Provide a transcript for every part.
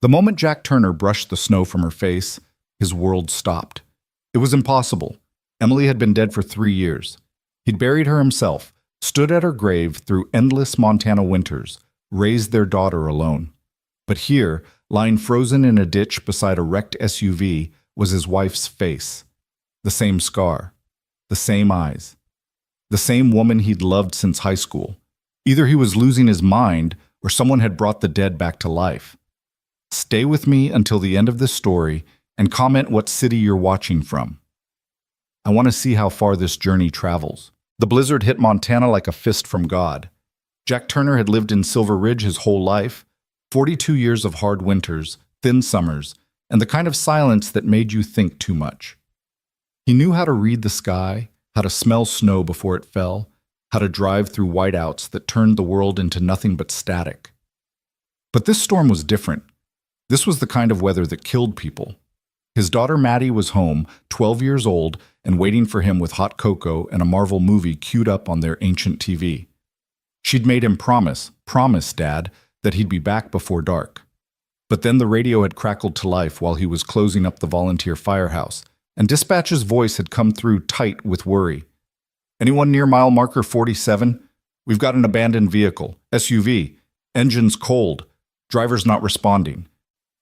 The moment Jack Turner brushed the snow from her face, his world stopped. It was impossible. Emily had been dead for 3 years. He'd buried her himself, stood at her grave through endless Montana winters, raised their daughter alone. But here, lying frozen in a ditch beside a wrecked SUV, was his wife's face. The same scar, the same eyes, the same woman he'd loved since high school. Either he was losing his mind, or someone had brought the dead back to life. Stay with me until the end of this story and comment what city you're watching from. I want to see how far this journey travels. The blizzard hit Montana like a fist from God. Jack Turner had lived in Silver Ridge his whole life, 42 years of hard winters, thin summers, and the kind of silence that made you think too much. He knew how to read the sky, how to smell snow before it fell, how to drive through whiteouts that turned the world into nothing but static. But this storm was different. This was the kind of weather that killed people. His daughter Maddie was home, 12 years old, and waiting for him with hot cocoa and a Marvel movie queued up on their ancient TV. She'd made him promise, Dad, that he'd be back before dark. But then the radio had crackled to life while he was closing up the volunteer firehouse, and dispatch's voice had come through tight with worry. Anyone near mile marker 47? We've got an abandoned vehicle, SUV. Engine's cold. Driver's not responding.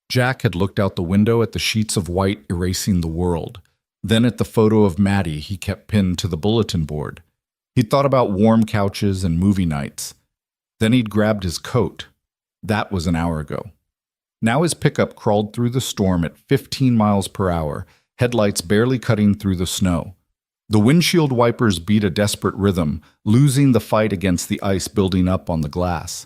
Jack had looked out the window at the sheets of white erasing the world, then at the photo of Maddie he kept pinned to the bulletin board. He'd thought about warm couches and movie nights. Then he'd grabbed his coat. That was an hour ago. Now his pickup crawled through the storm at 15 miles per hour, headlights barely cutting through the snow. The windshield wipers beat a desperate rhythm, losing the fight against the ice building up on the glass.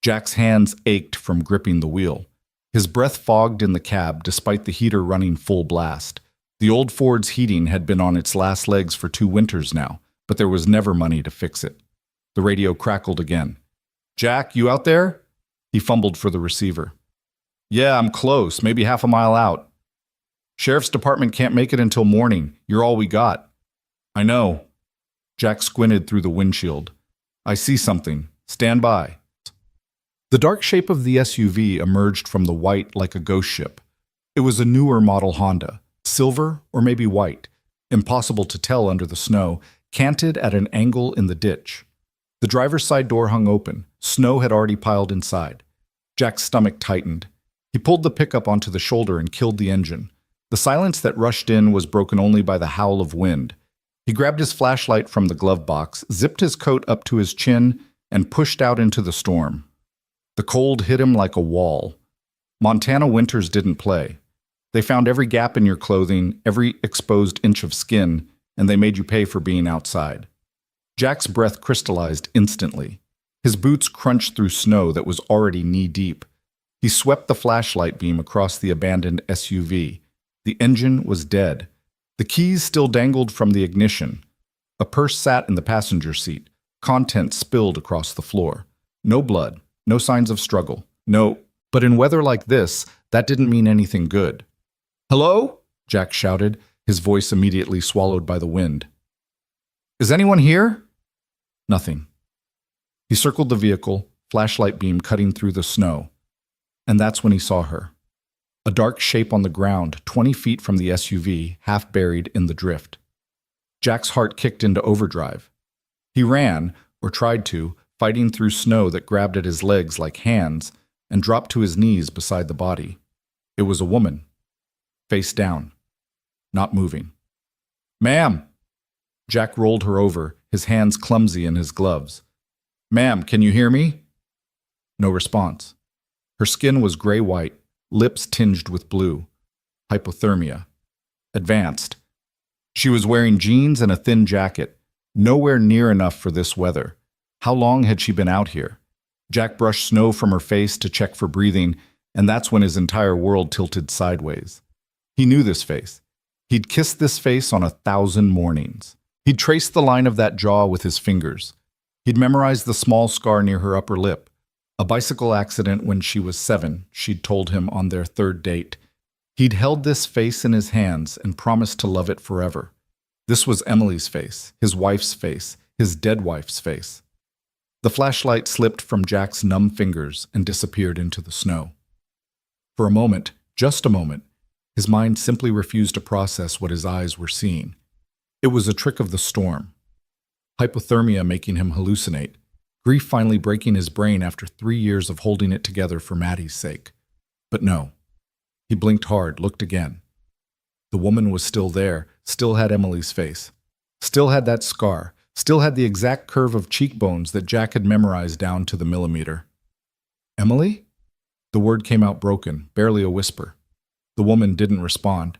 Jack's hands ached from gripping the wheel. His breath fogged in the cab despite the heater running full blast. The old Ford's heating had been on its last legs for 2 winters now, but there was never money to fix it. The radio crackled again. "Jack, you out there?" He fumbled for the receiver. "Yeah, I'm close, maybe half a mile out." "Sheriff's department can't make it until morning. You're all we got." "I know." Jack squinted through the windshield. "I see something. Stand by." The dark shape of the SUV emerged from the white like a ghost ship. It was a newer model Honda, silver or maybe white, impossible to tell under the snow, canted at an angle in the ditch. The driver's side door hung open. Snow had already piled inside. Jack's stomach tightened. He pulled the pickup onto the shoulder and killed the engine. The silence that rushed in was broken only by the howl of wind. He grabbed his flashlight from the glove box, zipped his coat up to his chin, and pushed out into the storm. The cold hit him like a wall. Montana winters didn't play. They found every gap in your clothing, every exposed inch of skin, and they made you pay for being outside. Jack's breath crystallized instantly. His boots crunched through snow that was already knee-deep. He swept the flashlight beam across the abandoned SUV. The engine was dead. The keys still dangled from the ignition. A purse sat in the passenger seat. Contents spilled across the floor. No blood. No signs of struggle. No. But in weather like this, that didn't mean anything good. "Hello?" Jack shouted, his voice immediately swallowed by the wind. "Is anyone here?" Nothing. He circled the vehicle, flashlight beam cutting through the snow. And that's when he saw her. A dark shape on the ground, 20 feet from the SUV, half buried in the drift. Jack's heart kicked into overdrive. He ran, or tried to, fighting through snow that grabbed at his legs like hands, and dropped to his knees beside the body. It was a woman. Face down. Not moving. "Ma'am!" Jack rolled her over, his hands clumsy in his gloves. "Ma'am, can you hear me?" No response. Her skin was gray-white, lips tinged with blue. Hypothermia. Advanced. She was wearing jeans and a thin jacket, nowhere near enough for this weather. How long had she been out here? Jack brushed snow from her face to check for breathing, and that's when his entire world tilted sideways. He knew this face. He'd kissed this face on 1,000 mornings. He'd traced the line of that jaw with his fingers. He'd memorized the small scar near her upper lip. A bicycle accident when she was 7, she'd told him on their 3rd date. He'd held this face in his hands and promised to love it forever. This was Emily's face, his wife's face, his dead wife's face. The flashlight slipped from Jack's numb fingers and disappeared into the snow. For a moment, just a moment, his mind simply refused to process what his eyes were seeing. It was a trick of the storm. Hypothermia making him hallucinate. Grief finally breaking his brain after 3 years of holding it together for Maddie's sake. But no. He blinked hard, looked again. The woman was still there, still had Emily's face. Still had that scar, still had the exact curve of cheekbones that Jack had memorized down to the millimeter. "Emily?" The word came out broken, barely a whisper. The woman didn't respond.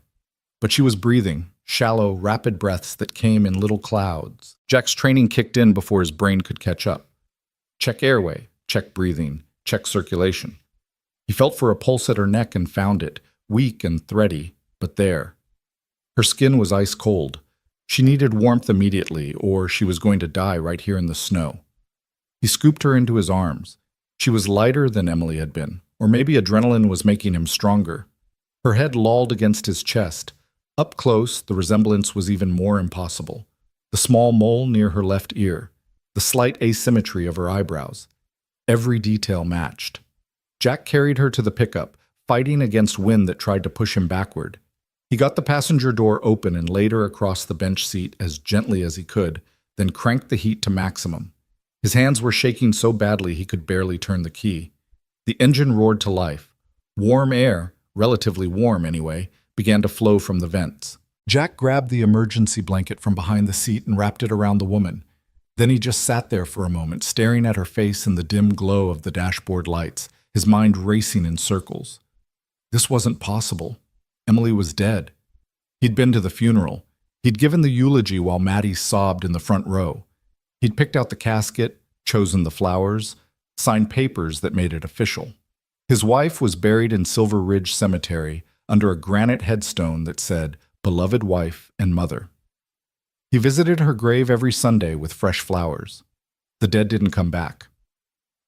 But she was breathing, shallow, rapid breaths that came in little clouds. Jack's training kicked in before his brain could catch up. Check airway, check breathing, check circulation. He felt for a pulse at her neck and found it, weak and thready, but there. Her skin was ice cold. She needed warmth immediately, or she was going to die right here in the snow. He scooped her into his arms. She was lighter than Emily had been, or maybe adrenaline was making him stronger. Her head lolled against his chest. Up close, the resemblance was even more impossible. The small mole near her left ear, the slight asymmetry of her eyebrows. Every detail matched. Jack carried her to the pickup, fighting against wind that tried to push him backward. He got the passenger door open and laid her across the bench seat as gently as he could, then cranked the heat to maximum. His hands were shaking so badly he could barely turn the key. The engine roared to life. Warm air, relatively warm anyway, began to flow from the vents. Jack grabbed the emergency blanket from behind the seat and wrapped it around the woman. Then he just sat there for a moment, staring at her face in the dim glow of the dashboard lights, his mind racing in circles. This wasn't possible. Emily was dead. He'd been to the funeral. He'd given the eulogy while Maddie sobbed in the front row. He'd picked out the casket, chosen the flowers, signed papers that made it official. His wife was buried in Silver Ridge Cemetery under a granite headstone that said, "Beloved wife and mother." He visited her grave every Sunday with fresh flowers. The dead didn't come back.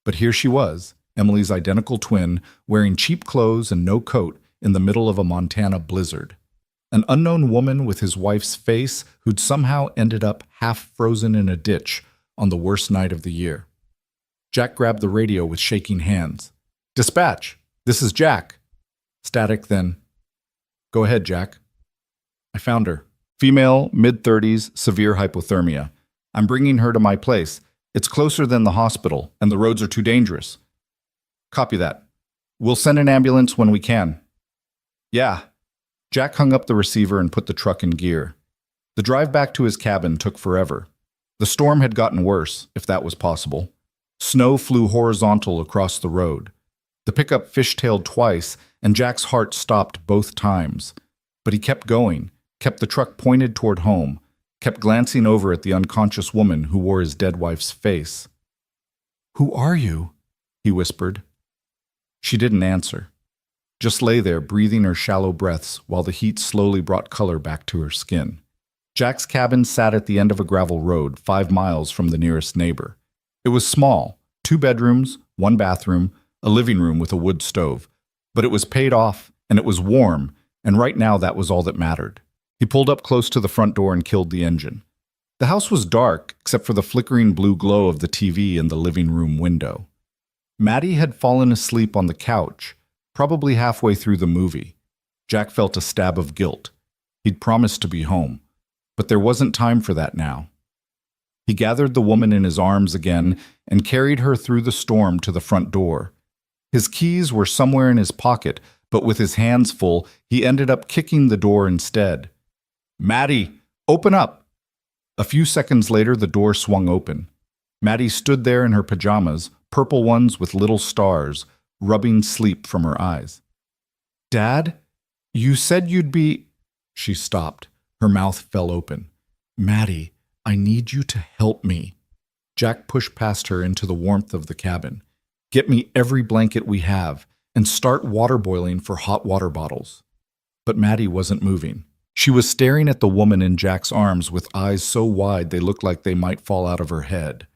But here she was, Emily's identical twin, wearing cheap clothes and no coat in the middle of a Montana blizzard. An unknown woman with his wife's face who'd somehow ended up half frozen in a ditch on the worst night of the year. Jack grabbed the radio with shaking hands. "Dispatch, this is Jack." Static, then, "Go ahead, Jack." "I found her. Female, mid-30s, severe hypothermia. I'm bringing her to my place. It's closer than the hospital, and the roads are too dangerous." "Copy that. We'll send an ambulance when we can." "Yeah." Jack hung up the receiver and put the truck in gear. The drive back to his cabin took forever. The storm had gotten worse, if that was possible. Snow flew horizontal across the road. The pickup fishtailed twice, and Jack's heart stopped both times. But he kept going, kept the truck pointed toward home, kept glancing over at the unconscious woman who wore his dead wife's face. "Who are you?" he whispered. She didn't answer. Just lay there, breathing her shallow breaths while the heat slowly brought color back to her skin. Jack's cabin sat at the end of a gravel road, 5 miles from the nearest neighbor. It was small, 2 bedrooms, 1 bathroom, a living room with a wood stove. But it was paid off, and it was warm, and right now that was all that mattered. He pulled up close to the front door and killed the engine. The house was dark, except for the flickering blue glow of the TV in the living room window. Maddie had fallen asleep on the couch, probably halfway through the movie. Jack felt a stab of guilt. He'd promised to be home, but there wasn't time for that now. He gathered the woman in his arms again and carried her through the storm to the front door. His keys were somewhere in his pocket, but with his hands full, he ended up kicking the door instead. "Maddie, open up!" A few seconds later, the door swung open. Maddie stood there in her pajamas, purple ones with little stars, rubbing sleep from her eyes. "Dad, you said you'd be—" She stopped. Her mouth fell open. "Maddie, I need you to help me." Jack pushed past her into the warmth of the cabin. "Get me every blanket we have, and start water boiling for hot water bottles." But Maddie wasn't moving. She was staring at the woman in Jack's arms with eyes so wide they looked like they might fall out of her head.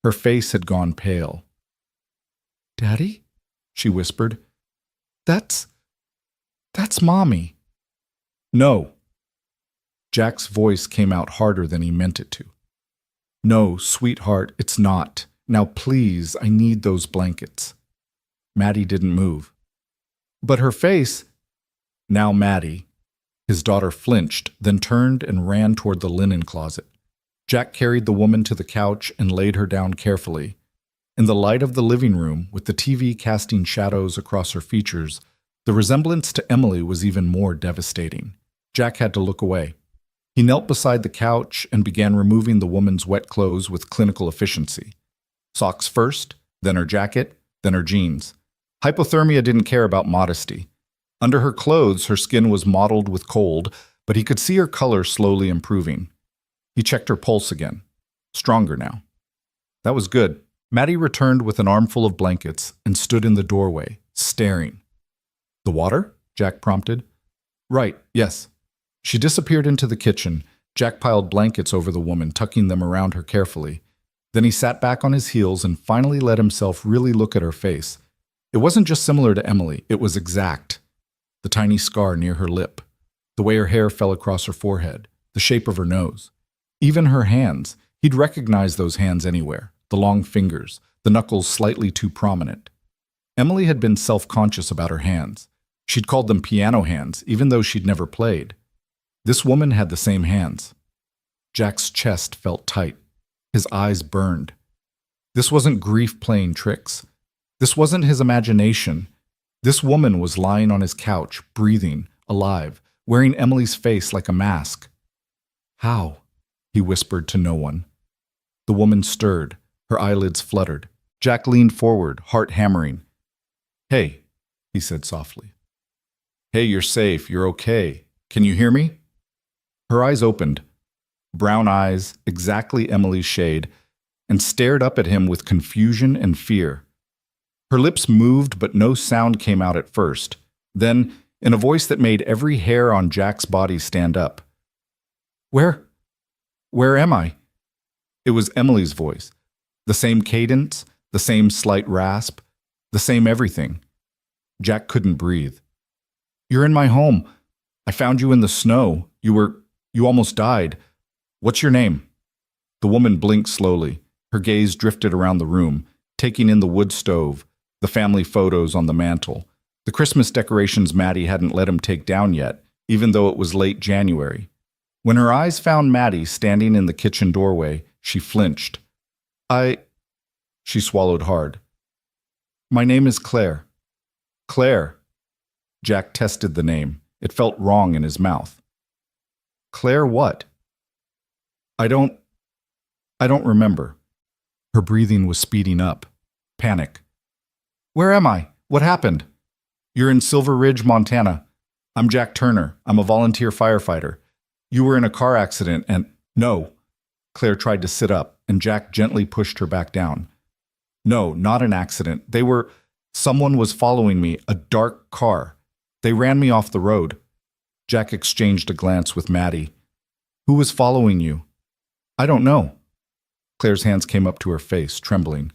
Her face had gone pale. "Daddy?" she whispered. That's Mommy." "No." Jack's voice came out harder than he meant it to. "No, sweetheart, it's not. Now please, I need those blankets." Maddie didn't move. But her face, now Maddie. His daughter flinched, then turned and ran toward the linen closet. Jack carried the woman to the couch and laid her down carefully. In the light of the living room, with the TV casting shadows across her features, the resemblance to Emily was even more devastating. Jack had to look away. He knelt beside the couch and began removing the woman's wet clothes with clinical efficiency. Socks first, then her jacket, then her jeans. Hypothermia didn't care about modesty. Under her clothes, her skin was mottled with cold, but he could see her color slowly improving. He checked her pulse again. Stronger now. That was good. Maddie returned with an armful of blankets and stood in the doorway, staring. "The water?" Jack prompted. "Right, yes." She disappeared into the kitchen. Jack piled blankets over the woman, tucking them around her carefully. Then he sat back on his heels and finally let himself really look at her face. It wasn't just similar to Emily, it was exact. The tiny scar near her lip, the way her hair fell across her forehead, the shape of her nose. Even her hands, he'd recognize those hands anywhere, the long fingers, the knuckles slightly too prominent. Emily had been self-conscious about her hands. She'd called them piano hands, even though she'd never played. This woman had the same hands. Jack's chest felt tight. His eyes burned. This wasn't grief playing tricks. This wasn't his imagination. This woman was lying on his couch, breathing, alive, wearing Emily's face like a mask. "How?" he whispered to no one. The woman stirred. Her eyelids fluttered. Jack leaned forward, heart hammering. "Hey," he said softly. "Hey, you're safe. You're okay. Can you hear me?" Her eyes opened. Brown eyes, exactly Emily's shade, and stared up at him with confusion and fear. Her lips moved, but no sound came out at first. Then, in a voice that made every hair on Jack's body stand up, Where am I?" It was Emily's voice. The same cadence, the same slight rasp, the same everything. Jack couldn't breathe. "You're in my home. I found you in the snow. You almost died. What's your name?" The woman blinked slowly. Her gaze drifted around the room, taking in the wood stove, the family photos on the mantel, the Christmas decorations Maddie hadn't let him take down yet, even though it was late January. When her eyes found Maddie standing in the kitchen doorway, she flinched. She swallowed hard. "My name is Claire." "Claire." Jack tested the name. It felt wrong in his mouth. "Claire what?" I don't remember." Her breathing was speeding up. Panic. "Where am I? What happened?" "You're in Silver Ridge, Montana. I'm Jack Turner. I'm a volunteer firefighter. You were in a car accident and—" "No." Claire tried to sit up, and Jack gently pushed her back down. "No, not an accident. Someone was following me, a dark car. They ran me off the road." Jack exchanged a glance with Maddie. "Who was following you?" "I don't know." Claire's hands came up to her face, trembling.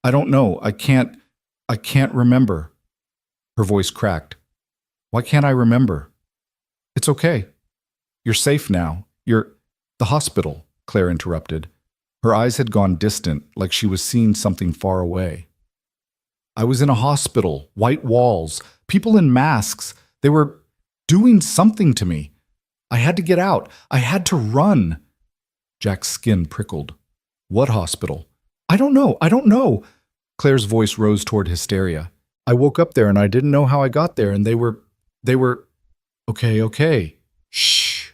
"I don't know. I can't remember." Her voice cracked. "Why can't I remember?" "It's okay. You're safe now. The hospital," Claire interrupted. Her eyes had gone distant, like she was seeing something far away. "I was in a hospital, white walls, people in masks. They were doing something to me. I had to get out. I had to run." Jack's skin prickled. "What hospital?" I don't know." Claire's voice rose toward hysteria. "I woke up there and I didn't know how I got there, and they were... Okay. Shh."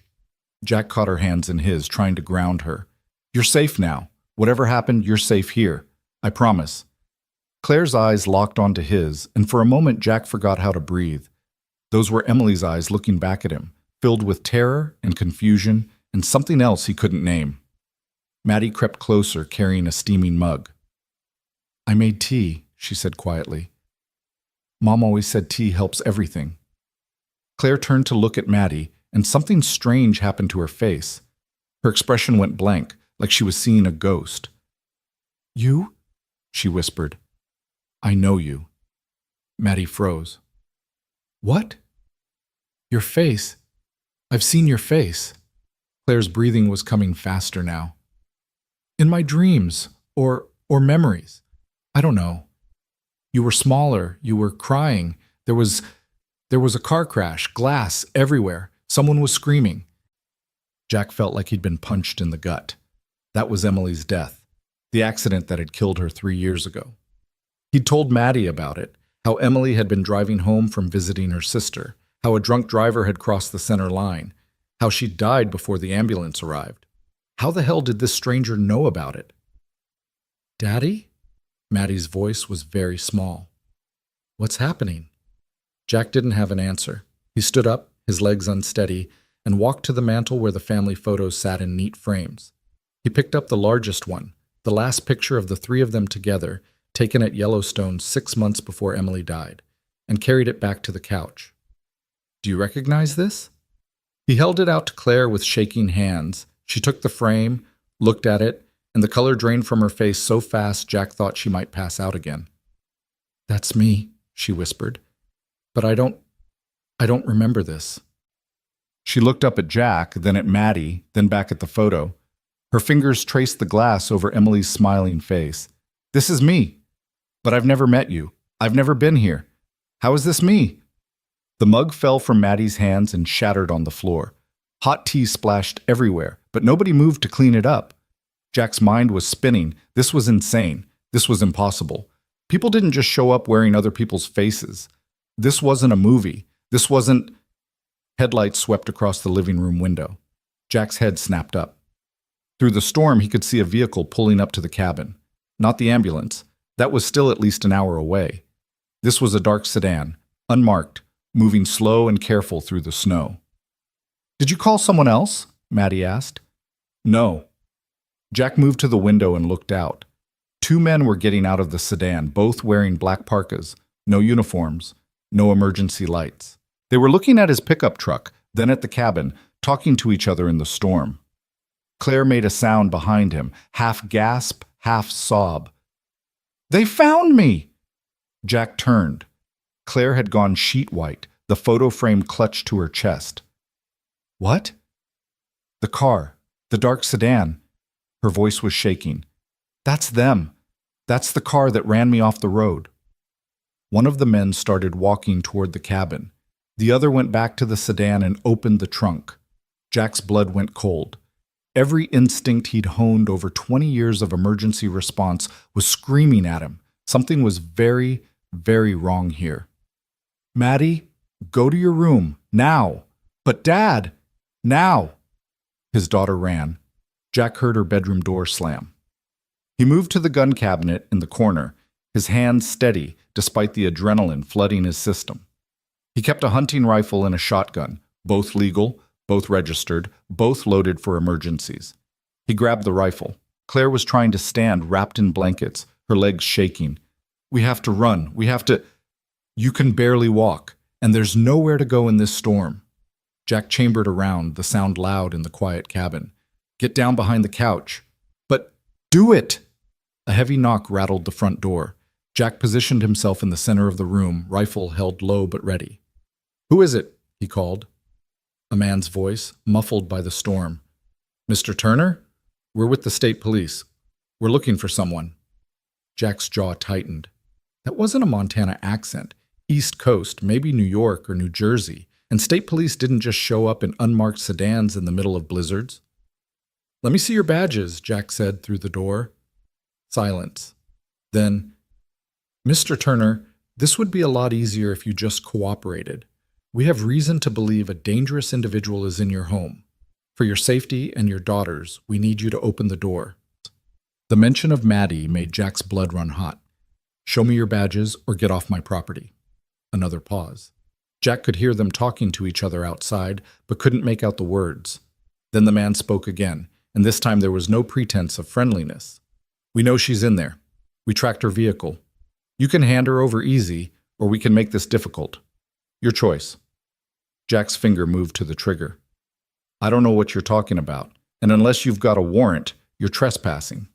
Jack caught her hands in his, trying to ground her. "You're safe now. Whatever happened, you're safe here. I promise." Claire's eyes locked onto his, and for a moment Jack forgot how to breathe. Those were Emily's eyes looking back at him, filled with terror and confusion and something else he couldn't name. Maddie crept closer, carrying a steaming mug. "I made tea," she said quietly. "Mom always said tea helps everything." Claire turned to look at Maddie, and something strange happened to her face. Her expression went blank, like she was seeing a ghost. "You?" she whispered. "I know you." Maddie froze. "What?" "Your face. I've seen your face." Claire's breathing was coming faster now. "In my dreams, or memories. I don't know. You were smaller, you were crying. There was There was a car crash, glass everywhere. Someone was screaming. Jack felt like he'd been punched in the gut. That was Emily's death, the accident that had killed her 3 years ago. He'd told Maddie about it, how Emily had been driving home from visiting her sister, how a drunk driver had crossed the center line, how she'd died before the ambulance arrived. How the hell did this stranger know about it? "Daddy?" Maddie's voice was very small. "What's happening?" Jack didn't have an answer. He stood up, his legs unsteady, and walked to the mantel where the family photos sat in neat frames. He picked up the largest one, the last picture of the three of them together, taken at Yellowstone 6 months before Emily died, and carried it back to the couch. "Do you recognize this?" He held it out to Claire with shaking hands. She took the frame, looked at it, and the color drained from her face so fast Jack thought she might pass out again. "That's me," she whispered. "But I don't remember this." She looked up at Jack, then at Maddie, then back at the photo. Her fingers traced the glass over Emily's smiling face. "This is me. But I've never met you. I've never been here. How is this me?" The mug fell from Maddie's hands and shattered on the floor. Hot tea splashed everywhere, but nobody moved to clean it up. Jack's mind was spinning. This was insane. This was impossible. People didn't just show up wearing other people's faces. This wasn't a movie. This wasn't... Headlights swept across the living room window. Jack's head snapped up. Through the storm, he could see a vehicle pulling up to the cabin. Not the ambulance. That was still at least an hour away. This was a dark sedan, unmarked, moving slow and careful through the snow. "Did you call someone else?" Maddie asked. "No." Jack moved to the window and looked out. 2 men were getting out of the sedan, both wearing black parkas, no uniforms, no emergency lights. They were looking at his pickup truck, then at the cabin, talking to each other in the storm. Claire made a sound behind him, half gasp, half sob. "They found me!" Jack turned. Claire had gone sheet white, the photo frame clutched to her chest. "What?" "The car, the dark sedan." Her voice was shaking. "That's them. That's the car that ran me off the road." One of the men started walking toward the cabin. The other went back to the sedan and opened the trunk. Jack's blood went cold. Every instinct he'd honed over 20 years of emergency response was screaming at him. Something was very, very wrong here. "Maddie, go to your room, now." "But Dad, now." His daughter ran. Jack heard her bedroom door slam. He moved to the gun cabinet in the corner, his hands steady despite the adrenaline flooding his system. He kept a hunting rifle and a shotgun, both legal, both registered, both loaded for emergencies. He grabbed the rifle. Claire was trying to stand wrapped in blankets, her legs shaking. "We have to run. We have to..." "You can barely walk, and there's nowhere to go in this storm." Jack chambered around, the sound loud in the quiet cabin. "Get down behind the couch." "But do it!" A heavy knock rattled the front door. Jack positioned himself in the center of the room, rifle held low but ready. "Who is it?" he called. A man's voice, muffled by the storm. "Mr. Turner? We're with the state police. We're looking for someone." Jack's jaw tightened. That wasn't a Montana accent. East Coast, maybe New York or New Jersey. And state police didn't just show up in unmarked sedans in the middle of blizzards. "Let me see your badges," Jack said through the door. Silence. Then, "Mr. Turner, this would be a lot easier if you just cooperated. We have reason to believe a dangerous individual is in your home. For your safety and your daughter's, we need you to open the door." The mention of Maddie made Jack's blood run hot. "Show me your badges or get off my property." Another pause. Jack could hear them talking to each other outside, but couldn't make out the words. Then the man spoke again, and this time there was no pretense of friendliness. "We know she's in there. We tracked her vehicle. You can hand her over easy, or we can make this difficult. Your choice." Jack's finger moved to the trigger. "I don't know what you're talking about, and unless you've got a warrant, you're trespassing."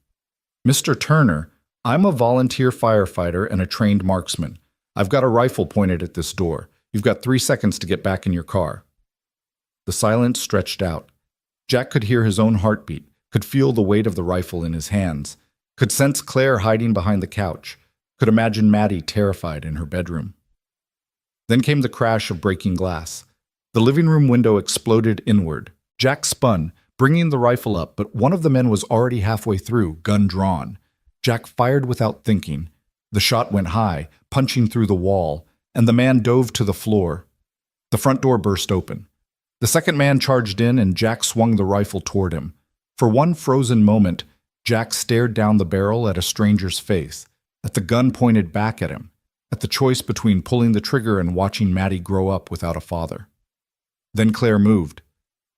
"Mr. Turner, I'm a volunteer firefighter and a trained marksman. I've got a rifle pointed at this door. You've got 3 seconds to get back in your car." The silence stretched out. Jack could hear his own heartbeat, could feel the weight of the rifle in his hands, could sense Claire hiding behind the couch, could imagine Maddie terrified in her bedroom. Then came the crash of breaking glass. The living room window exploded inward. Jack spun, bringing the rifle up, but one of the men was already halfway through, gun drawn. Jack fired without thinking. The shot went high, punching through the wall, and the man dove to the floor. The front door burst open. The second man charged in, and Jack swung the rifle toward him. For one frozen moment, Jack stared down the barrel at a stranger's face, at the gun pointed back at him, at the choice between pulling the trigger and watching Maddie grow up without a father. Then Claire moved.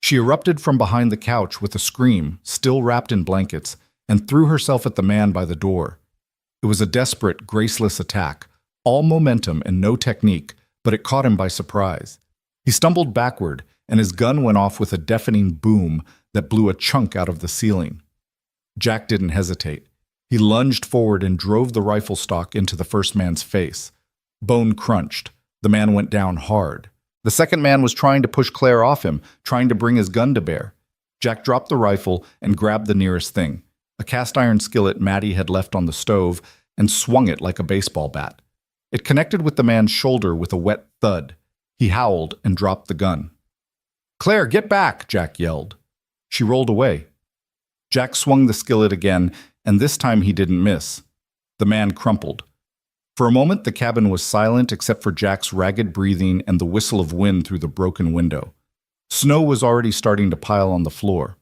She erupted from behind the couch with a scream, still wrapped in blankets, and threw herself at the man by the door. It was a desperate, graceless attack, all momentum and no technique, but it caught him by surprise. He stumbled backward, and his gun went off with a deafening boom that blew a chunk out of the ceiling. Jack didn't hesitate. He lunged forward and drove the rifle stock into the first man's face. Bone crunched. The man went down hard. The second man was trying to push Claire off him, trying to bring his gun to bear. Jack dropped the rifle and grabbed the nearest thing, a cast-iron skillet Maddie had left on the stove, and swung it like a baseball bat. It connected with the man's shoulder with a wet thud. He howled and dropped the gun. "Claire, get back!" Jack yelled. She rolled away. Jack swung the skillet again, and this time he didn't miss. The man crumpled. For a moment, the cabin was silent except for Jack's ragged breathing and the whistle of wind through the broken window. Snow was already starting to pile on the floor.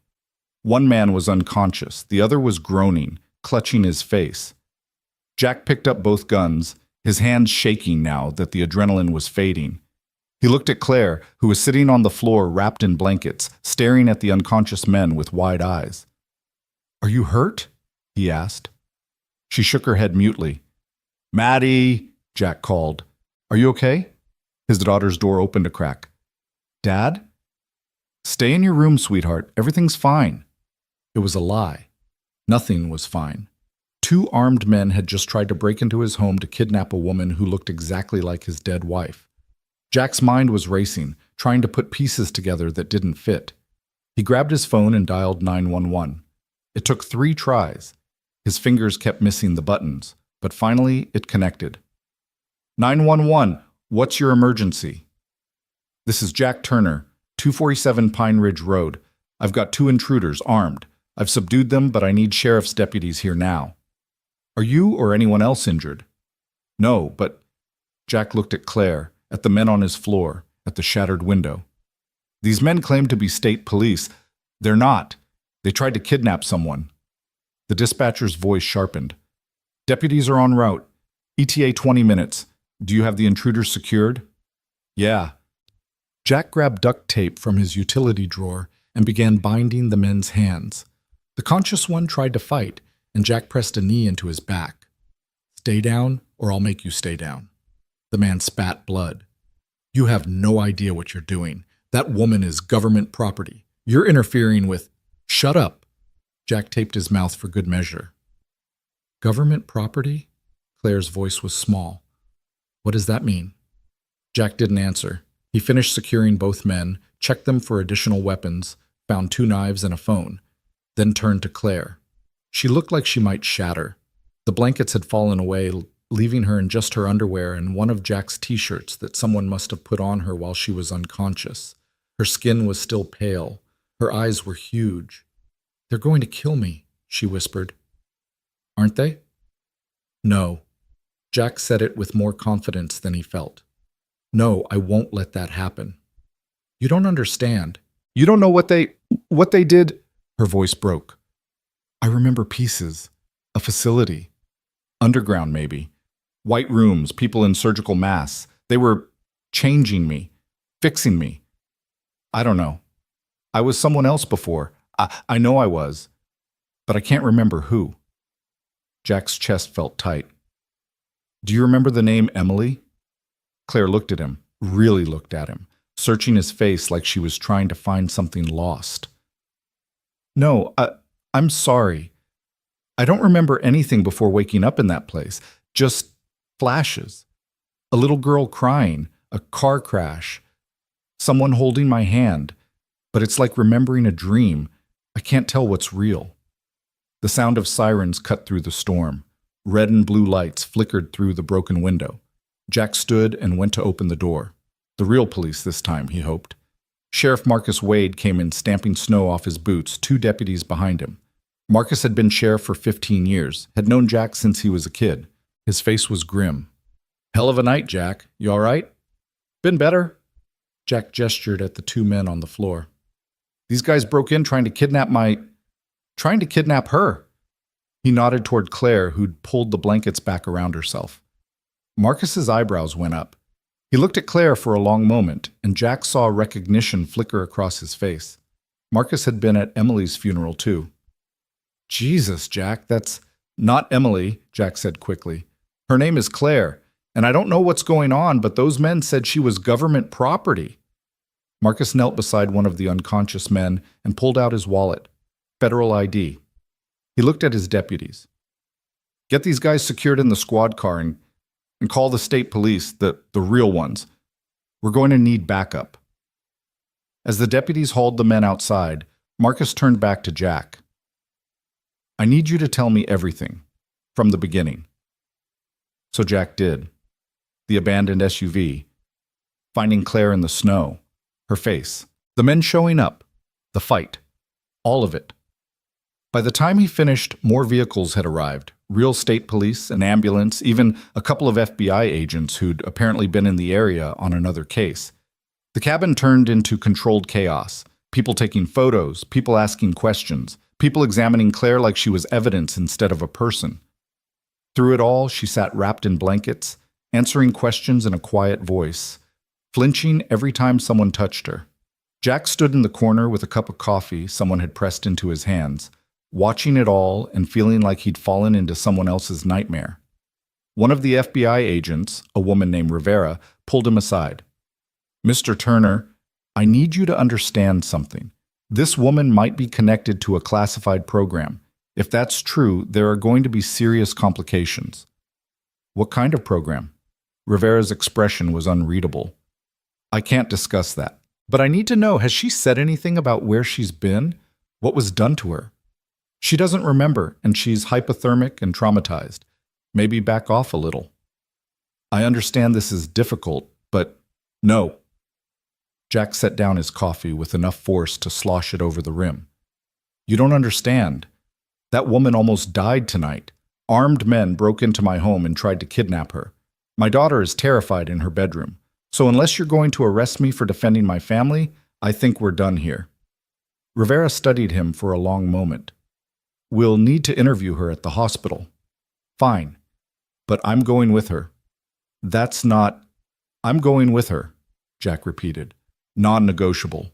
One man was unconscious. The other was groaning, clutching his face. Jack picked up both guns, his hands shaking now that the adrenaline was fading. He looked at Claire, who was sitting on the floor wrapped in blankets, staring at the unconscious men with wide eyes. "Are you hurt?" he asked. She shook her head mutely. "Maddie," Jack called. "Are you okay?" His daughter's door opened a crack. "Dad?" "Stay in your room, sweetheart. Everything's fine." It was a lie. Nothing was fine. Two armed men had just tried to break into his home to kidnap a woman who looked exactly like his dead wife. Jack's mind was racing, trying to put pieces together that didn't fit. He grabbed his phone and dialed 911. It took 3 tries. His fingers kept missing the buttons, but finally it connected. 911, what's your emergency? "This is Jack Turner, 247 Pine Ridge Road. I've got 2 intruders armed. I've subdued them, but I need sheriff's deputies here now." "Are you or anyone else injured?" "No, but—" Jack looked at Claire, at the men on his floor, at the shattered window. "These men claim to be state police. They're not. They tried to kidnap someone." The dispatcher's voice sharpened. "Deputies are en route. ETA 20 minutes. Do you have the intruders secured?" "Yeah." Jack grabbed duct tape from his utility drawer and began binding the men's hands. The conscious one tried to fight, and Jack pressed a knee into his back. "Stay down, or I'll make you stay down." The man spat blood. "You have no idea what you're doing. That woman is government property. You're interfering with—" "Shut up." Jack taped his mouth for good measure. "Government property?" Claire's voice was small. "What does that mean?" Jack didn't answer. He finished securing both men, checked them for additional weapons, found 2 knives and a phone, then turned to Claire. She looked like she might shatter. The blankets had fallen away, leaving her in just her underwear and one of Jack's t-shirts that someone must have put on her while she was unconscious. Her skin was still pale. Her eyes were huge. "They're going to kill me," she whispered. "Aren't they?" "No." Jack said it with more confidence than he felt. "No, I won't let that happen." "You don't understand. You don't know what they did." Her voice broke. "I remember pieces. A facility. Underground, maybe. White rooms, people in surgical masks. They were changing me, fixing me. I don't know. I was someone else before. I know I was. But I can't remember who." Jack's chest felt tight. "Do you remember the name Emily?" Claire looked at him, really looked at him, searching his face like she was trying to find something lost. "No, I'm sorry. I don't remember anything before waking up in that place. Just flashes. A little girl crying, a car crash, someone holding my hand. But it's like remembering a dream. I can't tell what's real." The sound of sirens cut through the storm. Red and blue lights flickered through the broken window. Jack stood and went to open the door. The real police this time, he hoped. Sheriff Marcus Wade came in, stamping snow off his boots, 2 deputies behind him. Marcus had been sheriff for 15 years, had known Jack since he was a kid. His face was grim. "Hell of a night, Jack. You all right?" "Been better." Jack gestured at the 2 men on the floor. "These guys broke in trying to kidnap her." He nodded toward Claire, who'd pulled the blankets back around herself. Marcus's eyebrows went up. He looked at Claire for a long moment, and Jack saw recognition flicker across his face. Marcus had been at Emily's funeral, too. "Jesus, Jack, that's not Emily," Jack said quickly. "Her name is Claire, and I don't know what's going on, but those men said she was government property." Marcus knelt beside one of the unconscious men and pulled out his wallet. Federal ID. He looked at his deputies. "Get these guys secured in the squad car and call the state police, the real ones. We're going to need backup." As the deputies hauled the men outside, Marcus turned back to Jack. "I need you to tell me everything, from the beginning." So Jack did. The abandoned SUV, finding Claire in the snow, her face, the men showing up, the fight, all of it. By the time he finished, more vehicles had arrived. Real state police, an ambulance, even a couple of FBI agents who'd apparently been in the area on another case. The cabin turned into controlled chaos. People taking photos, people asking questions, people examining Claire like she was evidence instead of a person. Through it all, she sat wrapped in blankets, answering questions in a quiet voice, flinching every time someone touched her. Jack stood in the corner with a cup of coffee someone had pressed into his hands, watching it all and feeling like he'd fallen into someone else's nightmare. One of the FBI agents, a woman named Rivera, pulled him aside. "Mr. Turner, I need you to understand something. This woman might be connected to a classified program. If that's true, there are going to be serious complications." "What kind of program?" Rivera's expression was unreadable. "I can't discuss that. But I need to know, has she said anything about where she's been? What was done to her?" "She doesn't remember, and she's hypothermic and traumatized. Maybe back off a little." "I understand this is difficult, but no." Jack set down his coffee with enough force to slosh it over the rim. "You don't understand. That woman almost died tonight. Armed men broke into my home and tried to kidnap her. My daughter is terrified in her bedroom. So unless you're going to arrest me for defending my family, I think we're done here." Rivera studied him for a long moment. "We'll need to interview her at the hospital." "Fine. But I'm going with her." "That's not—" "I'm going with her," Jack repeated. "Non-negotiable."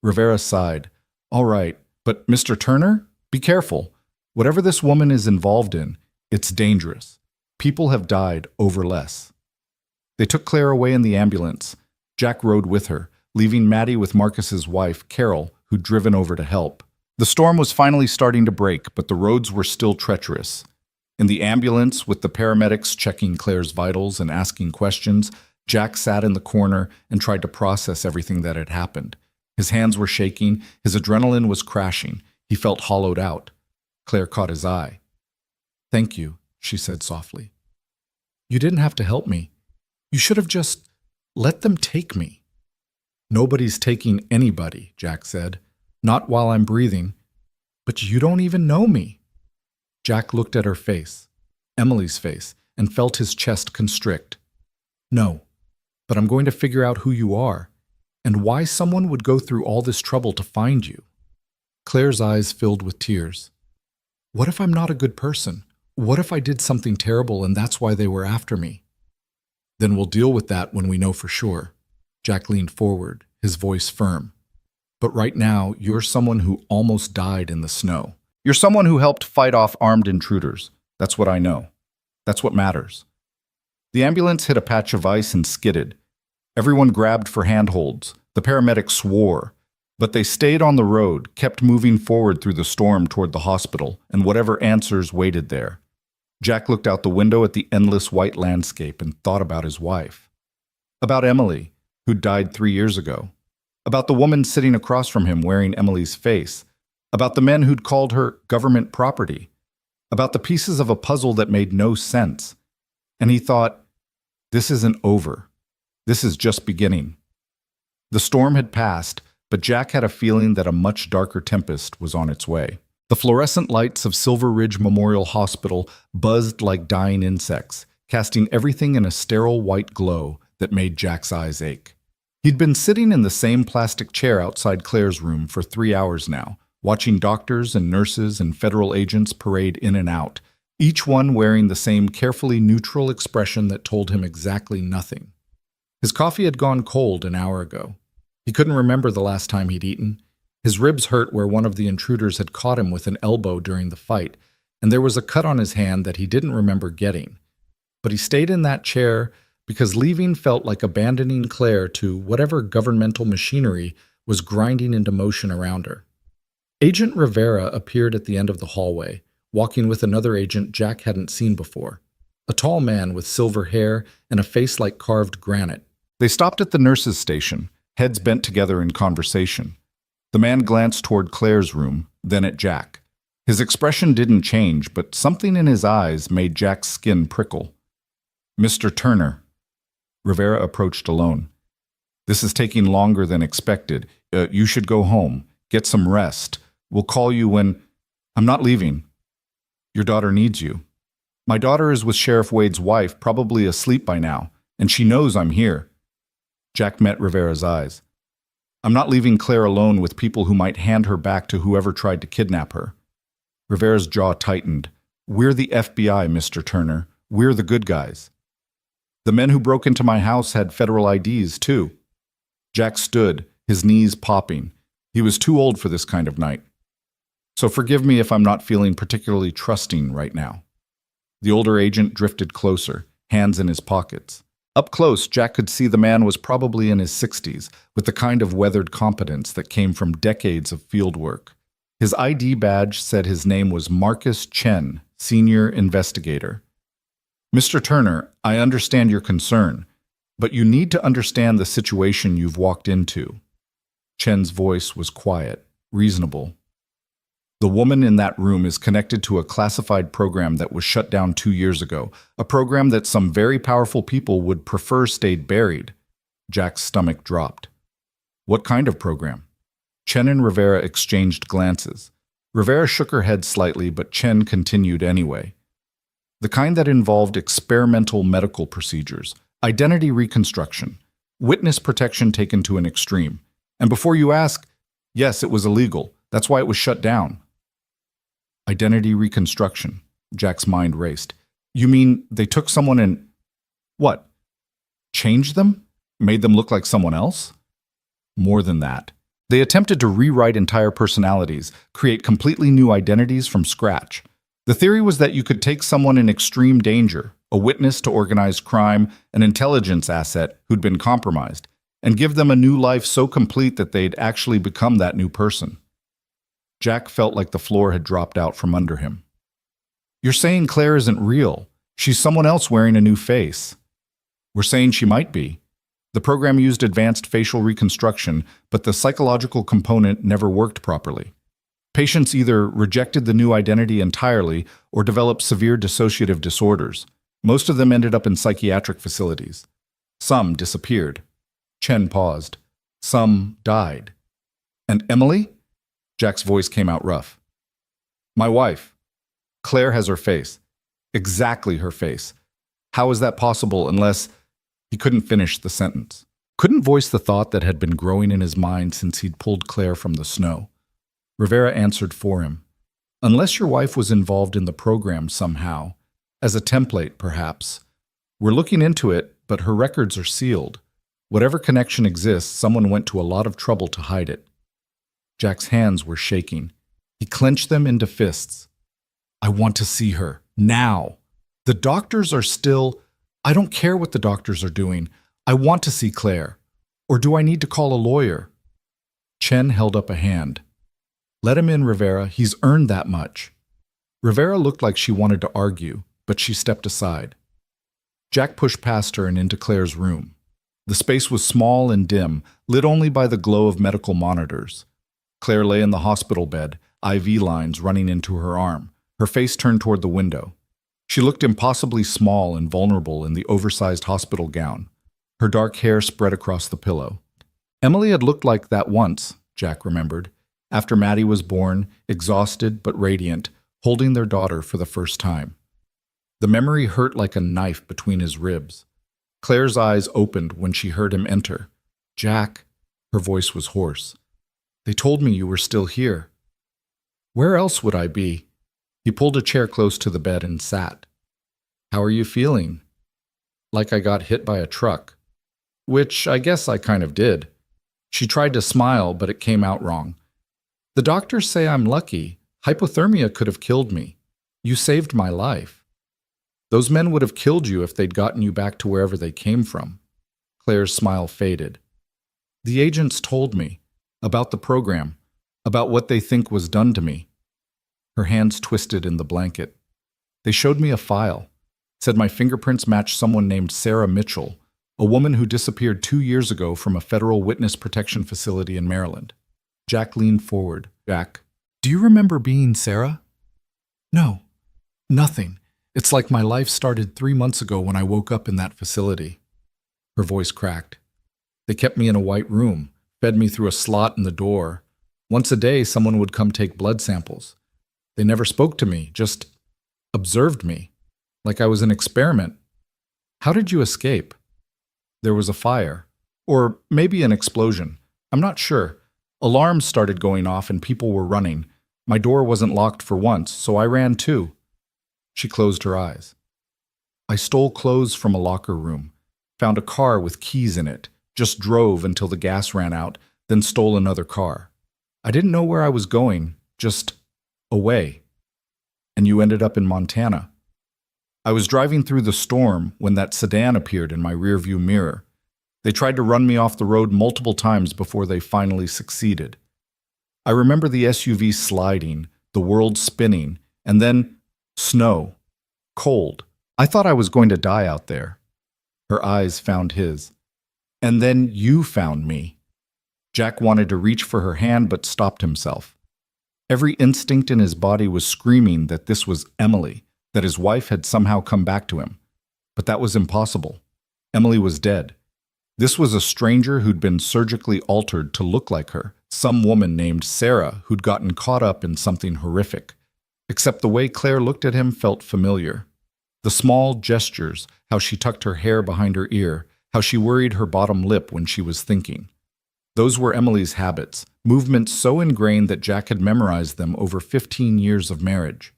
Rivera sighed. "All right, but Mr. Turner, be careful. Whatever this woman is involved in, it's dangerous. People have died over less." They took Claire away in the ambulance. Jack rode with her, leaving Maddie with Marcus's wife, Carol, who'd driven over to help. The storm was finally starting to break, but the roads were still treacherous. In the ambulance, with the paramedics checking Claire's vitals and asking questions, Jack sat in the corner and tried to process everything that had happened. His hands were shaking, his adrenaline was crashing. He felt hollowed out. Claire caught his eye. "Thank you," she said softly. "You didn't have to help me. You should have just let them take me." "Nobody's taking anybody," Jack said. "Not while I'm breathing." "But you don't even know me." Jack looked at her face, Emily's face, and felt his chest constrict. "No, but I'm going to figure out who you are, and why someone would go through all this trouble to find you." Claire's eyes filled with tears. "What if I'm not a good person? What if I did something terrible and that's why they were after me?" "Then we'll deal with that when we know for sure." Jack leaned forward, his voice firm. "But right now, you're someone who almost died in the snow. You're someone who helped fight off armed intruders. That's what I know. That's what matters." The ambulance hit a patch of ice and skidded. Everyone grabbed for handholds. The paramedics swore. But they stayed on the road, kept moving forward through the storm toward the hospital, and whatever answers waited there. Jack looked out the window at the endless white landscape and thought about his wife. About Emily, who'd died 3 years ago. About the woman sitting across from him wearing Emily's face. About the men who'd called her government property. About the pieces of a puzzle that made no sense. And he thought, This isn't over. This is just beginning. The storm had passed, but Jack had a feeling that a much darker tempest was on its way. The fluorescent lights of Silver Ridge Memorial Hospital buzzed like dying insects, casting everything in a sterile white glow that made Jack's eyes ache. He'd been sitting in the same plastic chair outside Claire's room for 3 hours now, watching doctors and nurses and federal agents parade in and out, each one wearing the same carefully neutral expression that told him exactly nothing. His coffee had gone cold an hour ago. He couldn't remember the last time he'd eaten. His ribs hurt where one of the intruders had caught him with an elbow during the fight, and there was a cut on his hand that he didn't remember getting. But he stayed in that chair because leaving felt like abandoning Claire to whatever governmental machinery was grinding into motion around her. Agent Rivera appeared at the end of the hallway, walking with another agent Jack hadn't seen before, a tall man with silver hair and a face like carved granite. They stopped at the nurse's station, heads bent together in conversation. The man glanced toward Claire's room, then at Jack. His expression didn't change, but something in his eyes made Jack's skin prickle. "Mr. Turner." Rivera approached alone. "This is taking longer than expected. You should go home. Get some rest. We'll call you when—" "I'm not leaving. Your daughter needs you." "My daughter is with Sheriff Wade's wife, probably asleep by now, and she knows I'm here." Jack met Rivera's eyes. "I'm not leaving Claire alone with people who might hand her back to whoever tried to kidnap her." Rivera's jaw tightened. "We're the FBI, Mr. Turner. We're the good guys. The men who broke into my house had federal IDs, too." Jack stood, his knees popping. He was too old for this kind of night. "So forgive me if I'm not feeling particularly trusting right now." The older agent drifted closer, hands in his pockets. Up close, Jack could see the man was probably in his 60s, with the kind of weathered competence that came from decades of field work. His ID badge said his name was Marcus Chen, Senior Investigator. "Mr. Turner, I understand your concern, but you need to understand the situation you've walked into." Chen's voice was quiet, reasonable. "The woman in that room is connected to a classified program that was shut down 2 years ago, a program that some very powerful people would prefer stayed buried." Jack's stomach dropped. "What kind of program?" Chen and Rivera exchanged glances. Rivera shook her head slightly, but Chen continued anyway. "The kind that involved experimental medical procedures, identity reconstruction, witness protection taken to an extreme. And before you ask, yes, it was illegal. That's why it was shut down." Identity reconstruction. Jack's mind raced. "You mean they took someone and— what? Changed them? Made them look like someone else?" "More than that. They attempted to rewrite entire personalities, create completely new identities from scratch. The theory was that you could take someone in extreme danger, a witness to organized crime, an intelligence asset who'd been compromised, and give them a new life so complete that they'd actually become that new person." Jack felt like the floor had dropped out from under him. "You're saying Claire isn't real. She's someone else wearing a new face." "We're saying she might be. The program used advanced facial reconstruction, but the psychological component never worked properly. Patients either rejected the new identity entirely or developed severe dissociative disorders. Most of them ended up in psychiatric facilities. Some disappeared." Chen paused. "Some died." "And Emily?" Jack's voice came out rough. "My wife. Claire has her face. Exactly her face. How is that possible unless—" He couldn't finish the sentence. Couldn't voice the thought that had been growing in his mind since he'd pulled Claire from the snow. Rivera answered for him. "Unless your wife was involved in the program somehow, as a template perhaps. We're looking into it, but her records are sealed. Whatever connection exists, someone went to a lot of trouble to hide it." Jack's hands were shaking. He clenched them into fists. "I want to see her. Now. The doctors are still— I don't care what the doctors are doing. I want to see Claire. Or do I need to call a lawyer?" Chen held up a hand. "Let him in, Rivera. He's earned that much." Rivera looked like she wanted to argue, but she stepped aside. Jack pushed past her and into Claire's room. The space was small and dim, lit only by the glow of medical monitors. Claire lay in the hospital bed, IV lines running into her arm, her face turned toward the window. She looked impossibly small and vulnerable in the oversized hospital gown. Her dark hair spread across the pillow. Emily had looked like that once, Jack remembered, after Maddie was born, exhausted but radiant, holding their daughter for the first time. The memory hurt like a knife between his ribs. Claire's eyes opened when she heard him enter. "Jack," her voice was hoarse. "They told me you were still here." "Where else would I be?" He pulled a chair close to the bed and sat. "How are you feeling?" "Like I got hit by a truck." "Which I guess I kind of did." She tried to smile, but it came out wrong. "The doctors say I'm lucky. Hypothermia could have killed me. You saved my life." "Those men would have killed you if they'd gotten you back to wherever they came from." Claire's smile faded. "The agents told me about the program, about what they think was done to me." Her hands twisted in the blanket. "They showed me a file. Said my fingerprints matched someone named Sarah Mitchell, a woman who disappeared 2 years ago from a federal witness protection facility in Maryland." Jack leaned forward. "Jack, do you remember being Sarah?" "No, nothing. It's like my life started 3 months ago when I woke up in that facility." Her voice cracked. "They kept me in a white room, fed me through a slot in the door. Once a day, someone would come take blood samples. They never spoke to me, just observed me, like I was an experiment." "How did you escape?" "There was a fire. Or maybe an explosion. I'm not sure. Alarms started going off and people were running. My door wasn't locked for once, so I ran too." She closed her eyes. "I stole clothes from a locker room, found a car with keys in it, just drove until the gas ran out, then stole another car. I didn't know where I was going, just away." "And you ended up in Montana." "I was driving through the storm when that sedan appeared in my rearview mirror. They tried to run me off the road multiple times before they finally succeeded. I remember the SUV sliding, the world spinning, and then snow. Cold. I thought I was going to die out there." Her eyes found his. "And then you found me." Jack wanted to reach for her hand but stopped himself. Every instinct in his body was screaming that this was Emily, that his wife had somehow come back to him. But that was impossible. Emily was dead. This was a stranger who'd been surgically altered to look like her, some woman named Sarah who'd gotten caught up in something horrific. Except the way Claire looked at him felt familiar. The small gestures, how she tucked her hair behind her ear, how she worried her bottom lip when she was thinking. Those were Emily's habits, movements so ingrained that Jack had memorized them over 15 years of marriage.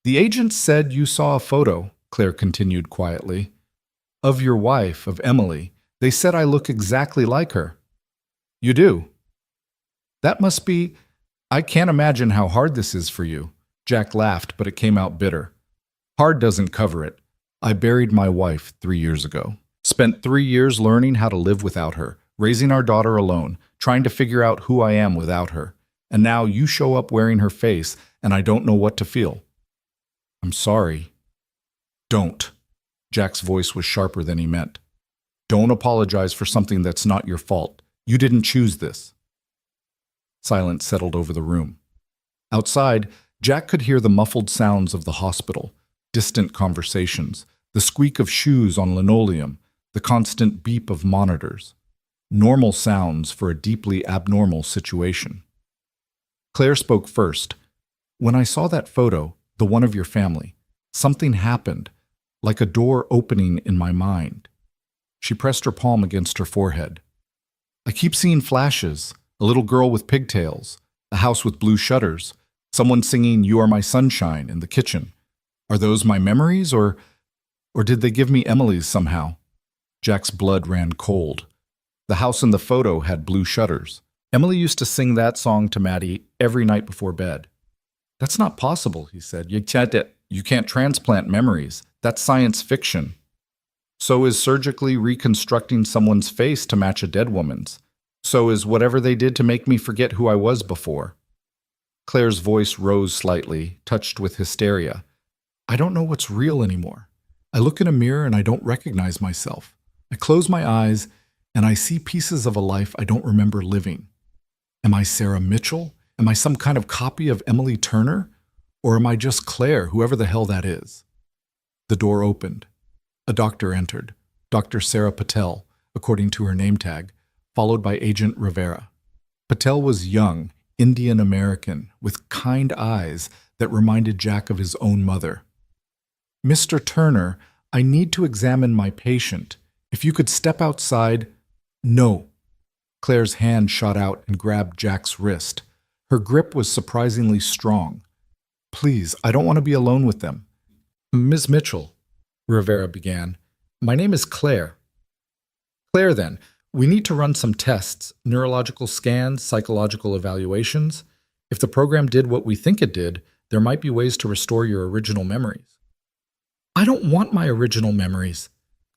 "The agents said you saw a photo," Claire continued quietly, "of your wife, of Emily. They said I look exactly like her." "You do?" "That must be... I can't imagine how hard this is for you." Jack laughed, but it came out bitter. "Hard doesn't cover it. I buried my wife 3 years ago. Spent 3 years learning how to live without her, raising our daughter alone, trying to figure out who I am without her. And now you show up wearing her face, and I don't know what to feel." "I'm sorry." "Don't." Jack's voice was sharper than he meant. "Don't apologize for something that's not your fault. You didn't choose this." Silence settled over the room. Outside, Jack could hear the muffled sounds of the hospital, distant conversations, the squeak of shoes on linoleum, the constant beep of monitors. Normal sounds for a deeply abnormal situation. Claire spoke first. "When I saw that photo, the one of your family, something happened, like a door opening in my mind." She pressed her palm against her forehead. "I keep seeing flashes, a little girl with pigtails, a house with blue shutters, someone singing 'You Are My Sunshine' in the kitchen. Are those my memories, or did they give me Emily's somehow?" Jack's blood ran cold. The house in the photo had blue shutters. Emily used to sing that song to Maddie every night before bed. "That's not possible," he said. You can't transplant memories. That's science fiction." "So is surgically reconstructing someone's face to match a dead woman's. So is whatever they did to make me forget who I was before." Claire's voice rose slightly, touched with hysteria. "I don't know what's real anymore. I look in a mirror and I don't recognize myself. I close my eyes and I see pieces of a life I don't remember living. Am I Sarah Mitchell? Am I some kind of copy of Emily Turner? Or am I just Claire, whoever the hell that is?" The door opened. A doctor entered, Dr. Sarah Patel, according to her name tag, followed by Agent Rivera. Patel was young, Indian American, with kind eyes that reminded Jack of his own mother. "Mr. Turner, I need to examine my patient. If you could step outside—" "No." Claire's hand shot out and grabbed Jack's wrist. Her grip was surprisingly strong. "Please, I don't want to be alone with them." "Ms. Mitchell," Rivera began, "my name is Claire." "Claire, then, we need to run some tests, neurological scans, psychological evaluations. If the program did what we think it did, there might be ways to restore your original memories." "I don't want my original memories,"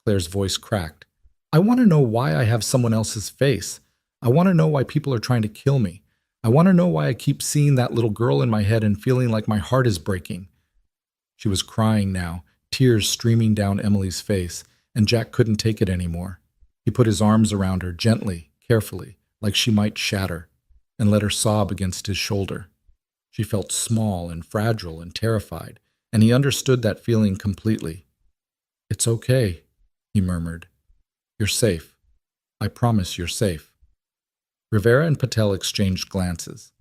Claire's voice cracked. "I want to know why I have someone else's face. I want to know why people are trying to kill me. I want to know why I keep seeing that little girl in my head and feeling like my heart is breaking." She was crying now, tears streaming down Emily's face, and Jack couldn't take it anymore. He put his arms around her gently, carefully, like she might shatter, and let her sob against his shoulder. She felt small and fragile and terrified, and he understood that feeling completely. "It's okay," he murmured. "You're safe. I promise you're safe." Rivera and Patel exchanged glances.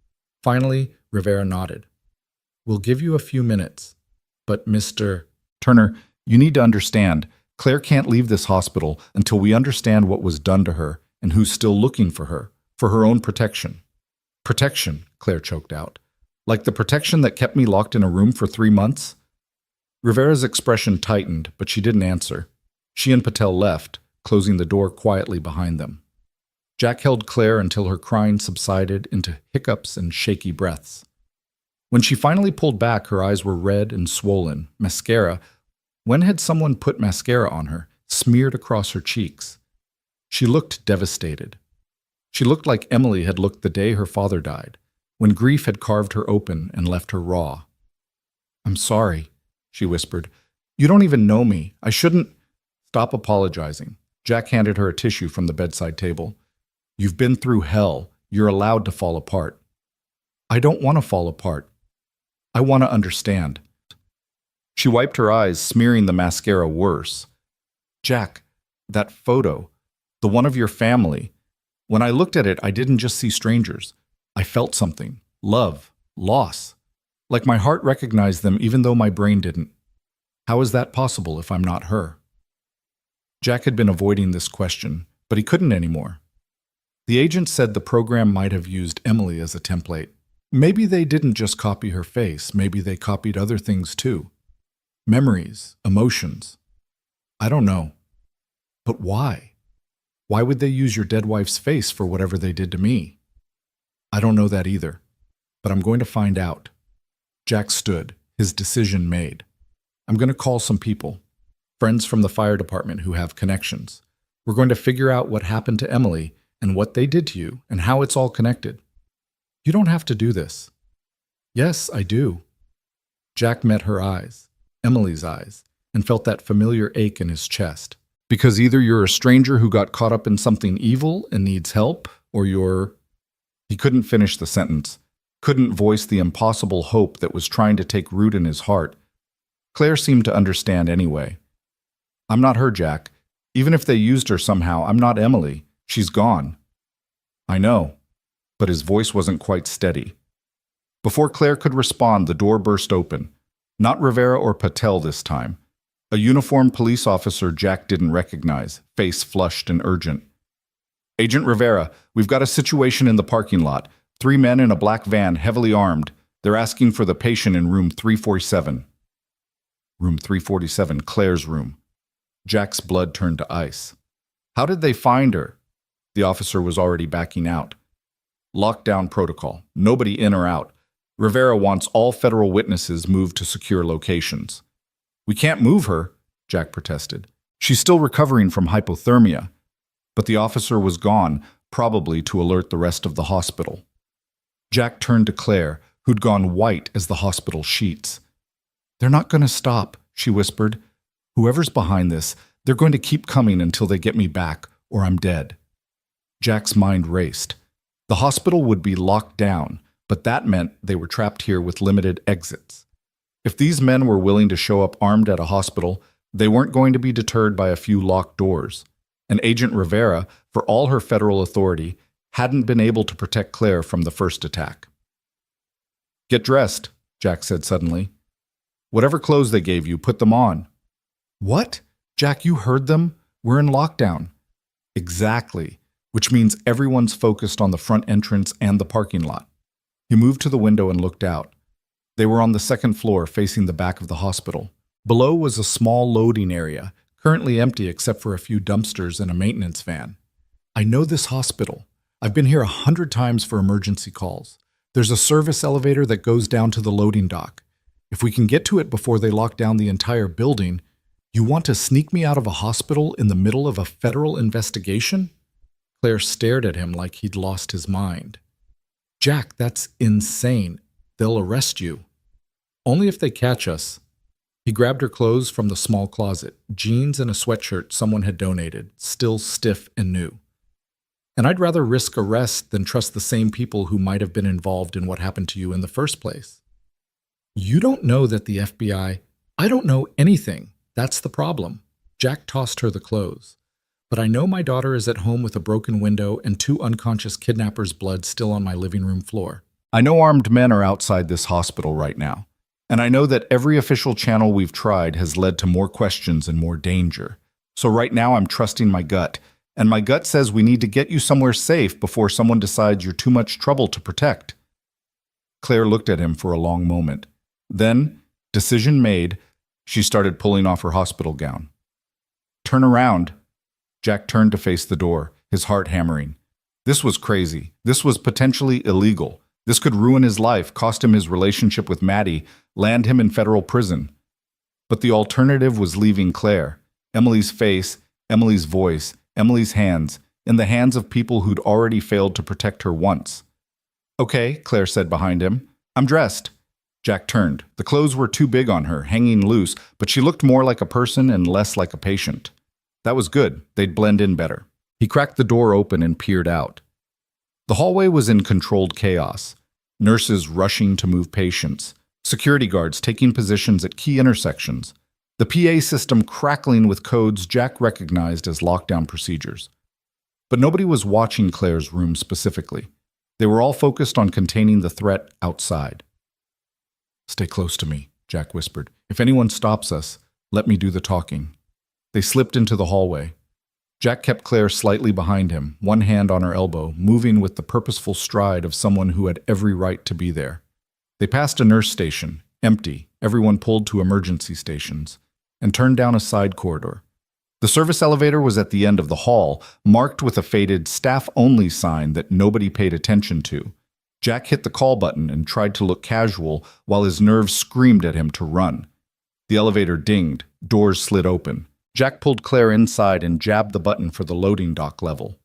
Finally, Rivera nodded. "We'll give you a few minutes, but Mr. Turner, you need to understand, Claire can't leave this hospital until we understand what was done to her and who's still looking for her own protection." "Protection," Claire choked out. "Like the protection that kept me locked in a room for 3 months?" Rivera's expression tightened, but she didn't answer. She and Patel left, closing the door quietly behind them. Jack held Claire until her crying subsided into hiccups and shaky breaths. When she finally pulled back, her eyes were red and swollen. Mascara. When had someone put mascara on her, smeared across her cheeks? She looked devastated. She looked like Emily had looked the day her father died, when grief had carved her open and left her raw. "I'm sorry," she whispered. "You don't even know me. I shouldn't—" "Stop apologizing." Jack handed her a tissue from the bedside table. "You've been through hell. You're allowed to fall apart." "I don't want to fall apart. I want to understand." She wiped her eyes, smearing the mascara worse. "Jack, that photo, the one of your family. When I looked at it, I didn't just see strangers. I felt something. Love. Loss. Like my heart recognized them even though my brain didn't. How is that possible if I'm not her?" Jack had been avoiding this question, but he couldn't anymore. The agent said the program might have used Emily as a template. Maybe they didn't just copy her face. Maybe they copied other things too. Memories, emotions. I don't know. But why? Why would they use your dead wife's face for whatever they did to me? I don't know that either, but I'm going to find out. Jack stood, his decision made. I'm going to call some people, friends from the fire department who have connections. We're going to figure out what happened to Emily and what they did to you and how it's all connected. You don't have to do this. Yes, I do. Jack met her eyes, Emily's eyes, and felt that familiar ache in his chest. Because either you're a stranger who got caught up in something evil and needs help, or you're... He couldn't finish the sentence, couldn't voice the impossible hope that was trying to take root in his heart. Claire seemed to understand anyway. I'm not her, Jack. Even if they used her somehow, I'm not Emily. She's gone. I know, but his voice wasn't quite steady. Before Claire could respond, the door burst open. Not Rivera or Patel this time. A uniformed police officer Jack didn't recognize, face flushed and urgent. Agent Rivera, we've got a situation in the parking lot. 3 men in a black van, heavily armed. They're asking for the patient in room 347. Room 347, Claire's room. Jack's blood turned to ice. How did they find her? The officer was already backing out. Lockdown protocol. Nobody in or out. Rivera wants all federal witnesses moved to secure locations. We can't move her, Jack protested. She's still recovering from hypothermia. But the officer was gone, probably to alert the rest of the hospital. Jack turned to Claire, who'd gone white as the hospital sheets. They're not going to stop, she whispered. Whoever's behind this, they're going to keep coming until they get me back, or I'm dead. Jack's mind raced. The hospital would be locked down, but that meant they were trapped here with limited exits. If these men were willing to show up armed at a hospital, they weren't going to be deterred by a few locked doors. And Agent Rivera, for all her federal authority, hadn't been able to protect Claire from the first attack. "Get dressed," Jack said suddenly. "Whatever clothes they gave you, put them on." "What? Jack, you heard them? We're in lockdown." "Exactly, which means everyone's focused on the front entrance and the parking lot." He moved to the window and looked out. They were on the second floor, facing the back of the hospital. Below was a small loading area, currently empty except for a few dumpsters and a maintenance van. "I know this hospital. I've been here 100 times for emergency calls. There's a service elevator that goes down to the loading dock. If we can get to it before they lock down the entire building, you want to sneak me out of a hospital in the middle of a federal investigation?" Claire stared at him like he'd lost his mind. "Jack, that's insane. They'll arrest you." "Only if they catch us." He grabbed her clothes from the small closet, jeans and a sweatshirt someone had donated, still stiff and new. "And I'd rather risk arrest than trust the same people who might have been involved in what happened to you in the first place." "You don't know that the FBI—" "I don't know anything. That's the problem." Jack tossed her the clothes. "But I know my daughter is at home with a broken window and 2 unconscious kidnappers' blood still on my living room floor. I know armed men are outside this hospital right now. And I know that every official channel we've tried has led to more questions and more danger. So right now I'm trusting my gut. And my gut says we need to get you somewhere safe before someone decides you're too much trouble to protect." Claire looked at him for a long moment. Then, decision made, she started pulling off her hospital gown. "Turn around." Jack turned to face the door, his heart hammering. This was crazy. This was potentially illegal. This could ruin his life, cost him his relationship with Maddie, land him in federal prison. But the alternative was leaving Claire, Emily's face, Emily's voice, Emily's hands, in the hands of people who'd already failed to protect her once. "Okay," Claire said behind him. "I'm dressed." Jack turned. The clothes were too big on her, hanging loose, but she looked more like a person and less like a patient. That was good. They'd blend in better. He cracked the door open and peered out. The hallway was in controlled chaos. Nurses rushing to move patients, security guards taking positions at key intersections, the PA system crackling with codes Jack recognized as lockdown procedures. But nobody was watching Claire's room specifically. They were all focused on containing the threat outside. "Stay close to me," Jack whispered. "If anyone stops us, let me do the talking." They slipped into the hallway. Jack kept Claire slightly behind him, one hand on her elbow, moving with the purposeful stride of someone who had every right to be there. They passed a nurse station, empty, everyone pulled to emergency stations, and turned down a side corridor. The service elevator was at the end of the hall, marked with a faded staff-only sign that nobody paid attention to. Jack hit the call button and tried to look casual while his nerves screamed at him to run. The elevator dinged, doors slid open. Jack pulled Claire inside and jabbed the button for the loading dock level.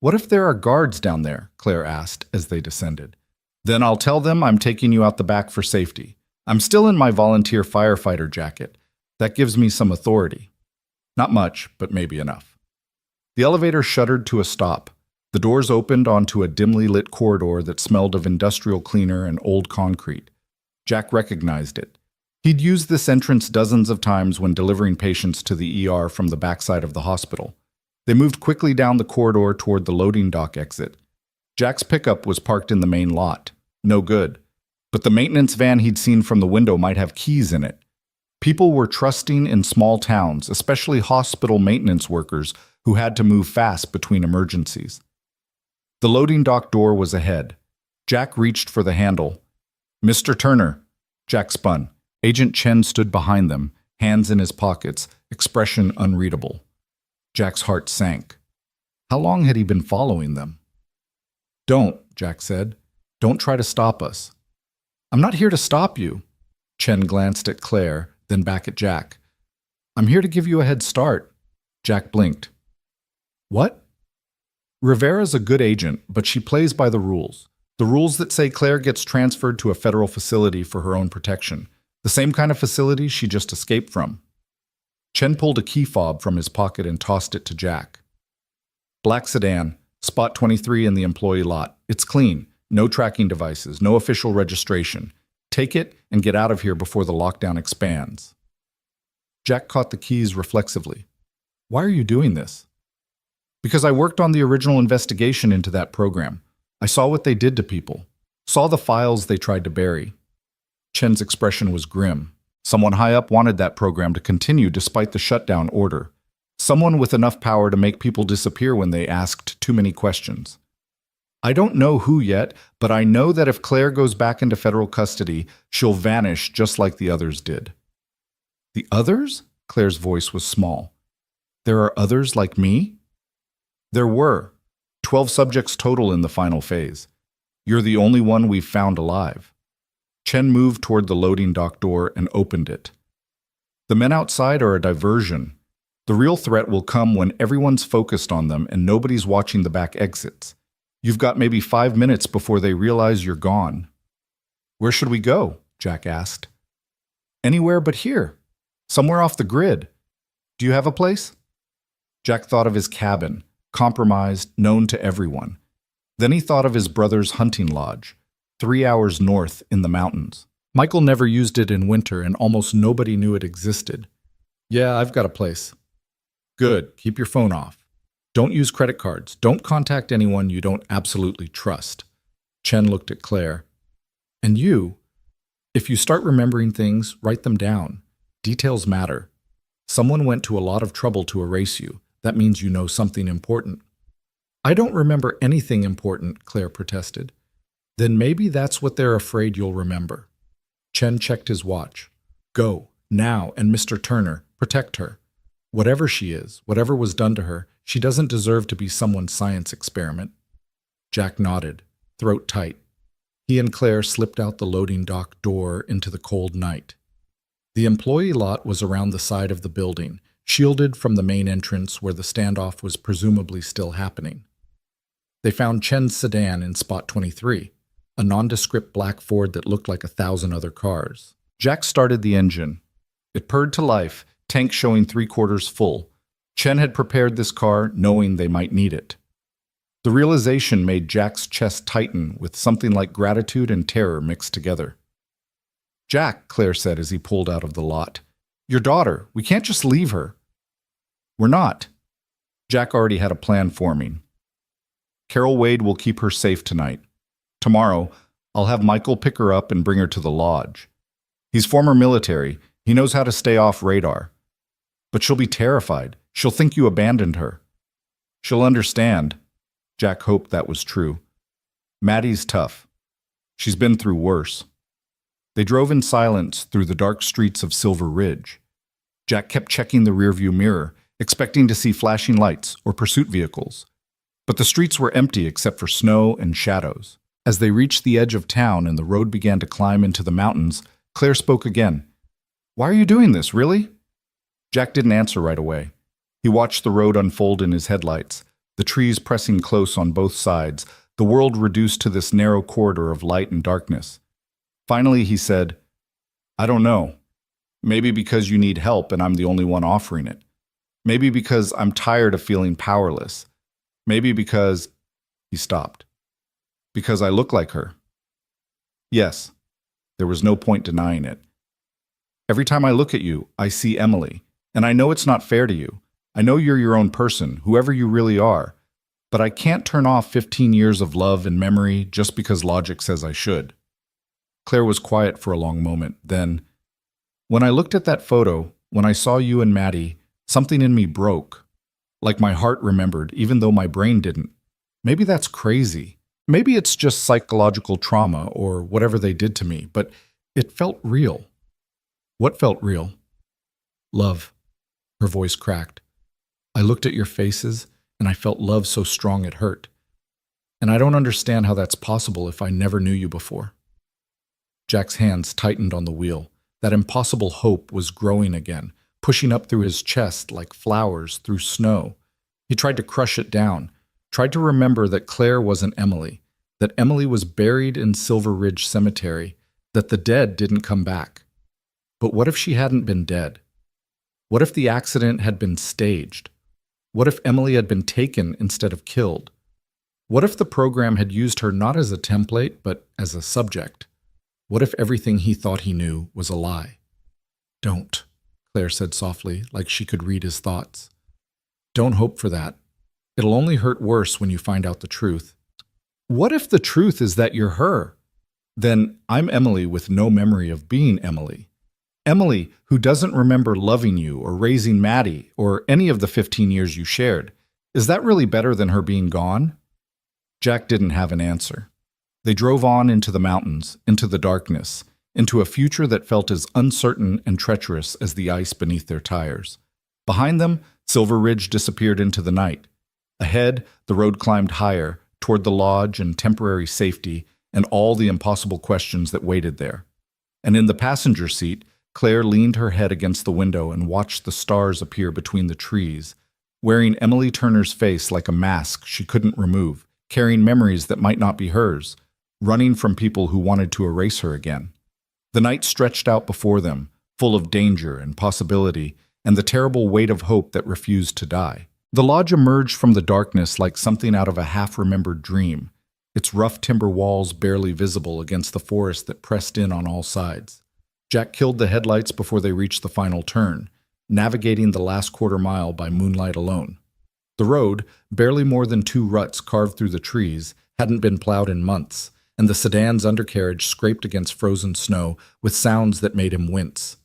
"What if there are guards down there?" Claire asked as they descended. "Then I'll tell them I'm taking you out the back for safety. I'm still in my volunteer firefighter jacket. That gives me some authority. Not much, but maybe enough." The elevator shuddered to a stop. The doors opened onto a dimly lit corridor that smelled of industrial cleaner and old concrete. Jack recognized it. He'd used this entrance dozens of times when delivering patients to the ER from the backside of the hospital. They moved quickly down the corridor toward the loading dock exit. Jack's pickup was parked in the main lot. No good. But the maintenance van he'd seen from the window might have keys in it. People were trusting in small towns, especially hospital maintenance workers who had to move fast between emergencies. The loading dock door was ahead. Jack reached for the handle. "Mr. Turner." Jack spun. Agent Chen stood behind them, hands in his pockets, expression unreadable. Jack's heart sank. How long had he been following them? "Don't," Jack said. "Don't try to stop us." "I'm not here to stop you." Chen glanced at Claire, then back at Jack. "I'm here to give you a head start." Jack blinked. "What?" "Rivera's a good agent, but she plays by the rules. The rules that say Claire gets transferred to a federal facility for her own protection. The same kind of facility she just escaped from." Chen pulled a key fob from his pocket and tossed it to Jack. "Black sedan, spot 23 in the employee lot. It's clean. No tracking devices, no official registration. Take it and get out of here before the lockdown expands. Jack caught the keys reflexively. Why are you doing this? Because I worked on the original investigation into that program. I saw what they did to people. Saw the files they tried to bury. Chen's expression was grim. Someone high up wanted that program to continue despite the shutdown order. Someone with enough power to make people disappear when they asked too many questions. I don't know who yet, but I know that if Claire goes back into federal custody, she'll vanish just like the others did. The others? Claire's voice was small. There are others like me? There were. 12 subjects total in the final phase. You're the only one we've found alive. Chen moved toward the loading dock door and opened it. The men outside are a diversion. The real threat will come when everyone's focused on them and nobody's watching the back exits. You've got maybe 5 minutes before they realize you're gone. Where should we go? Jack asked. Anywhere but here. Somewhere off the grid. Do you have a place? Jack thought of his cabin, compromised, known to everyone. Then he thought of his brother's hunting lodge, 3 hours north in the mountains. Michael never used it in winter and almost nobody knew it existed. Yeah, I've got a place. Good, keep your phone off. Don't use credit cards. Don't contact anyone you don't absolutely trust. Chen looked at Claire. And you? If you start remembering things, write them down. Details matter. Someone went to a lot of trouble to erase you. That means you know something important. I don't remember anything important, Claire protested. Then maybe that's what they're afraid you'll remember. Chen checked his watch. Go, now, and Mr. Turner, protect her. Whatever she is, whatever was done to her, she doesn't deserve to be someone's science experiment. Jack nodded, throat tight. He and Claire slipped out the loading dock door into the cold night. The employee lot was around the side of the building, shielded from the main entrance where the standoff was presumably still happening. They found Chen's sedan in spot 23, a nondescript black Ford that looked like 1,000 other cars. Jack started the engine. It purred to life, tank showing 3/4 full. Chen had prepared this car knowing they might need it. The realization made Jack's chest tighten with something like gratitude and terror mixed together. Jack, Claire said as he pulled out of the lot. Your daughter, we can't just leave her. We're not. Jack already had a plan forming. Carol Wade will keep her safe tonight. Tomorrow, I'll have Michael pick her up and bring her to the lodge. He's former military. He knows how to stay off radar. But she'll be terrified. She'll think you abandoned her. She'll understand. Jack hoped that was true. Maddie's tough. She's been through worse. They drove in silence through the dark streets of Silver Ridge. Jack kept checking the rearview mirror, expecting to see flashing lights or pursuit vehicles. But the streets were empty except for snow and shadows. As they reached the edge of town and the road began to climb into the mountains, Claire spoke again. Why are you doing this, really? Jack didn't answer right away. He watched the road unfold in his headlights, the trees pressing close on both sides, the world reduced to this narrow corridor of light and darkness. Finally, he said, I don't know. Maybe because you need help and I'm the only one offering it. Maybe because I'm tired of feeling powerless. Maybe because... He stopped. Because I look like her. Yes, there was no point denying it. Every time I look at you, I see Emily, and I know it's not fair to you. I know you're your own person, whoever you really are, but I can't turn off 15 years of love and memory just because logic says I should. Claire was quiet for a long moment. Then, when I looked at that photo, when I saw you and Maddie, something in me broke. Like my heart remembered, even though my brain didn't. Maybe that's crazy. Maybe it's just psychological trauma or whatever they did to me, but it felt real. What felt real? Love. Her voice cracked. I looked at your faces, and I felt love so strong it hurt. And I don't understand how that's possible if I never knew you before. Jack's hands tightened on the wheel. That impossible hope was growing again, pushing up through his chest like flowers through snow. He tried to crush it down, tried to remember that Claire wasn't Emily, that Emily was buried in Silver Ridge Cemetery, that the dead didn't come back. But what if she hadn't been dead? What if the accident had been staged? What if Emily had been taken instead of killed? What if the program had used her not as a template, but as a subject? What if everything he thought he knew was a lie? Don't, Claire said softly, like she could read his thoughts. Don't hope for that. It'll only hurt worse when you find out the truth. What if the truth is that you're her? Then I'm Emily with no memory of being Emily. Emily, who doesn't remember loving you or raising Maddie or any of the 15 years you shared. Is that really better than her being gone? Jack didn't have an answer. They drove on into the mountains, into the darkness, into a future that felt as uncertain and treacherous as the ice beneath their tires. Behind them, Silver Ridge disappeared into the night. Ahead, the road climbed higher, toward the lodge and temporary safety and all the impossible questions that waited there. And in the passenger seat, Claire leaned her head against the window and watched the stars appear between the trees, wearing Emily Turner's face like a mask she couldn't remove, carrying memories that might not be hers, running from people who wanted to erase her again. The night stretched out before them, full of danger and possibility, and the terrible weight of hope that refused to die. The lodge emerged from the darkness like something out of a half-remembered dream, its rough timber walls barely visible against the forest that pressed in on all sides. Jack killed the headlights before they reached the final turn, navigating the last quarter mile by moonlight alone. The road, barely more than 2 ruts carved through the trees, hadn't been plowed in months, and the sedan's undercarriage scraped against frozen snow with sounds that made him wince.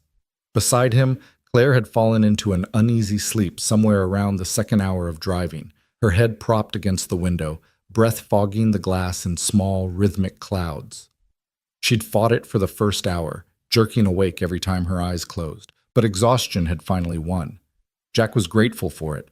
Beside him, Claire had fallen into an uneasy sleep somewhere around the second hour of driving, her head propped against the window, breath fogging the glass in small, rhythmic clouds. She'd fought it for the first hour, jerking awake every time her eyes closed, but exhaustion had finally won. Jack was grateful for it.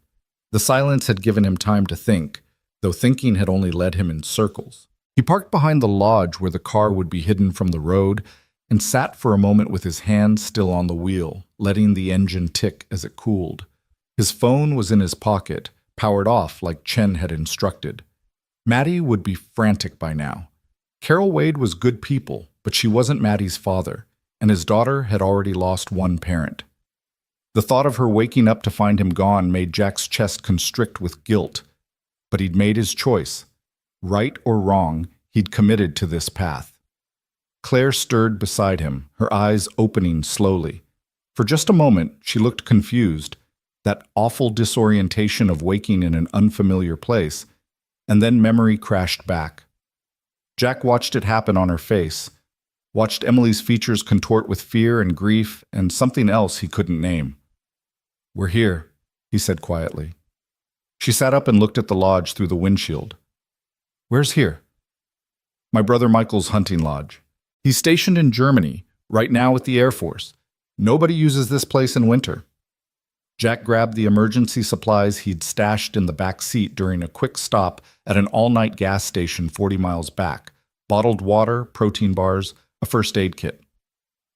The silence had given him time to think, though thinking had only led him in circles. He parked behind the lodge where the car would be hidden from the road and sat for a moment with his hand still on the wheel, letting the engine tick as it cooled. His phone was in his pocket, powered off like Chen had instructed. Maddie would be frantic by now. Carol Wade was good people, but she wasn't Maddie's father, and his daughter had already lost one parent. The thought of her waking up to find him gone made Jack's chest constrict with guilt. But he'd made his choice. Right or wrong, he'd committed to this path. Claire stirred beside him, her eyes opening slowly. For just a moment, she looked confused, that awful disorientation of waking in an unfamiliar place, and then memory crashed back. Jack watched it happen on her face, watched Emily's features contort with fear and grief and something else he couldn't name. "We're here," he said quietly. She sat up and looked at the lodge through the windshield. "Where's here?" "My brother Michael's hunting lodge. He's stationed in Germany, right now with the Air Force. Nobody uses this place in winter." Jack grabbed the emergency supplies he'd stashed in the back seat during a quick stop at an all-night gas station 40 miles back. Bottled water, protein bars, a first aid kit.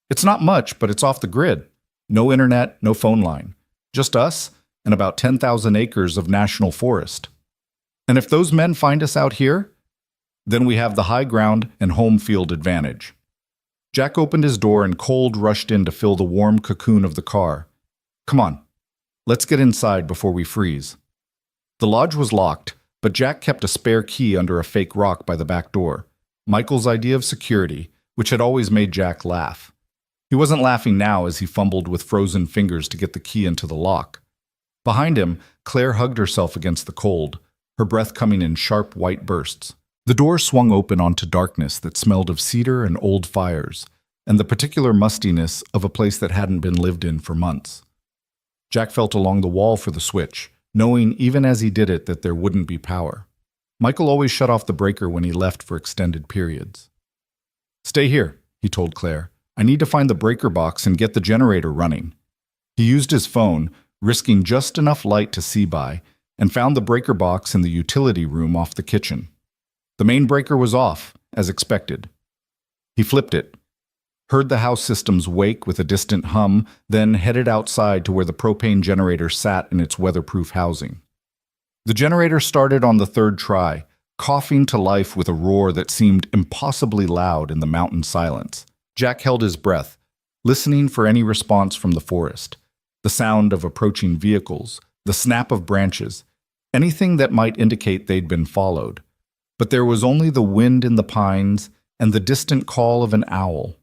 "It's not much, but it's off the grid. No internet, no phone line. Just us and about 10,000 acres of national forest. And if those men find us out here, then we have the high ground and home field advantage." Jack opened his door and cold rushed in to fill the warm cocoon of the car. "Come on, let's get inside before we freeze." The lodge was locked, but Jack kept a spare key under a fake rock by the back door. Michael's idea of security, which had always made Jack laugh. He wasn't laughing now as he fumbled with frozen fingers to get the key into the lock. Behind him, Claire hugged herself against the cold, her breath coming in sharp white bursts. The door swung open onto darkness that smelled of cedar and old fires, and the particular mustiness of a place that hadn't been lived in for months. Jack felt along the wall for the switch, knowing even as he did it that there wouldn't be power. Michael always shut off the breaker when he left for extended periods. "Stay here," he told Claire. "I need to find the breaker box and get the generator running." He used his phone, risking just enough light to see by, and found the breaker box in the utility room off the kitchen. The main breaker was off, as expected. He flipped it, heard the house systems wake with a distant hum, then headed outside to where the propane generator sat in its weatherproof housing. The generator started on the third try, coughing to life with a roar that seemed impossibly loud in the mountain silence. Jack held his breath, listening for any response from the forest. The sound of approaching vehicles, the snap of branches, anything that might indicate they'd been followed. But there was only the wind in the pines and the distant call of an owl.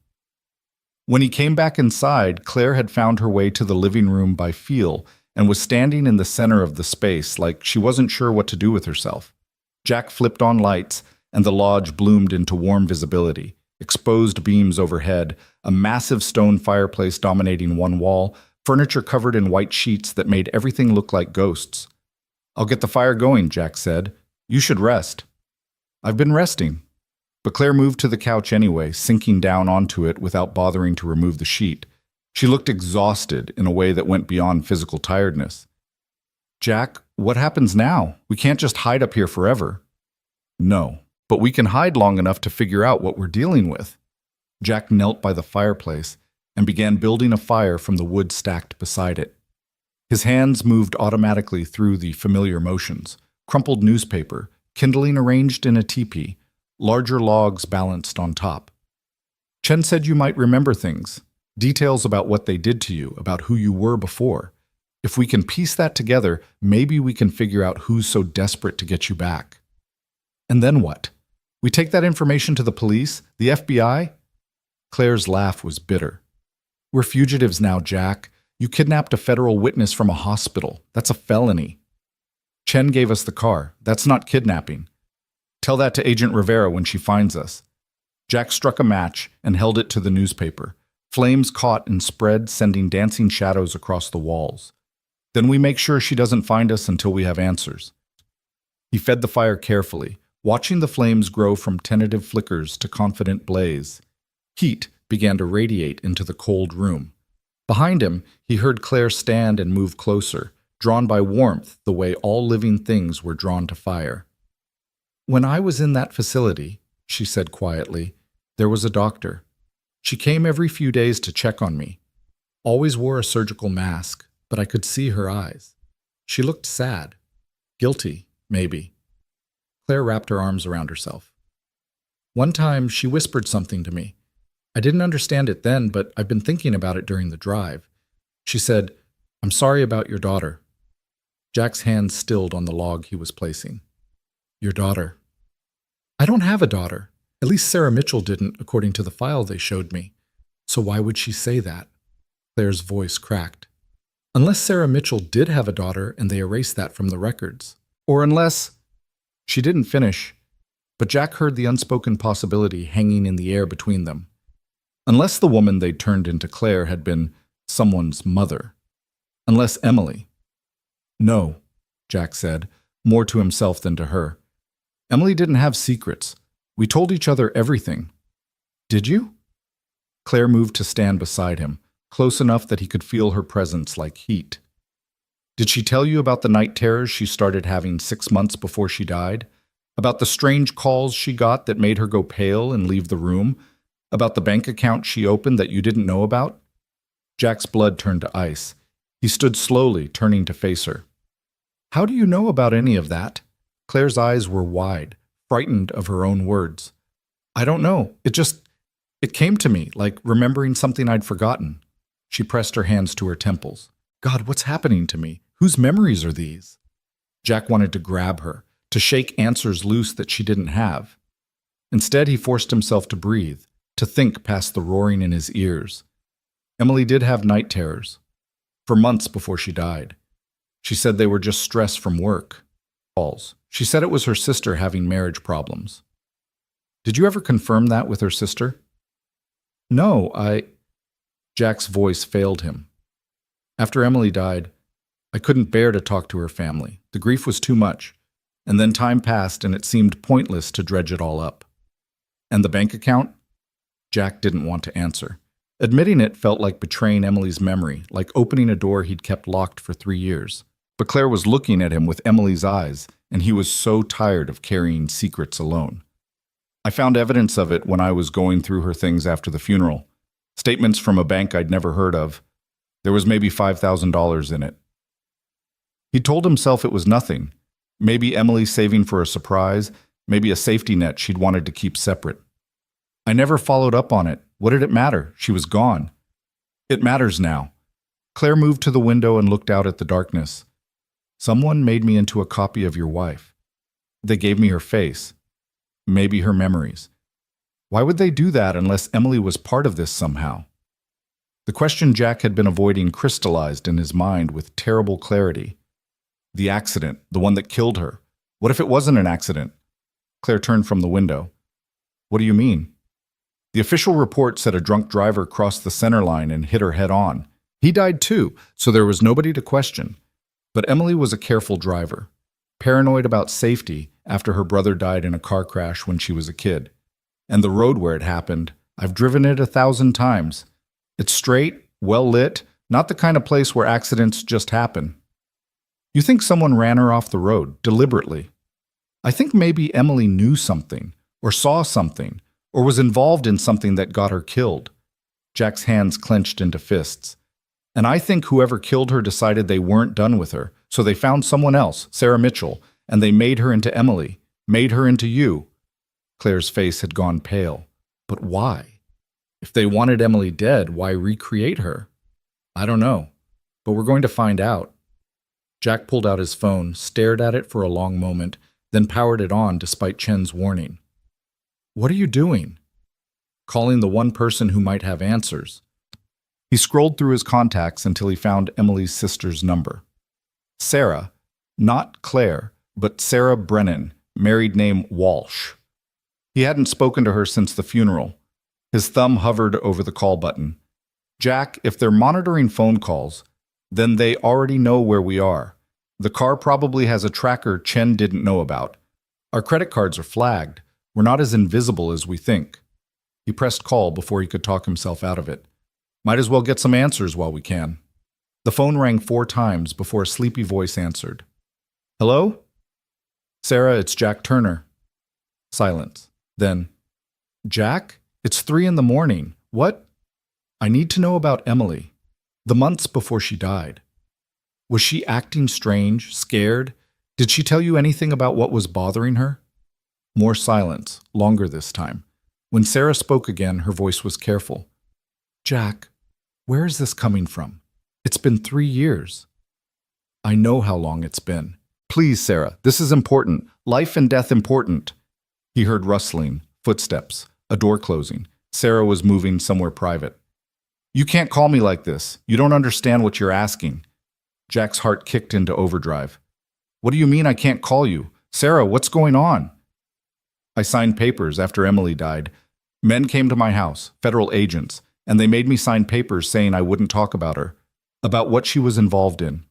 When he came back inside, Claire had found her way to the living room by feel and was standing in the center of the space like she wasn't sure what to do with herself. Jack flipped on lights, and the lodge bloomed into warm visibility. Exposed beams overhead, a massive stone fireplace dominating one wall, furniture covered in white sheets that made everything look like ghosts. "I'll get the fire going," Jack said. "You should rest." "I've been resting." But Claire moved to the couch anyway, sinking down onto it without bothering to remove the sheet. She looked exhausted in a way that went beyond physical tiredness. "Jack, what happens now? We can't just hide up here forever." "No, but we can hide long enough to figure out what we're dealing with." Jack knelt by the fireplace and began building a fire from the wood stacked beside it. His hands moved automatically through the familiar motions: crumpled newspaper, kindling arranged in a teepee, larger logs balanced on top. "Chen said you might remember things, details about what they did to you, about who you were before. If we can piece that together, maybe we can figure out who's so desperate to get you back." "And then what? We take that information to the police, the FBI?" Claire's laugh was bitter. "We're fugitives now, Jack. You kidnapped a federal witness from a hospital. That's a felony. Chen gave us the car. That's not kidnapping. Tell that to Agent Rivera when she finds us." Jack struck a match and held it to the newspaper. Flames caught and spread, sending dancing shadows across the walls. "Then we make sure she doesn't find us until we have answers." He fed the fire carefully, watching the flames grow from tentative flickers to confident blaze. Heat began to radiate into the cold room. Behind him, he heard Claire stand and move closer, drawn by warmth the way all living things were drawn to fire. "When I was in that facility," she said quietly, "there was a doctor. She came every few days to check on me. Always wore a surgical mask, but I could see her eyes. She looked sad. Guilty, maybe." Claire wrapped her arms around herself. "One time, she whispered something to me. I didn't understand it then, but I've been thinking about it during the drive. She said, 'I'm sorry about your daughter.'" Jack's hands stilled on the log he was placing. "Your daughter." "I don't have a daughter. At least Sarah Mitchell didn't, according to the file they showed me. So why would she say that?" Claire's voice cracked. "Unless Sarah Mitchell did have a daughter and they erased that from the records. Or unless—" She didn't finish, but Jack heard the unspoken possibility hanging in the air between them. Unless the woman they'd turned into Claire had been someone's mother. Unless Emily. "No," Jack said, more to himself than to her. "Emily didn't have secrets. We told each other everything." "Did you?" Claire moved to stand beside him, close enough that he could feel her presence like heat. "Did she tell you about the night terrors she started having 6 months before she died? About the strange calls she got that made her go pale and leave the room? About the bank account she opened that you didn't know about?" Jack's blood turned to ice. He stood slowly, turning to face her. "How do you know about any of that?" Claire's eyes were wide, frightened of her own words. "I don't know. It came to me, like remembering something I'd forgotten." She pressed her hands to her temples. "God, what's happening to me? Whose memories are these?" Jack wanted to grab her, to shake answers loose that she didn't have. Instead, he forced himself to breathe, to think past the roaring in his ears. Emily did have night terrors. For months before she died. She said they were just stress from work. She said it was her sister having marriage problems. "Did you ever confirm that with her sister?" "No, Jack's voice failed him. "After Emily died, I couldn't bear to talk to her family. The grief was too much. And then time passed and it seemed pointless to dredge it all up." "And the bank account?" Jack didn't want to answer. Admitting it felt like betraying Emily's memory, like opening a door he'd kept locked for 3 years. But Claire was looking at him with Emily's eyes, and he was so tired of carrying secrets alone. "I found evidence of it when I was going through her things after the funeral. Statements from a bank I'd never heard of. There was maybe $5,000 in it." He told himself it was nothing. Maybe Emily saving for a surprise, maybe a safety net she'd wanted to keep separate. "I never followed up on it. What did it matter? She was gone." "It matters now." Claire moved to the window and looked out at the darkness. "Someone made me into a copy of your wife. They gave me her face. Maybe her memories. Why would they do that unless Emily was part of this somehow? The question Jack had been avoiding crystallized in his mind with terrible clarity. The accident, the one that killed her. What if it wasn't an accident? Claire turned from the window. What do you mean? The official report said a drunk driver crossed the center line and hit her head on. He died too, so there was nobody to question. But Emily was a careful driver, paranoid about safety after her brother died in a car crash when she was a kid. And the road where it happened, I've driven it 1,000 times. It's straight, well lit, not the kind of place where accidents just happen. You think someone ran her off the road, deliberately? I think maybe Emily knew something, or saw something, or was involved in something that got her killed. Jack's hands clenched into fists. And I think whoever killed her decided they weren't done with her, so they found someone else, Sarah Mitchell, and they made her into Emily, made her into you. Claire's face had gone pale. But why? If they wanted Emily dead, why recreate her? I don't know, but we're going to find out. Jack pulled out his phone, stared at it for a long moment, then powered it on despite Chen's warning. What are you doing? Calling the one person who might have answers. He scrolled through his contacts until he found Emily's sister's number. Sarah, not Claire, but Sarah Brennan, married name Walsh. He hadn't spoken to her since the funeral. His thumb hovered over the call button. Jack, if they're monitoring phone calls, then they already know where we are. The car probably has a tracker Chen didn't know about. Our credit cards are flagged. We're not as invisible as we think. He pressed call before he could talk himself out of it. Might as well get some answers while we can. The phone rang 4 times before a sleepy voice answered. Hello? Sarah, it's Jack Turner. Silence. Then, Jack? It's 3 in the morning. What? I need to know about Emily. The months before she died. Was she acting strange, scared? Did she tell you anything about what was bothering her? More silence, longer this time. When Sarah spoke again, her voice was careful. Jack, where is this coming from? It's been 3 years. I know how long it's been. Please, Sarah, this is important. Life and death important. He heard rustling, footsteps, a door closing. Sarah was moving somewhere private. You can't call me like this. You don't understand what you're asking. Jack's heart kicked into overdrive. What do you mean I can't call you? Sarah, what's going on? I signed papers after Emily died. Men came to my house, federal agents, and they made me sign papers saying I wouldn't talk about her, about what she was involved in.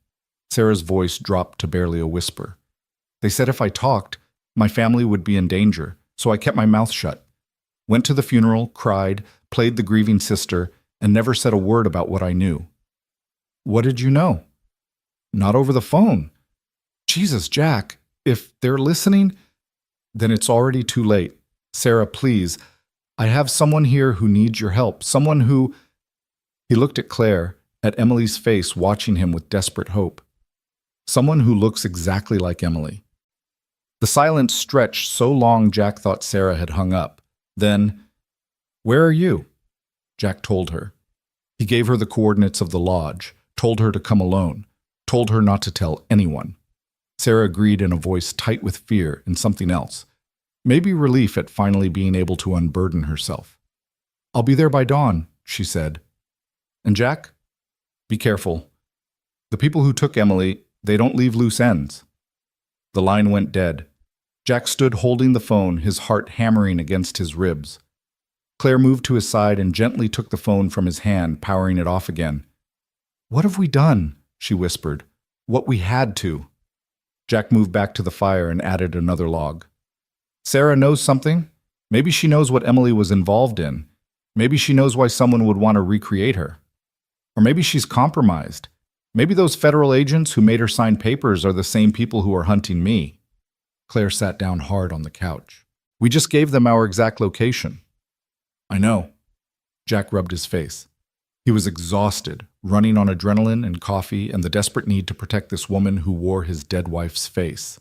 Sarah's voice dropped to barely a whisper. They said if I talked, my family would be in danger, so I kept my mouth shut. Went to the funeral, cried, played the grieving sister, and never said a word about what I knew. What did you know? Not over the phone. Jesus, Jack, if they're listening, then it's already too late. Sarah, please, I have someone here who needs your help, someone who... He looked at Claire, at Emily's face, watching him with desperate hope. Someone who looks exactly like Emily. The silence stretched so long Jack thought Sarah had hung up. Then, where are you? Jack told her. He gave her the coordinates of the lodge, told her to come alone, told her not to tell anyone. Sarah agreed in a voice tight with fear and something else. Maybe relief at finally being able to unburden herself. I'll be there by dawn, she said. And Jack? Be careful. The people who took Emily, they don't leave loose ends. The line went dead. Jack stood holding the phone, his heart hammering against his ribs. Claire moved to his side and gently took the phone from his hand, powering it off again. What have we done? She whispered. What we had to. Jack moved back to the fire and added another log. Sarah knows something. Maybe she knows what Emily was involved in. Maybe she knows why someone would want to recreate her. Or maybe she's compromised. Maybe those federal agents who made her sign papers are the same people who are hunting me. Claire sat down hard on the couch. We just gave them our exact location. I know. Jack rubbed his face. He was exhausted, running on adrenaline and coffee and the desperate need to protect this woman who wore his dead wife's face.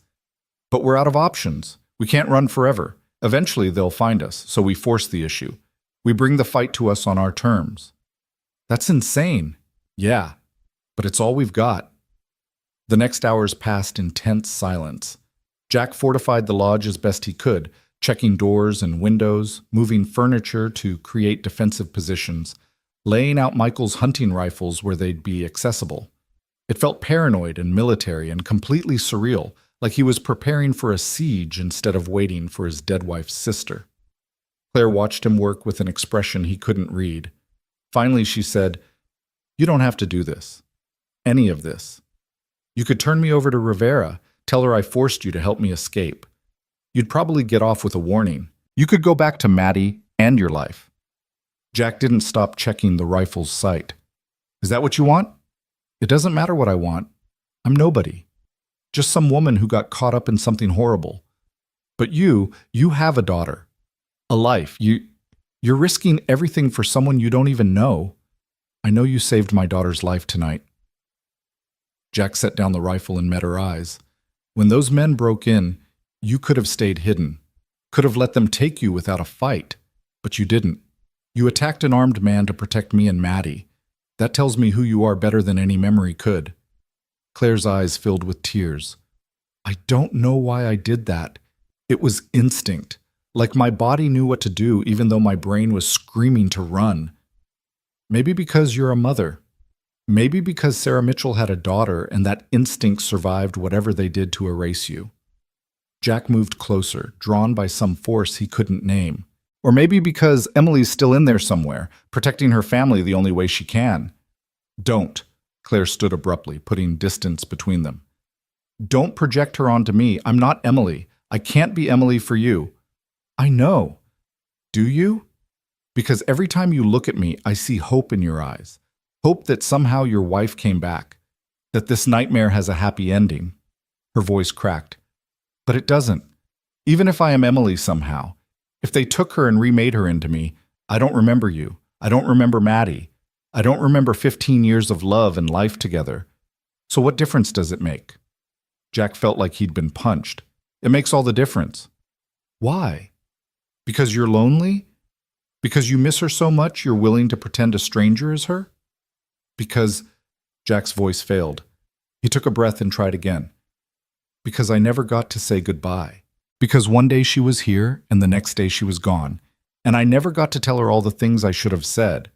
But we're out of options. We can't run forever. Eventually they'll find us, so we force the issue. We bring the fight to us on our terms. That's insane. Yeah, but it's all we've got. The next hours passed in tense silence. Jack fortified the lodge as best he could, checking doors and windows, moving furniture to create defensive positions, laying out Michael's hunting rifles where they'd be accessible. It felt paranoid and military and completely surreal, like he was preparing for a siege instead of waiting for his dead wife's sister. Claire watched him work with an expression he couldn't read. Finally, she said, "You don't have to do this. Any of this. You could turn me over to Rivera, tell her I forced you to help me escape. You'd probably get off with a warning. You could go back to Maddie and your life." Jack didn't stop checking the rifle's sight. "Is that what you want?" "It doesn't matter what I want. I'm nobody. Just some woman who got caught up in something horrible. But you have a daughter. A life. You're risking everything for someone you don't even know. I know you saved my daughter's life tonight." Jack set down the rifle and met her eyes. "When those men broke in, you could have stayed hidden, could have let them take you without a fight, but you didn't. You attacked an armed man to protect me and Maddie. That tells me who you are better than any memory could." Claire's eyes filled with tears. "I don't know why I did that. It was instinct, like my body knew what to do even though my brain was screaming to run. Maybe because you're a mother. Maybe because Sarah Mitchell had a daughter and that instinct survived whatever they did to erase you." Jack moved closer, drawn by some force he couldn't name. Or maybe because Emily's still in there somewhere, protecting her family the only way she can. "Don't," Claire stood abruptly, putting distance between them. "Don't project her onto me. I'm not Emily. I can't be Emily for you." "I know." "Do you?" "Because every time you look at me, I see hope in your eyes. Hope that somehow your wife came back. That this nightmare has a happy ending." Her voice cracked. "But it doesn't. Even if I am Emily somehow. If they took her and remade her into me, I don't remember you. I don't remember Maddie. I don't remember 15 years of love and life together. So what difference does it make?" Jack felt like he'd been punched. "It makes all the difference." "Why? Because you're lonely? Because you miss her so much you're willing to pretend a stranger is her?" "Because," Jack's voice failed. He took a breath and tried again. "Because I never got to say goodbye. Because one day she was here and the next day she was gone, and I never got to tell her all the things I should have said.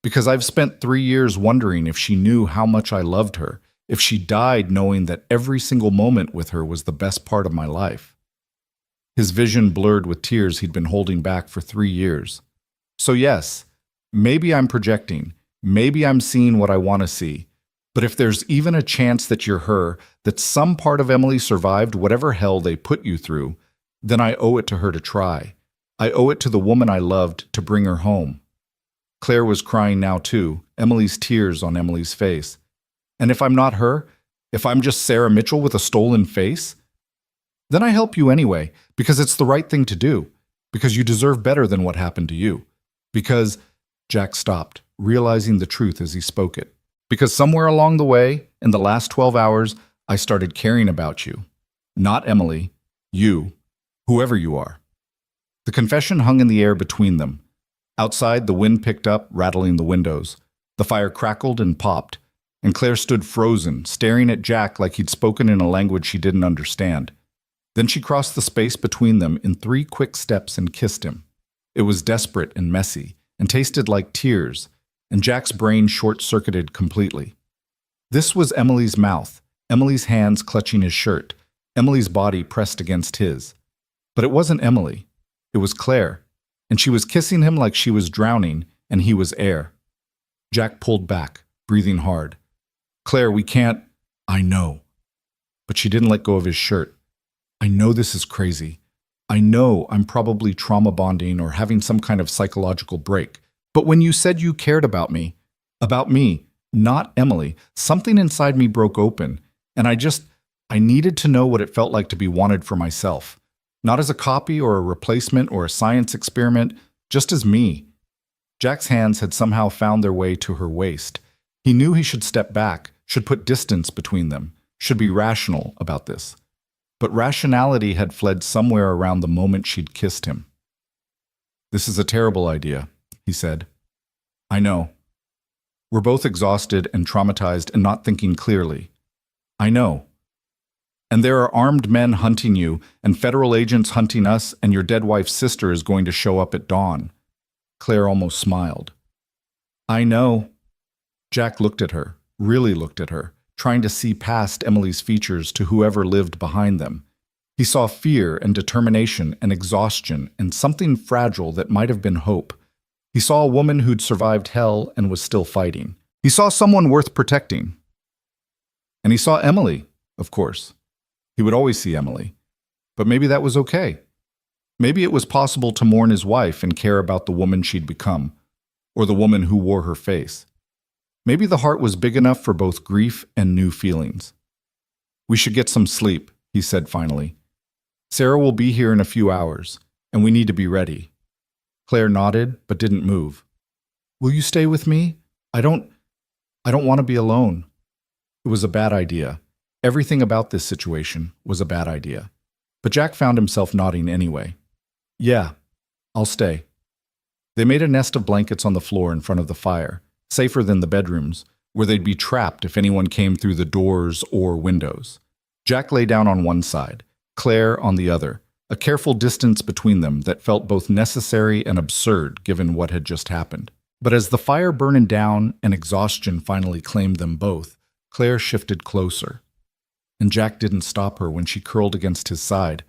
Because I've spent 3 years wondering if she knew how much I loved her, if she died knowing that every single moment with her was the best part of my life." His vision blurred with tears he'd been holding back for 3 years. "So yes, maybe I'm projecting, maybe I'm seeing what I want to see, but if there's even a chance that you're her, that some part of Emily survived whatever hell they put you through, then I owe it to her to try. I owe it to the woman I loved to bring her home." Claire was crying now too, Emily's tears on Emily's face. "And if I'm not her, if I'm just Sarah Mitchell with a stolen face, then I help you anyway, because it's the right thing to do, because you deserve better than what happened to you. Because," Jack stopped, realizing the truth as he spoke it, "because somewhere along the way, in the last 12 hours, I started caring about you. Not Emily, you, whoever you are." The confession hung in the air between them. Outside, the wind picked up, rattling the windows. The fire crackled and popped, and Claire stood frozen, staring at Jack like he'd spoken in a language she didn't understand. Then she crossed the space between them in 3 quick steps and kissed him. It was desperate and messy, and tasted like tears, and Jack's brain short-circuited completely. This was Emily's mouth, Emily's hands clutching his shirt, Emily's body pressed against his. But it wasn't Emily. It was Claire, and she was kissing him like she was drowning, and he was air. Jack pulled back, breathing hard. "Claire, we can't—" "I know." But she didn't let go of his shirt. "I know this is crazy. I know I'm probably trauma bonding or having some kind of psychological break. But when you said you cared about me, not Emily, something inside me broke open, and I needed to know what it felt like to be wanted for myself. Not as a copy or a replacement or a science experiment, just as me." Jack's hands had somehow found their way to her waist. He knew he should step back, should put distance between them, should be rational about this. But rationality had fled somewhere around the moment she'd kissed him. "This is a terrible idea," he said. "I know. We're both exhausted and traumatized and not thinking clearly. I know. And there are armed men hunting you, and federal agents hunting us, and your dead wife's sister is going to show up at dawn." Claire almost smiled. "I know." Jack looked at her, really looked at her, trying to see past Emily's features to whoever lived behind them. He saw fear and determination and exhaustion and something fragile that might have been hope. He saw a woman who'd survived hell and was still fighting. He saw someone worth protecting. And he saw Emily, of course. He would always see Emily. But maybe that was okay. Maybe it was possible to mourn his wife and care about the woman she'd become, or the woman who wore her face. Maybe the heart was big enough for both grief and new feelings. "We should get some sleep," he said finally. "Sarah will be here in a few hours, and we need to be ready." Claire nodded, but didn't move. "Will you stay with me? I don't want to be alone." It was a bad idea. Everything about this situation was a bad idea. But Jack found himself nodding anyway. "Yeah, I'll stay." They made a nest of blankets on the floor in front of the fire, safer than the bedrooms, where they'd be trapped if anyone came through the doors or windows. Jack lay down on one side, Claire on the other, a careful distance between them that felt both necessary and absurd given what had just happened. But as the fire burned down and exhaustion finally claimed them both, Claire shifted closer. And Jack didn't stop her when she curled against his side,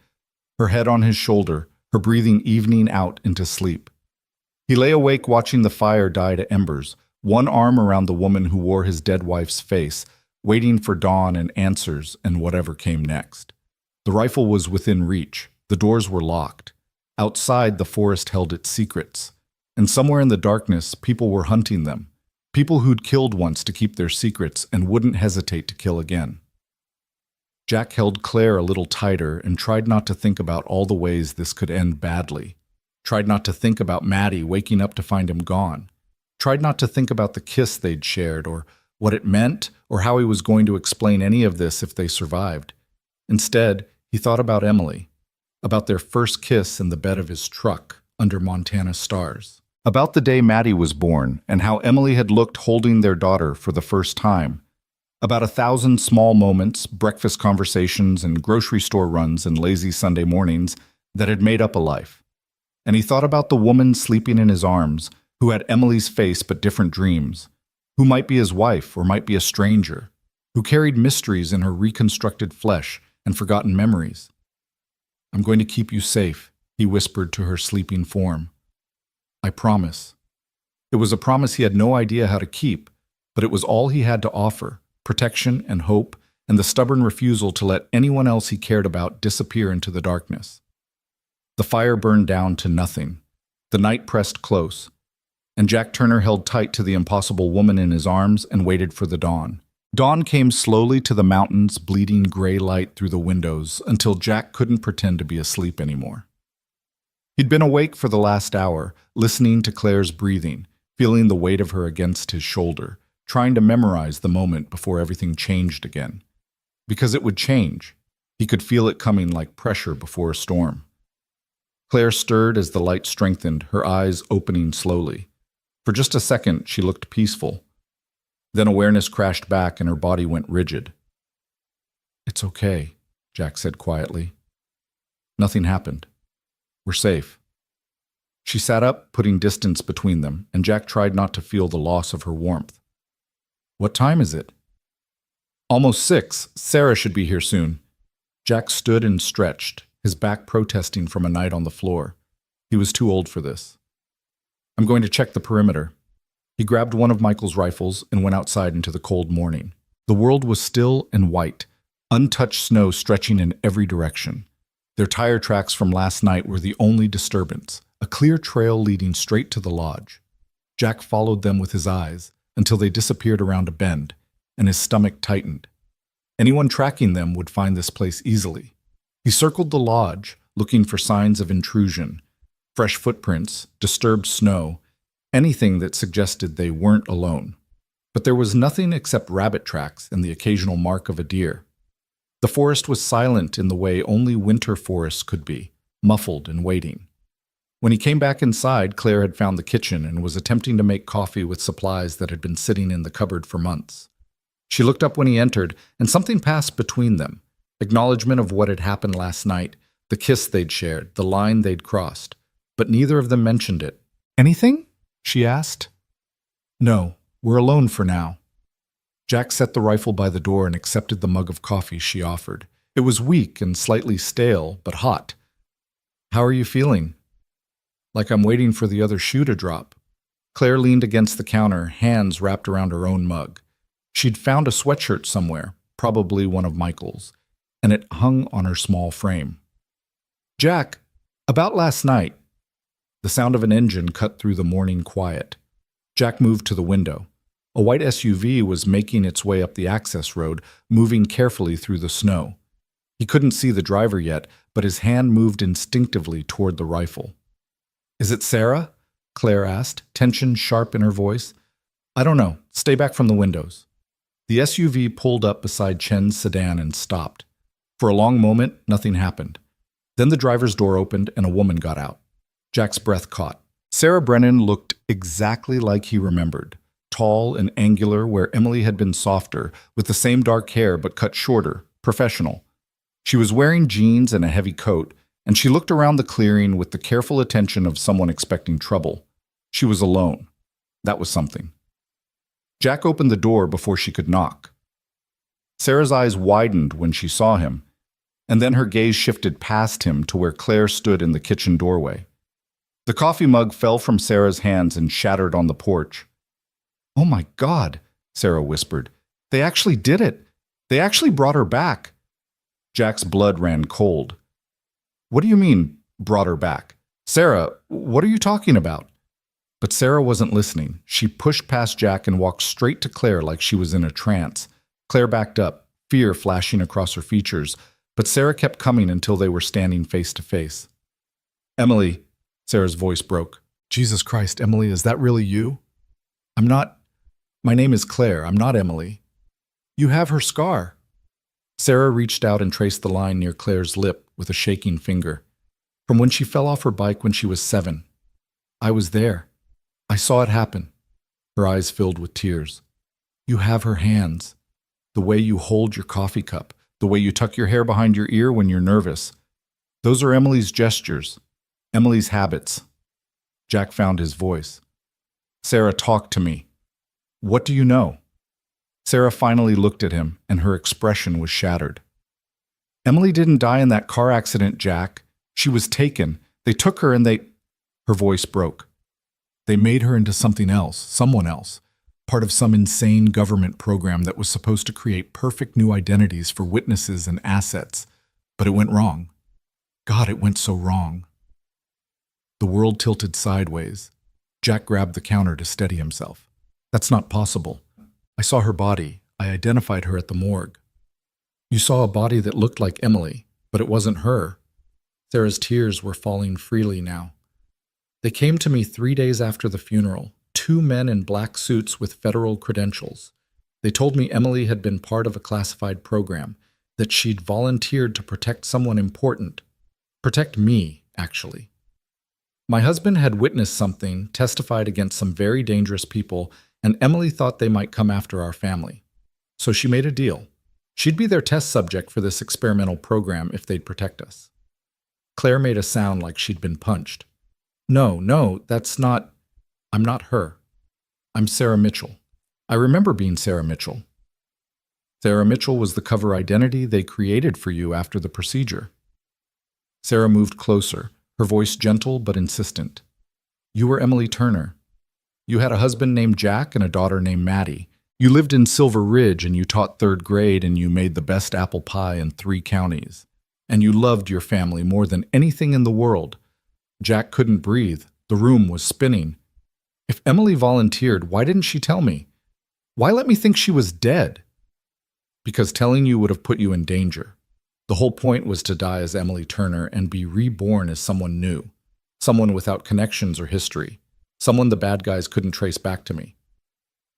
her head on his shoulder, her breathing evening out into sleep. He lay awake watching the fire die to embers, one arm around the woman who wore his dead wife's face, waiting for dawn and answers and whatever came next. The rifle was within reach. The doors were locked. Outside, the forest held its secrets. And somewhere in the darkness, people were hunting them. People who'd killed once to keep their secrets and wouldn't hesitate to kill again. Jack held Claire a little tighter and tried not to think about all the ways this could end badly. Tried not to think about Maddie waking up to find him gone. Tried not to think about the kiss they'd shared, or what it meant, or how he was going to explain any of this if they survived. Instead, he thought about Emily, about their first kiss in the bed of his truck under Montana stars, about the day Maddie was born and how Emily had looked holding their daughter for the first time, about 1,000 small moments, breakfast conversations, and grocery store runs and lazy Sunday mornings that had made up a life. And he thought about the woman sleeping in his arms, who had Emily's face but different dreams, who might be his wife or might be a stranger, who carried mysteries in her reconstructed flesh and forgotten memories. "I'm going to keep you safe," he whispered to her sleeping form. "I promise." It was a promise he had no idea how to keep, but it was all he had to offer, protection and hope, and the stubborn refusal to let anyone else he cared about disappear into the darkness. The fire burned down to nothing. The night pressed close, and Jack Turner held tight to the impossible woman in his arms and waited for the dawn. Dawn came slowly to the mountains, bleeding gray light through the windows until Jack couldn't pretend to be asleep anymore. He'd been awake for the last hour, listening to Claire's breathing, feeling the weight of her against his shoulder, trying to memorize the moment before everything changed again. Because it would change. He could feel it coming like pressure before a storm. Claire stirred as the light strengthened, her eyes opening slowly. For just a second, she looked peaceful. Then awareness crashed back and her body went rigid. "It's okay," Jack said quietly. "Nothing happened. We're safe." She sat up, putting distance between them, and Jack tried not to feel the loss of her warmth. "What time is it?" "Almost 6. Sarah should be here soon." Jack stood and stretched, his back protesting from a night on the floor. He was too old for this. "I'm going to check the perimeter." He grabbed one of Michael's rifles and went outside into the cold morning. The world was still and white, untouched snow stretching in every direction. Their tire tracks from last night were the only disturbance, a clear trail leading straight to the lodge. Jack followed them with his eyes until they disappeared around a bend, and his stomach tightened. Anyone tracking them would find this place easily. He circled the lodge, looking for signs of intrusion, fresh footprints, disturbed snow, anything that suggested they weren't alone. But there was nothing except rabbit tracks and the occasional mark of a deer. The forest was silent in the way only winter forests could be, muffled and waiting. When he came back inside, Claire had found the kitchen and was attempting to make coffee with supplies that had been sitting in the cupboard for months. She looked up when he entered, and something passed between them, Acknowledgement of what had happened last night, the kiss they'd shared, the line they'd crossed. But neither of them mentioned it. "Anything?" she asked. "No, we're alone for now." Jack set the rifle by the door and accepted the mug of coffee she offered. It was weak and slightly stale, but hot. "How are you feeling?" "Like I'm waiting for the other shoe to drop." Claire leaned against the counter, hands wrapped around her own mug. She'd found a sweatshirt somewhere, probably one of Michael's, and it hung on her small frame. "Jack, about last night." The sound of an engine cut through the morning quiet. Jack moved to the window. A white SUV was making its way up the access road, moving carefully through the snow. He couldn't see the driver yet, but his hand moved instinctively toward the rifle. "Is it Sarah?" Claire asked, tension sharp in her voice. "I don't know. Stay back from the windows." The SUV pulled up beside Chen's sedan and stopped. For a long moment, nothing happened. Then the driver's door opened and a woman got out. Jack's breath caught. Sarah Brennan looked exactly like he remembered. Tall and angular where Emily had been softer, with the same dark hair but cut shorter, professional. She was wearing jeans and a heavy coat, and she looked around the clearing with the careful attention of someone expecting trouble. She was alone. That was something. Jack opened the door before she could knock. Sarah's eyes widened when she saw him, and then her gaze shifted past him to where Claire stood in the kitchen doorway. The coffee mug fell from Sarah's hands and shattered on the porch. "Oh my God," Sarah whispered. "They actually did it. They actually brought her back." Jack's blood ran cold. "What do you mean, brought her back? Sarah, what are you talking about?" But Sarah wasn't listening. She pushed past Jack and walked straight to Claire like she was in a trance. Claire backed up, fear flashing across her features, but Sarah kept coming until they were standing face to face. "Emily," Sarah's voice broke. "Jesus Christ, Emily, is that really you?" "I'm not. My name is Claire. I'm not Emily." "You have her scar." Sarah reached out and traced the line near Claire's lip with a shaking finger. "From when she fell off her bike when she was 7. I was there. I saw it happen." Her eyes filled with tears. "You have her hands. The way you hold your coffee cup, the way you tuck your hair behind your ear when you're nervous. Those are Emily's gestures, Emily's habits." Jack found his voice. "Sarah, talk to me. What do you know?" Sarah finally looked at him, and her expression was shattered. "Emily didn't die in that car accident, Jack. She was taken. They took her and they—" Her voice broke. "They made her into something else, someone else, part of some insane government program that was supposed to create perfect new identities for witnesses and assets. But it went wrong. God, it went so wrong." The world tilted sideways. Jack grabbed the counter to steady himself. "That's not possible. I saw her body. I identified her at the morgue." "You saw a body that looked like Emily, but it wasn't her." Sarah's tears were falling freely now. "They came to me 3 days after the funeral, 2 men in black suits with federal credentials. They told me Emily had been part of a classified program, that she'd volunteered to protect someone important. Protect me, actually. My husband had witnessed something, testified against some very dangerous people, and Emily thought they might come after our family. So she made a deal. She'd be their test subject for this experimental program if they'd protect us." Claire made a sound like she'd been punched. No, that's not. I'm not her. I'm Sarah Mitchell. I remember being Sarah Mitchell." "Sarah Mitchell was the cover identity they created for you after the procedure." Sarah moved closer, her voice gentle but insistent. "You were Emily Turner. You had a husband named Jack and a daughter named Maddie. You lived in Silver Ridge and you taught 3rd grade and you made the best apple pie in 3 counties. And you loved your family more than anything in the world." Jack couldn't breathe. The room was spinning. If Emily volunteered, why didn't she tell me? Why let me think she was dead? Because telling you would have put you in danger. The whole point was to die as Emily Turner and be reborn as someone new, someone without connections or history, someone the bad guys couldn't trace back to me.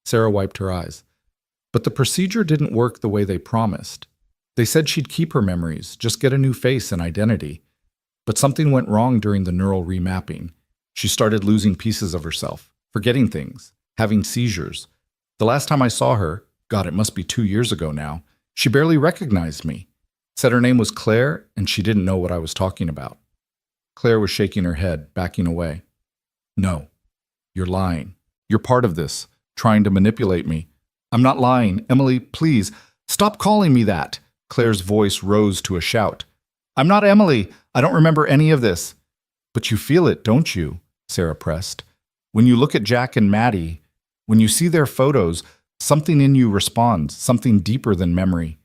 Sarah wiped her eyes. But the procedure didn't work the way they promised. They said she'd keep her memories, just get a new face and identity. But something went wrong during the neural remapping. She started losing pieces of herself, forgetting things, having seizures. The last time I saw her, God, it must be 2 years ago now, she barely recognized me. Said her name was Claire, and she didn't know what I was talking about. Claire was shaking her head, backing away. No, you're lying. You're part of this, trying to manipulate me. I'm not lying. Emily, please, stop calling me that. Claire's voice rose to a shout. I'm not Emily. I don't remember any of this. But you feel it, don't you? Sarah pressed. When you look at Jack and Maddie, when you see their photos, something in you responds, something deeper than memory.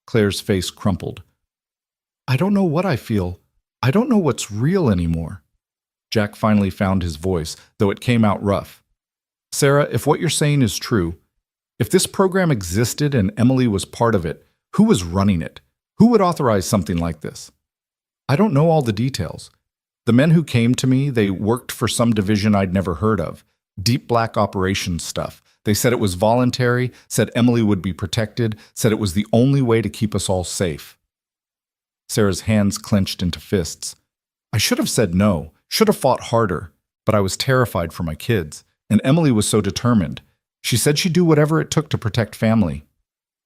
Claire's face crumpled. I don't know what I feel. I don't know what's real anymore. Jack finally found his voice, though it came out rough. Sarah, if what you're saying is true, if this program existed and Emily was part of it, who was running it? Who would authorize something like this? I don't know all the details. The men who came to me, they worked for some division I'd never heard of. Deep black operations stuff. They said it was voluntary, said Emily would be protected, said it was the only way to keep us all safe. Sarah's hands clenched into fists. I should have said no, should have fought harder, but I was terrified for my kids, and Emily was so determined. She said she'd do whatever it took to protect family.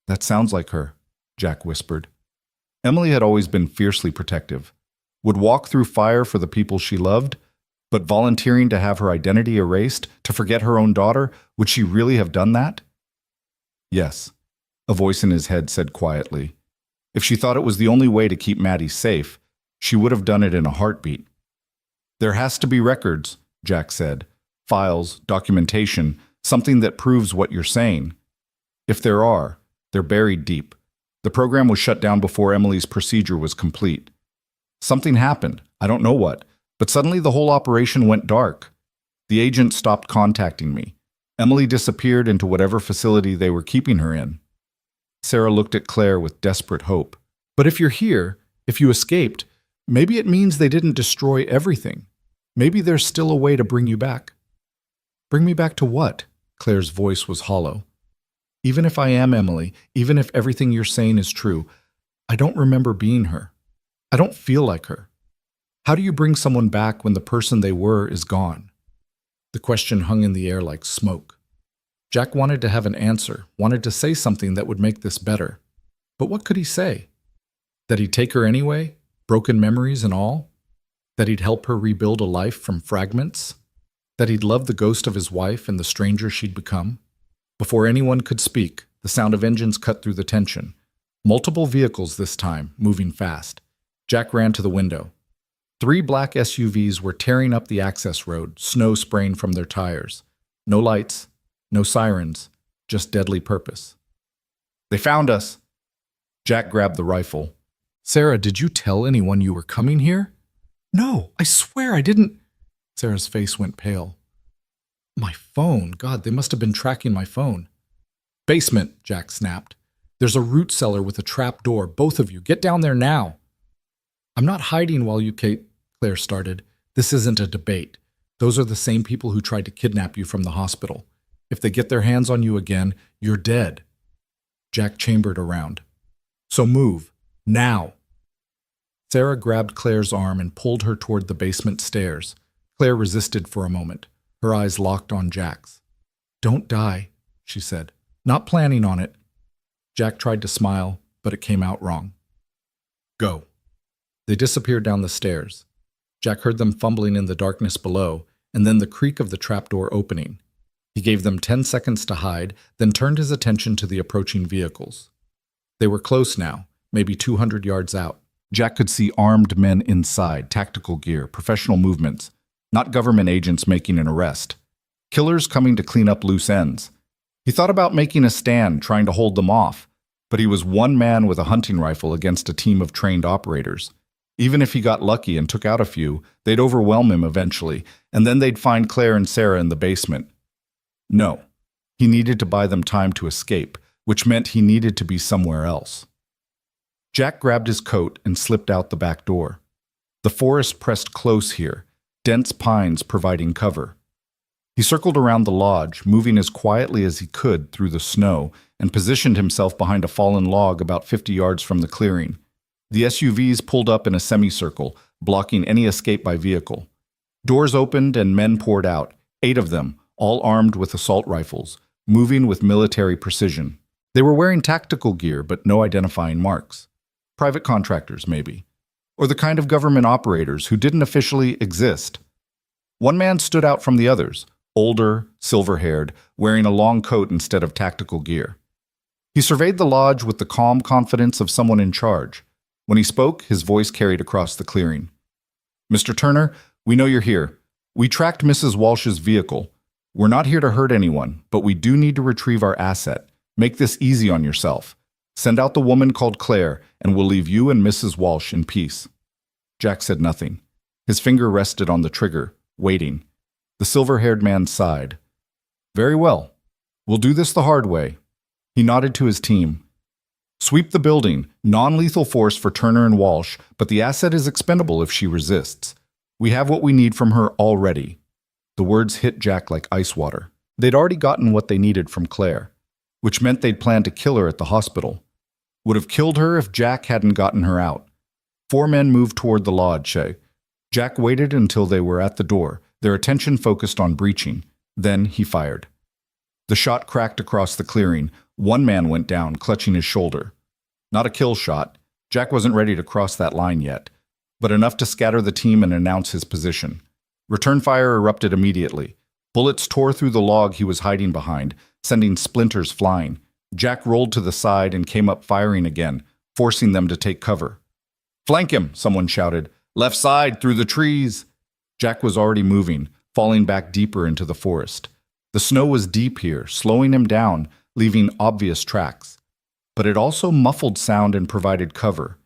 That sounds like her, Jack whispered. Emily had always been fiercely protective, would walk through fire for the people she loved, but volunteering to have her identity erased, to forget her own daughter, would she really have done that? Yes, a voice in his head said quietly. If she thought it was the only way to keep Maddie safe, she would have done it in a heartbeat. There has to be records, Jack said. Files, documentation, something that proves what you're saying. If there are, they're buried deep. The program was shut down before Emily's procedure was complete. Something happened, I don't know what, but suddenly the whole operation went dark. The agent stopped contacting me. Emily disappeared into whatever facility they were keeping her in. Sarah looked at Claire with desperate hope. But if you're here, if you escaped, maybe it means they didn't destroy everything. Maybe there's still a way to bring you back. Bring me back to what? Claire's voice was hollow. Even if I am Emily, even if everything you're saying is true, I don't remember being her. I don't feel like her. How do you bring someone back when the person they were is gone? The question hung in the air like smoke. Jack wanted to have an answer, wanted to say something that would make this better. But what could he say? That he'd take her anyway, broken memories and all? That he'd help her rebuild a life from fragments? That he'd love the ghost of his wife and the stranger she'd become? Before anyone could speak, the sound of engines cut through the tension. Multiple vehicles this time, moving fast. Jack ran to the window. 3 black SUVs were tearing up the access road, snow spraying from their tires. No lights, no sirens, just deadly purpose. They found us. Jack grabbed the rifle. Sarah, did you tell anyone you were coming here? No, I swear I didn't. Sarah's face went pale. My phone. God, they must have been tracking my phone. Basement, Jack snapped. There's a root cellar with a trap door. Both of you, get down there now. I'm not hiding while you, Claire started. This isn't a debate. Those are the same people who tried to kidnap you from the hospital. If they get their hands on you again, you're dead. Jack chambered around. So move. Now. Sarah grabbed Claire's arm and pulled her toward the basement stairs. Claire resisted for a moment, her eyes locked on Jack's. Don't die, she said. Not planning on it. Jack tried to smile, but it came out wrong. Go. They disappeared down the stairs. Jack heard them fumbling in the darkness below, and then the creak of the trapdoor opening. He gave them 10 seconds to hide, then turned his attention to the approaching vehicles. They were close now, maybe 200 yards out. Jack could see armed men inside, tactical gear, professional movements, not government agents making an arrest. Killers coming to clean up loose ends. He thought about making a stand, trying to hold them off, but he was one man with a hunting rifle against a team of trained operators. Even if he got lucky and took out a few, they'd overwhelm him eventually, and then they'd find Claire and Sarah in the basement. No, he needed to buy them time to escape, which meant he needed to be somewhere else. Jack grabbed his coat and slipped out the back door. The forest pressed close here, dense pines providing cover. He circled around the lodge, moving as quietly as he could through the snow, and positioned himself behind a fallen log about 50 yards from the clearing. The SUVs pulled up in a semicircle, blocking any escape by vehicle. Doors opened and men poured out, 8 of them, all armed with assault rifles, moving with military precision. They were wearing tactical gear, but no identifying marks. Private contractors, maybe. Or the kind of government operators who didn't officially exist. One man stood out from the others, older, silver-haired, wearing a long coat instead of tactical gear. He surveyed the lodge with the calm confidence of someone in charge. When he spoke, his voice carried across the clearing. "Mr. Turner, we know you're here. We tracked Mrs. Walsh's vehicle. We're not here to hurt anyone, but we do need to retrieve our asset. Make this easy on yourself. Send out the woman called Claire, and we'll leave you and Mrs. Walsh in peace." Jack said nothing. His finger rested on the trigger, waiting. The silver-haired man sighed. "Very well. We'll do this the hard way." He nodded to his team. "Sweep the building. Non-lethal force for Turner and Walsh, but the asset is expendable if she resists. We have what we need from her already." The words hit Jack like ice water. They'd already gotten what they needed from Claire, which meant they'd planned to kill her at the hospital. Would have killed her if Jack hadn't gotten her out. 4 men moved toward the lodge. Jack waited until they were at the door, their attention focused on breaching. Then he fired. The shot cracked across the clearing. 1 man went down, clutching his shoulder. Not a kill shot. Jack wasn't ready to cross that line yet, but enough to scatter the team and announce his position. Return fire erupted immediately. Bullets tore through the log he was hiding behind, sending splinters flying. Jack rolled to the side and came up firing again, forcing them to take cover. "Flank him," someone shouted. "Left side, through the trees." Jack was already moving, falling back deeper into the forest. The snow was deep here, slowing him down, leaving obvious tracks. But it also muffled sound and provided cover.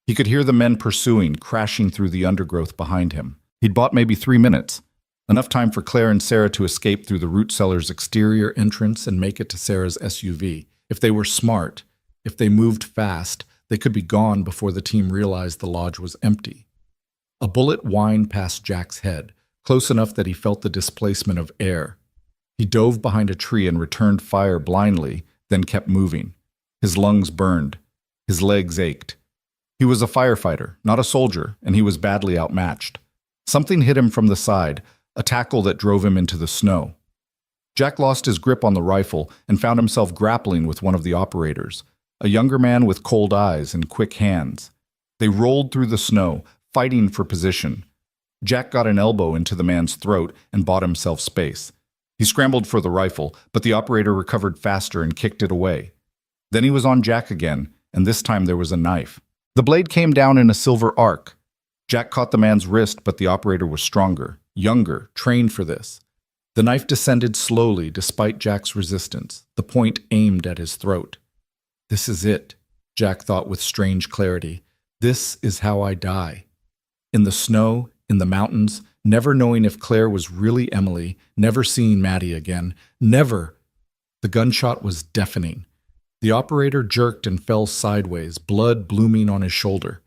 He could hear the men pursuing, crashing through the undergrowth behind him. He'd bought maybe 3 minutes, enough time for Claire and Sarah to escape through the root cellar's exterior entrance and make it to Sarah's SUV. If they were smart, if they moved fast, they could be gone before the team realized the lodge was empty. A bullet whined past Jack's head, close enough that he felt the displacement of air. He dove behind a tree and returned fire blindly, then kept moving. His lungs burned. His legs ached. He was a firefighter, not a soldier, and he was badly outmatched. Something hit him from the side, a tackle that drove him into the snow. Jack lost his grip on the rifle and found himself grappling with one of the operators, a younger man with cold eyes and quick hands. They rolled through the snow, fighting for position. Jack got an elbow into the man's throat and bought himself space. He scrambled for the rifle, but the operator recovered faster and kicked it away. Then he was on Jack again, and this time there was a knife. The blade came down in a silver arc. Jack caught the man's wrist, but the operator was stronger, younger, trained for this. The knife descended slowly despite Jack's resistance, the point aimed at his throat. "This is it," Jack thought with strange clarity. "This is how I die." In the snow, in the mountains, never knowing if Claire was really Emily, never seeing Maddie again, never. The gunshot was deafening. The operator jerked and fell sideways, blood blooming on his shoulder.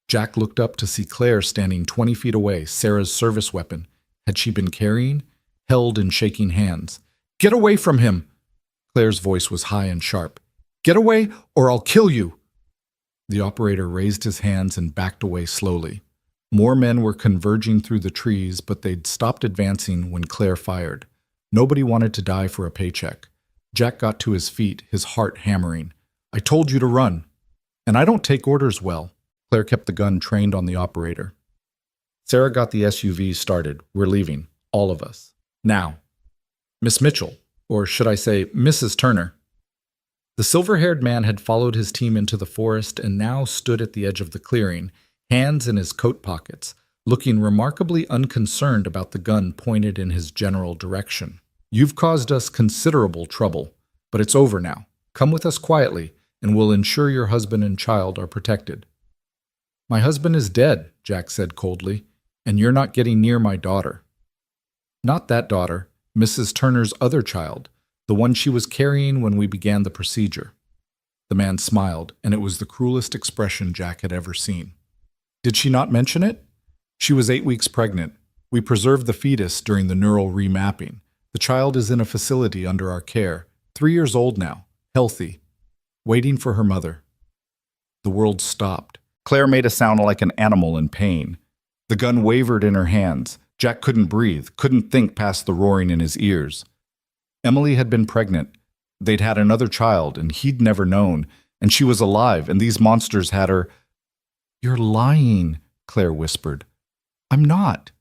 Jack looked up to see Claire standing 20 feet away, Sarah's service weapon. Had she been carrying? Held in shaking hands. "Get away from him!" Claire's voice was high and sharp. "Get away, or I'll kill you!" The operator raised his hands and backed away slowly. More men were converging through the trees, but they'd stopped advancing when Claire fired. Nobody wanted to die for a paycheck. Jack got to his feet, his heart hammering. "I told you to run. And I don't take orders well." Claire kept the gun trained on the operator. Sarah got the SUV started. "We're leaving. All of us. Now." "Miss Mitchell, or should I say Mrs. Turner." The silver-haired man had followed his team into the forest and now stood at the edge of the clearing, hands in his coat pockets, looking remarkably unconcerned about the gun pointed in his general direction. "You've caused us considerable trouble, but it's over now. Come with us quietly, and we'll ensure your husband and child are protected." "My husband is dead," Jack said coldly, "and you're not getting near my daughter." "Not that daughter, Mrs. Turner's other child, the one she was carrying when we began the procedure." The man smiled, and it was the cruelest expression Jack had ever seen. "Did she not mention it? She was 8 weeks pregnant. We preserved the fetus during the neural remapping. The child is in a facility under our care, 3 years old now, healthy, waiting for her mother." The world stopped. Claire made a sound like an animal in pain. The gun wavered in her hands. Jack couldn't breathe, couldn't think past the roaring in his ears. Emily had been pregnant. They'd had another child, and he'd never known. And she was alive, and these monsters had her. You're lying, Claire whispered. I'm not.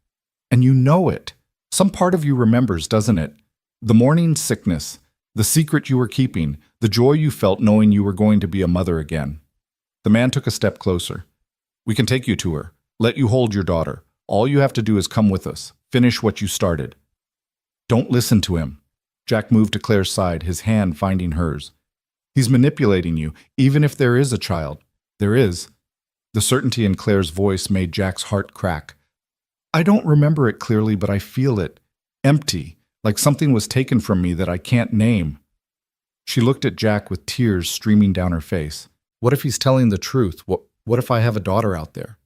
And you know it. Some part of you remembers, doesn't it? The morning sickness, the secret you were keeping, the joy you felt knowing you were going to be a mother again. The man took a step closer. We can take you to her. Let you hold your daughter. All you have to do is come with us. Finish what you started. Don't listen to him. Jack moved to Claire's side, his hand finding hers. He's manipulating you, even if there is a child. There is. The certainty in Claire's voice made Jack's heart crack. I don't remember it clearly, but I feel it. Empty, like something was taken from me that I can't name. She looked at Jack with tears streaming down her face. What if he's telling the truth? What if I have a daughter out there?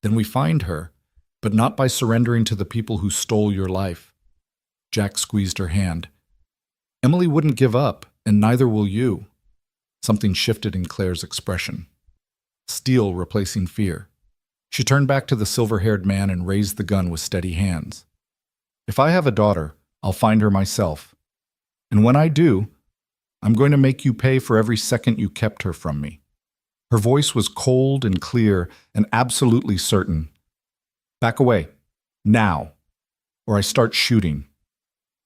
Then we find her, but not by surrendering to the people who stole your life. Jack squeezed her hand. Emily wouldn't give up, and neither will you. Something shifted in Claire's expression. Steel replacing fear. She turned back to the silver-haired man and raised the gun with steady hands. If I have a daughter, I'll find her myself. And when I do, I'm going to make you pay for every second you kept her from me. Her voice was cold and clear and absolutely certain. Back away. Now. Or I start shooting.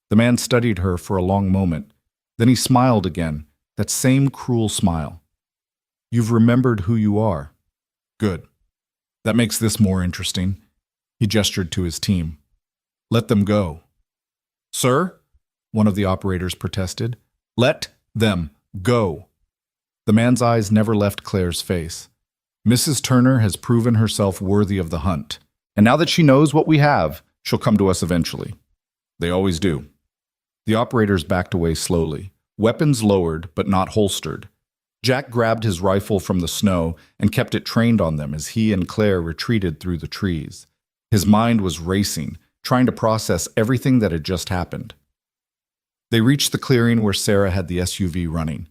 The man studied her for a long moment. Then he smiled again, that same cruel smile. You've remembered who you are. Good. That makes this more interesting. He gestured to his team. Let them go. Sir? One of the operators protested. Let them go. The man's eyes never left Claire's face. Mrs. Turner has proven herself worthy of the hunt. And now that she knows what we have, she'll come to us eventually. They always do. The operators backed away slowly, weapons lowered but not holstered. Jack grabbed his rifle from the snow and kept it trained on them as he and Claire retreated through the trees. His mind was racing, trying to process everything that had just happened. They reached the clearing where Sarah had the SUV running.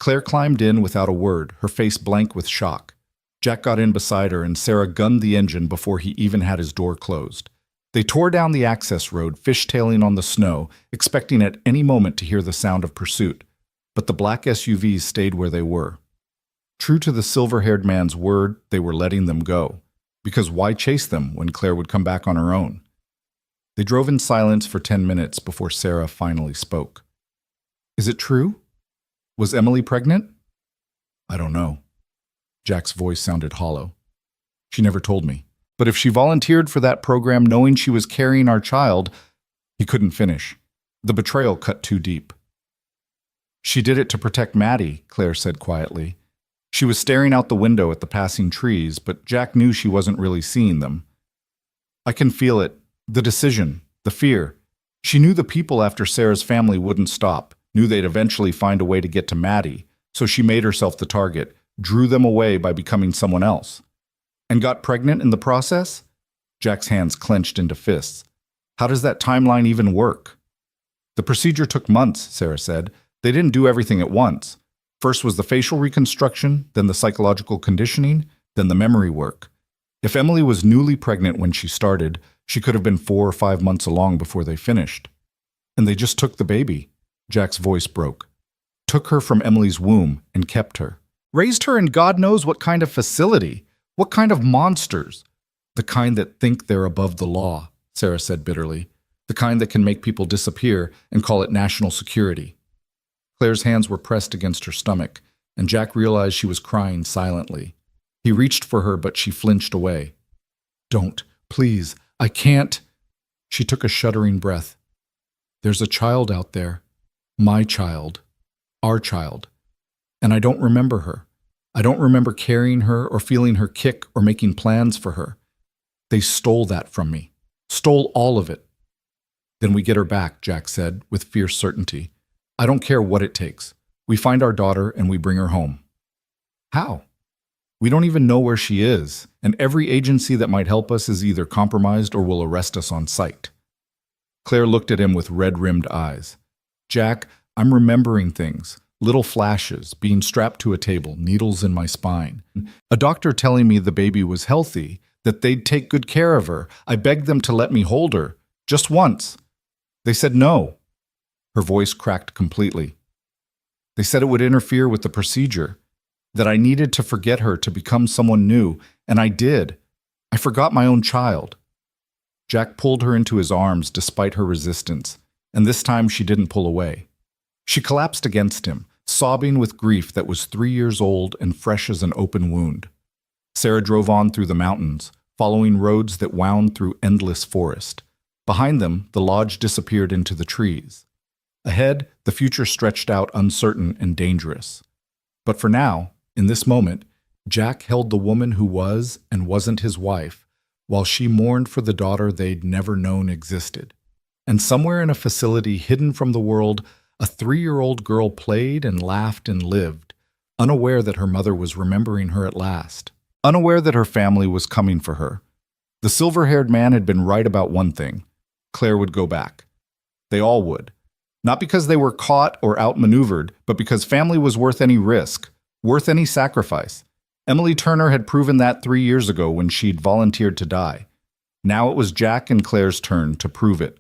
Claire climbed in without a word, her face blank with shock. Jack got in beside her and Sarah gunned the engine before he even had his door closed. They tore down the access road, fishtailing on the snow, expecting at any moment to hear the sound of pursuit. But the black SUVs stayed where they were. True to the silver-haired man's word, they were letting them go. Because why chase them when Claire would come back on her own? They drove in silence for 10 minutes before Sarah finally spoke. Is it true? Was Emily pregnant? I don't know. Jack's voice sounded hollow. She never told me. But if she volunteered for that program knowing she was carrying our child, he couldn't finish. The betrayal cut too deep. She did it to protect Maddie, Claire said quietly. She was staring out the window at the passing trees, but Jack knew she wasn't really seeing them. I can feel it. The decision. The fear. She knew the people after Sarah's family wouldn't stop, knew they'd eventually find a way to get to Maddie, so she made herself the target, drew them away by becoming someone else. And got pregnant in the process? Jack's hands clenched into fists. How does that timeline even work? The procedure took months, Sarah said. They didn't do everything at once. First was the facial reconstruction, then the psychological conditioning, then the memory work. If Emily was newly pregnant when she started, she could have been 4 or 5 months along before they finished. And they just took the baby. Jack's voice broke. Took her from Emily's womb and kept her. Raised her in God knows what kind of facility. What kind of monsters? The kind that think they're above the law, Sarah said bitterly. The kind that can make people disappear and call it national security. Claire's hands were pressed against her stomach, and Jack realized she was crying silently. He reached for her, but she flinched away. Don't, please, I can't. She took a shuddering breath. There's a child out there. My child. Our child. And I don't remember her. I don't remember carrying her or feeling her kick or making plans for her. They stole that from me. Stole all of it. Then we get her back, Jack said, with fierce certainty. I don't care what it takes. We find our daughter and we bring her home. How? We don't even know where she is, and every agency that might help us is either compromised or will arrest us on sight. Claire looked at him with red-rimmed eyes. Jack, I'm remembering things. Little flashes, being strapped to a table, needles in my spine. A doctor telling me the baby was healthy, that they'd take good care of her. I begged them to let me hold her, just once. They said no. Her voice cracked completely. They said it would interfere with the procedure. that I needed to forget her to become someone new, and I did. I forgot my own child. Jack pulled her into his arms despite her resistance, and this time she didn't pull away. She collapsed against him, sobbing with grief that was 3 years old and fresh as an open wound. Sarah drove on through the mountains, following roads that wound through endless forest. Behind them, the lodge disappeared into the trees. Ahead, the future stretched out uncertain and dangerous. But for now, in this moment, Jack held the woman who was and wasn't his wife, while she mourned for the daughter they'd never known existed. And somewhere in a facility hidden from the world, a 3-year-old girl played and laughed and lived, unaware that her mother was remembering her at last, unaware that her family was coming for her. The silver-haired man had been right about one thing. Claire would go back. They all would. Not because they were caught or outmaneuvered, but because family was worth any risk, worth any sacrifice. Emily Turner had proven that 3 years ago when she'd volunteered to die. Now it was Jack and Claire's turn to prove it,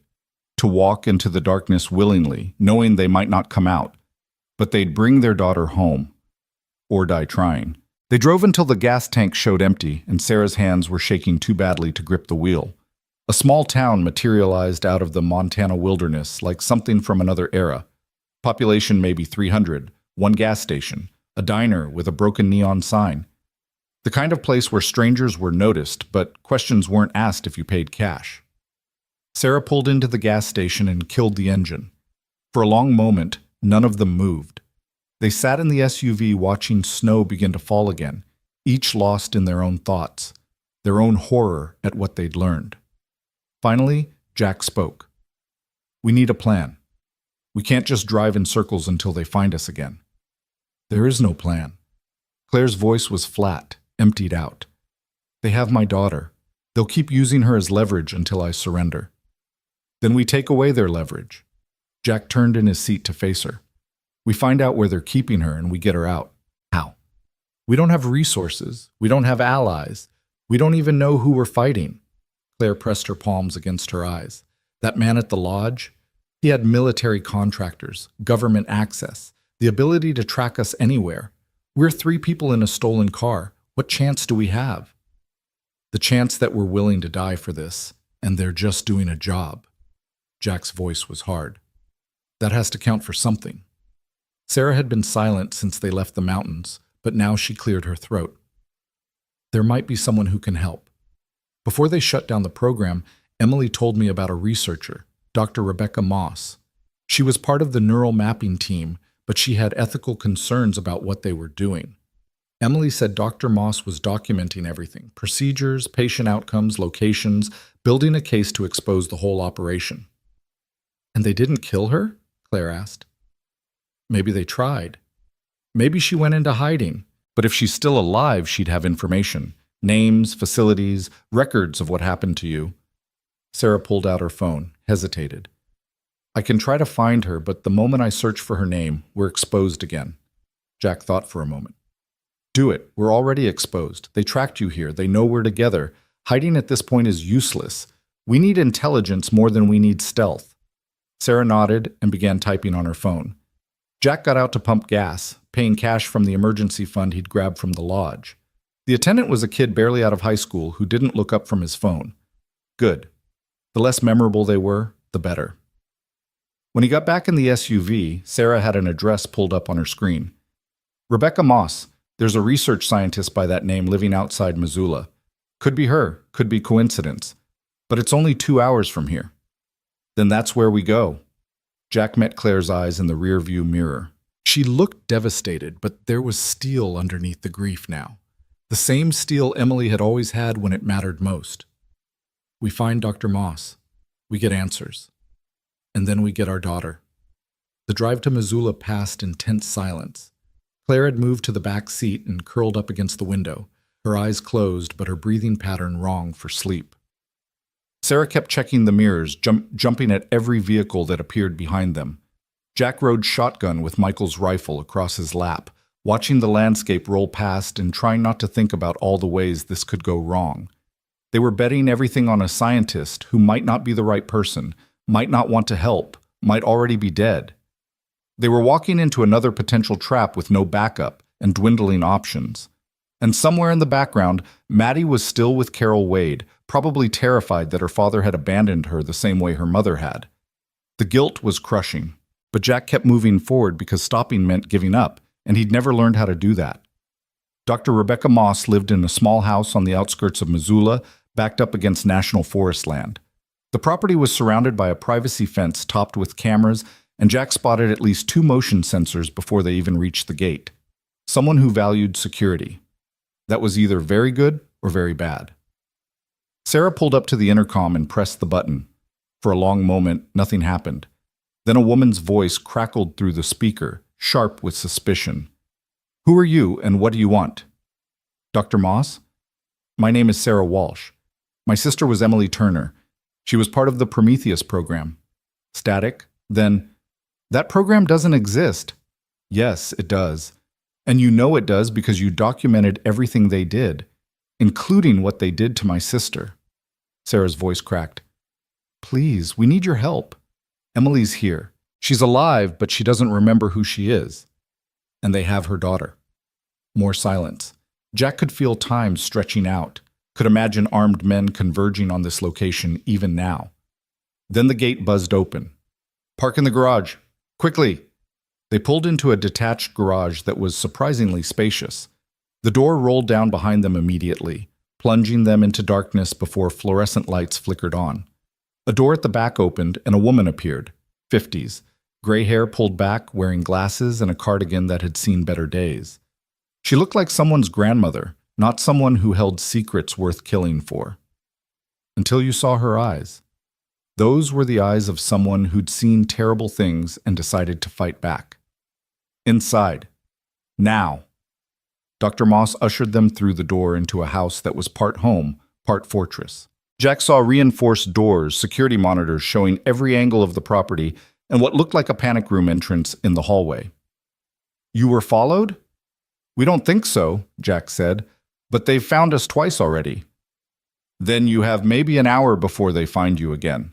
to walk into the darkness willingly, knowing they might not come out, but they'd bring their daughter home, or die trying. They drove until the gas tank showed empty and Sarah's hands were shaking too badly to grip the wheel. A small town materialized out of the Montana wilderness like something from another era. Population maybe 300, one gas station, a diner with a broken neon sign. The kind of place where strangers were noticed, but questions weren't asked if you paid cash. Sarah pulled into the gas station and killed the engine. For a long moment, none of them moved. They sat in the SUV watching snow begin to fall again, each lost in their own thoughts, their own horror at what they'd learned. Finally, Jack spoke. "We need a plan. We can't just drive in circles until they find us again." "There is no plan." Claire's voice was flat, emptied out. "They have my daughter. They'll keep using her as leverage until I surrender." "Then we take away their leverage." Jack turned in his seat to face her. "We find out where they're keeping her and we get her out." "How?" "We don't have resources. We don't have allies. We don't even know who we're fighting." Claire pressed her palms against her eyes. "That man at the lodge? He had military contractors, government access, the ability to track us anywhere. We're 3 people in a stolen car. What chance do we have?" "The chance that we're willing to die for this, and they're just doing a job." Jack's voice was hard. "That has to count for something." Sarah had been silent since they left the mountains, but now she cleared her throat. "There might be someone who can help. Before they shut down the program, Emily told me about a researcher, Dr. Rebecca Moss. She was part of the neural mapping team, but she had ethical concerns about what they were doing. Emily said Dr. Moss was documenting everything, procedures, patient outcomes, locations, building a case to expose the whole operation. "And they didn't kill her?" Claire asked. "Maybe they tried. Maybe she went into hiding. But if she's still alive, she'd have information. Names, facilities, records of what happened to you." Sarah pulled out her phone, hesitated. "I can try to find her, but the moment I search for her name, we're exposed again." Jack thought for a moment. "Do it. We're already exposed. They tracked you here. They know we're together. Hiding at this point is useless. We need intelligence more than we need stealth." Sarah nodded and began typing on her phone. Jack got out to pump gas, paying cash from the emergency fund he'd grabbed from the lodge. The attendant was a kid barely out of high school who didn't look up from his phone. Good. The less memorable they were, the better. When he got back in the SUV, Sarah had an address pulled up on her screen. "Rebecca Moss. There's a research scientist by that name living outside Missoula. Could be her, could be coincidence. But it's only 2 hours from here." "Then that's where we go." Jack met Claire's eyes in the rearview mirror. She looked devastated, but there was steel underneath the grief now. The same steel Emily had always had when it mattered most. "We find Dr. Moss. We get answers. And then we get our daughter." The drive to Missoula passed in tense silence. Claire had moved to the back seat and curled up against the window, her eyes closed but her breathing pattern wrong for sleep. Sarah kept checking the mirrors, jumping at every vehicle that appeared behind them. Jack rode shotgun with Michael's rifle across his lap, watching the landscape roll past and trying not to think about all the ways this could go wrong. They were betting everything on a scientist who might not be the right person, might not want to help, might already be dead. They were walking into another potential trap with no backup, and dwindling options. And somewhere in the background, Maddie was still with Carol Wade, probably terrified that her father had abandoned her the same way her mother had. The guilt was crushing, but Jack kept moving forward because stopping meant giving up, and he'd never learned how to do that. Dr. Rebecca Moss lived in a small house on the outskirts of Missoula, backed up against national forest land. The property was surrounded by a privacy fence topped with cameras, and Jack spotted at least 2 motion sensors before they even reached the gate. Someone who valued security. That was either very good or very bad. Sarah pulled up to the intercom and pressed the button. For a long moment, nothing happened. Then a woman's voice crackled through the speaker, sharp with suspicion. "Who are you and what do you want?" "Dr. Moss? My name is Sarah Walsh. My sister was Emily Turner. She was part of the Prometheus program." "Static? Then, that program doesn't exist." "Yes, it does. And you know it does because you documented everything they did, including what they did to my sister." Sarah's voice cracked. "Please, we need your help. Emily's here. She's alive, but she doesn't remember who she is. And they have her daughter." More silence. Jack could feel time stretching out, could imagine armed men converging on this location even now. Then the gate buzzed open. "Park in the garage. Quickly!" They pulled into a detached garage that was surprisingly spacious. The door rolled down behind them immediately, plunging them into darkness before fluorescent lights flickered on. A door at the back opened and a woman appeared, 50s, gray hair pulled back, wearing glasses and a cardigan that had seen better days. She looked like someone's grandmother, not someone who held secrets worth killing for. Until you saw her eyes. Those were the eyes of someone who'd seen terrible things and decided to fight back. "Inside. Now." Dr. Moss ushered them through the door into a house that was part home, part fortress. Jack saw reinforced doors, security monitors showing every angle of the property, and what looked like a panic room entrance in the hallway. "You were followed?" "We don't think so," Jack said, "but they've found us twice already." "Then you have maybe an hour before they find you again."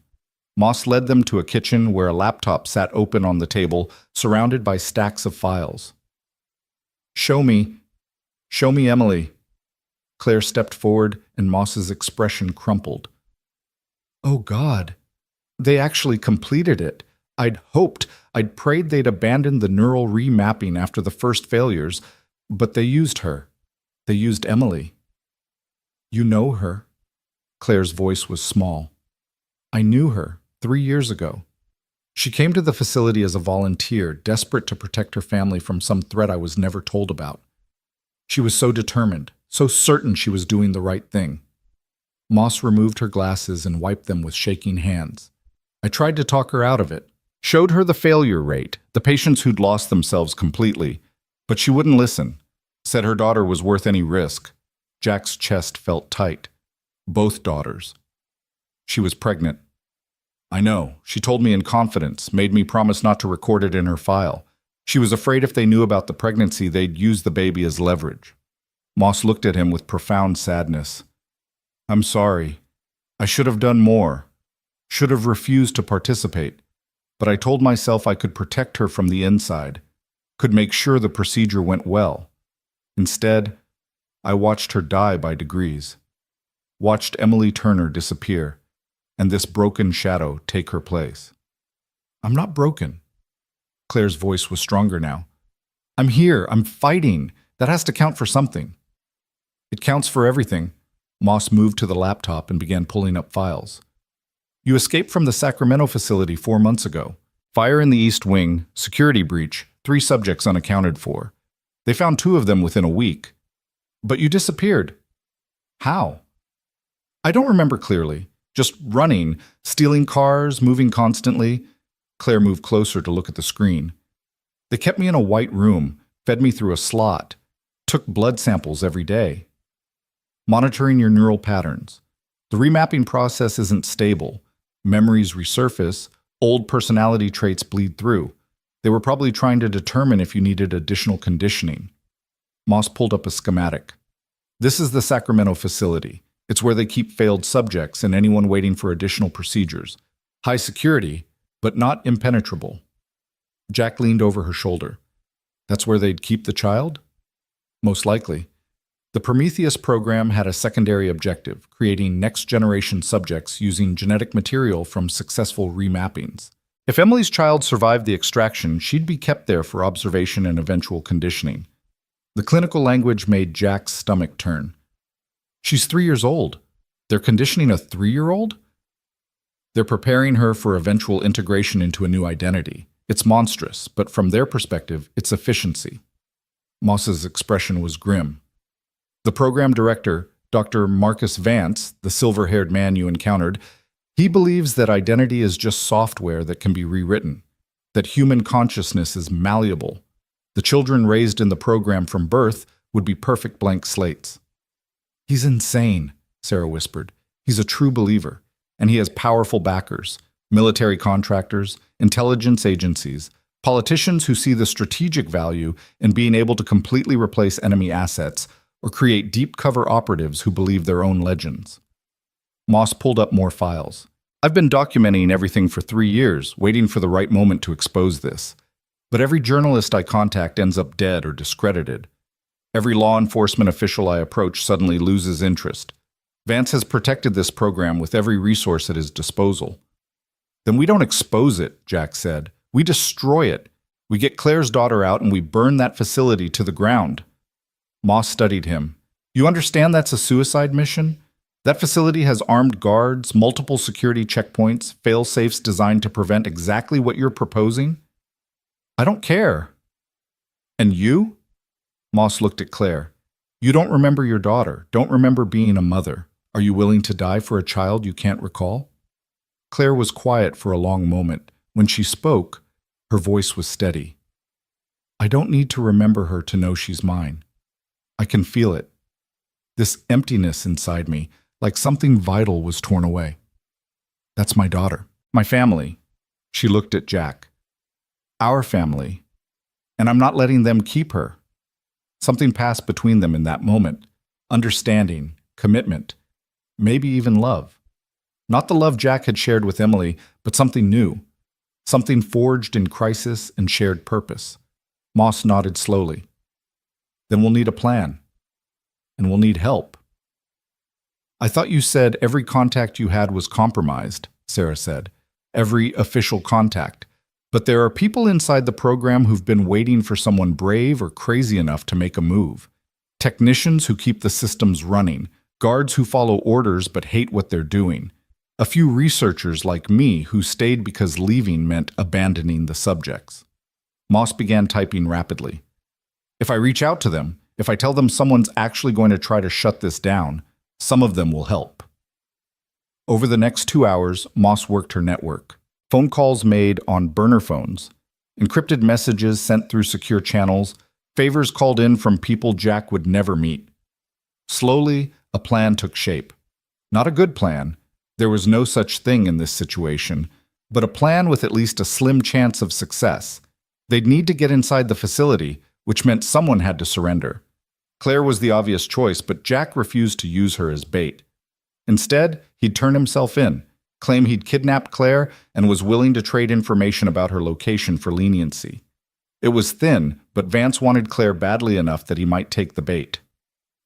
Moss led them to a kitchen where a laptop sat open on the table, surrounded by stacks of files. Show me Emily." Claire stepped forward, and Moss's expression crumpled. "Oh, God. They actually completed it. I'd prayed they'd abandoned the neural remapping after the first failures, but they used her. They used Emily." "You know her?" Claire's voice was small. "I knew her 3 years ago. She came to the facility as a volunteer, desperate to protect her family from some threat I was never told about. She was so determined, so certain she was doing the right thing." Moss removed her glasses and wiped them with shaking hands. "I tried to talk her out of it. Showed her the failure rate, the patients who'd lost themselves completely. But she wouldn't listen. Said her daughter was worth any risk." Jack's chest felt tight. Both daughters. "She was pregnant." "I know. She told me in confidence, made me promise not to record it in her file. She was afraid if they knew about the pregnancy, they'd use the baby as leverage." Moss looked at him with profound sadness. "I'm sorry. I should have done more. Should have refused to participate. But I told myself I could protect her from the inside, could make sure the procedure went well. Instead, I watched her die by degrees. Watched Emily Turner disappear, and this broken shadow take her place." "I'm not broken." Claire's voice was stronger now. "I'm here. I'm fighting. That has to count for something." "It counts for everything." Moss moved to the laptop and began pulling up files. "You escaped from the Sacramento facility 4 months ago. Fire in the East Wing, security breach, 3 subjects unaccounted for. They found 2 of them within a week. But you disappeared. How?" "I don't remember clearly. Just running, stealing cars, moving constantly." Claire moved closer to look at the screen. "They kept me in a white room, fed me through a slot, took blood samples every day. Monitoring your neural patterns. The remapping process isn't stable. Memories resurface, old personality traits bleed through. They were probably trying to determine if you needed additional conditioning." Moss pulled up a schematic. "This is the Sacramento facility. It's where they keep failed subjects and anyone waiting for additional procedures. High security, but not impenetrable." Jack leaned over her shoulder. "That's where they'd keep the child?" Most likely. The Prometheus program had a secondary objective, creating next-generation subjects using genetic material from successful remappings. If Emily's child survived the extraction, she'd be kept there for observation and eventual conditioning. The clinical language made Jack's stomach turn. She's 3 years old. They're conditioning a 3-year-old? They're preparing her for eventual integration into a new identity. It's monstrous, but from their perspective, it's efficiency. Moss's expression was grim. The program director, Dr. Marcus Vance, the silver-haired man you encountered, he believes that identity is just software that can be rewritten, that human consciousness is malleable. The children raised in the program from birth would be perfect blank slates. He's insane, Sarah whispered. He's a true believer, and he has powerful backers, military contractors, intelligence agencies, politicians who see the strategic value in being able to completely replace enemy assets or create deep cover operatives who believe their own legends. Moss pulled up more files. I've been documenting everything for 3 years, waiting for the right moment to expose this. But every journalist I contact ends up dead or discredited. Every law enforcement official I approach suddenly loses interest. Vance has protected this program with every resource at his disposal. Then we don't expose it, Jack said. We destroy it. We get Claire's daughter out and we burn that facility to the ground. Moss studied him. You understand that's a suicide mission? That facility has armed guards, multiple security checkpoints, fail-safes designed to prevent exactly what you're proposing? I don't care. And you? Moss looked at Claire. You don't remember your daughter, don't remember being a mother. Are you willing to die for a child you can't recall? Claire was quiet for a long moment. When she spoke, her voice was steady. I don't need to remember her to know she's mine. I can feel it. This emptiness inside me, like something vital was torn away. That's my daughter, my family. She looked at Jack. Our family. And I'm not letting them keep her. Something passed between them in that moment. Understanding, commitment, maybe even love. Not the love Jack had shared with Emily, but something new. Something forged in crisis and shared purpose. Moss nodded slowly. Then we'll need a plan. And we'll need help. I thought you said every contact you had was compromised, Sarah said. Every official contact. But there are people inside the program who've been waiting for someone brave or crazy enough to make a move. Technicians who keep the systems running. Guards who follow orders but hate what they're doing. A few researchers like me who stayed because leaving meant abandoning the subjects. Moss began typing rapidly. If I reach out to them, if I tell them someone's actually going to try to shut this down, some of them will help. Over the next 2 hours, Moss worked her network. Phone calls made on burner phones, encrypted messages sent through secure channels, favors called in from people Jack would never meet. Slowly, a plan took shape. Not a good plan. There was no such thing in this situation, but a plan with at least a slim chance of success. They'd need to get inside the facility, which meant someone had to surrender. Claire was the obvious choice, but Jack refused to use her as bait. Instead, he'd turn himself in, claim he'd kidnapped Claire, and was willing to trade information about her location for leniency. It was thin, but Vance wanted Claire badly enough that he might take the bait.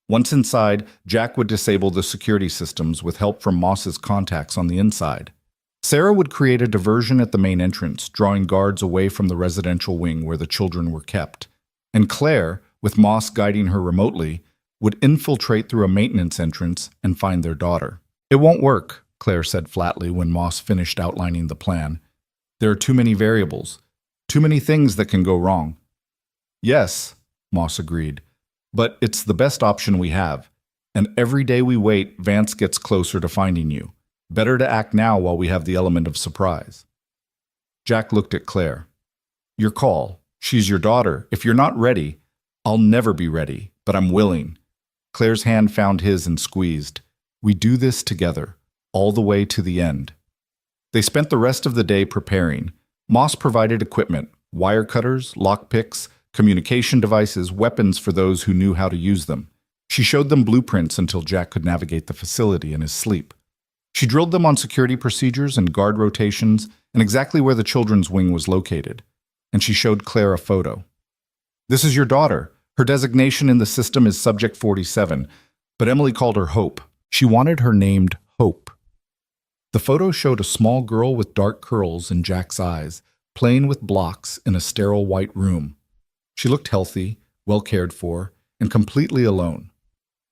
Once inside, Jack would disable the security systems with help from Moss's contacts on the inside. Sarah would create a diversion at the main entrance, drawing guards away from the residential wing where the children were kept. And Claire, with Moss guiding her remotely, would infiltrate through a maintenance entrance and find their daughter. It won't work, Claire said flatly when Moss finished outlining the plan. There are too many variables, too many things that can go wrong. Yes, Moss agreed, but it's the best option we have. And every day we wait, Vance gets closer to finding you. Better to act now while we have the element of surprise. Jack looked at Claire. Your call. She's your daughter. If you're not ready, I'll never be ready, but I'm willing. Claire's hand found his and squeezed. We do this together, all the way to the end. They spent the rest of the day preparing. Moss provided equipment, wire cutters, lockpicks, communication devices, weapons for those who knew how to use them. She showed them blueprints until Jack could navigate the facility in his sleep. She drilled them on security procedures and guard rotations and exactly where the children's wing was located. And she showed Claire a photo. This is your daughter. Her designation in the system is Subject 47, but Emily called her Hope. She wanted her named Hope. The photo showed a small girl with dark curls in Jack's eyes, playing with blocks in a sterile white room. She looked healthy, well cared for, and completely alone.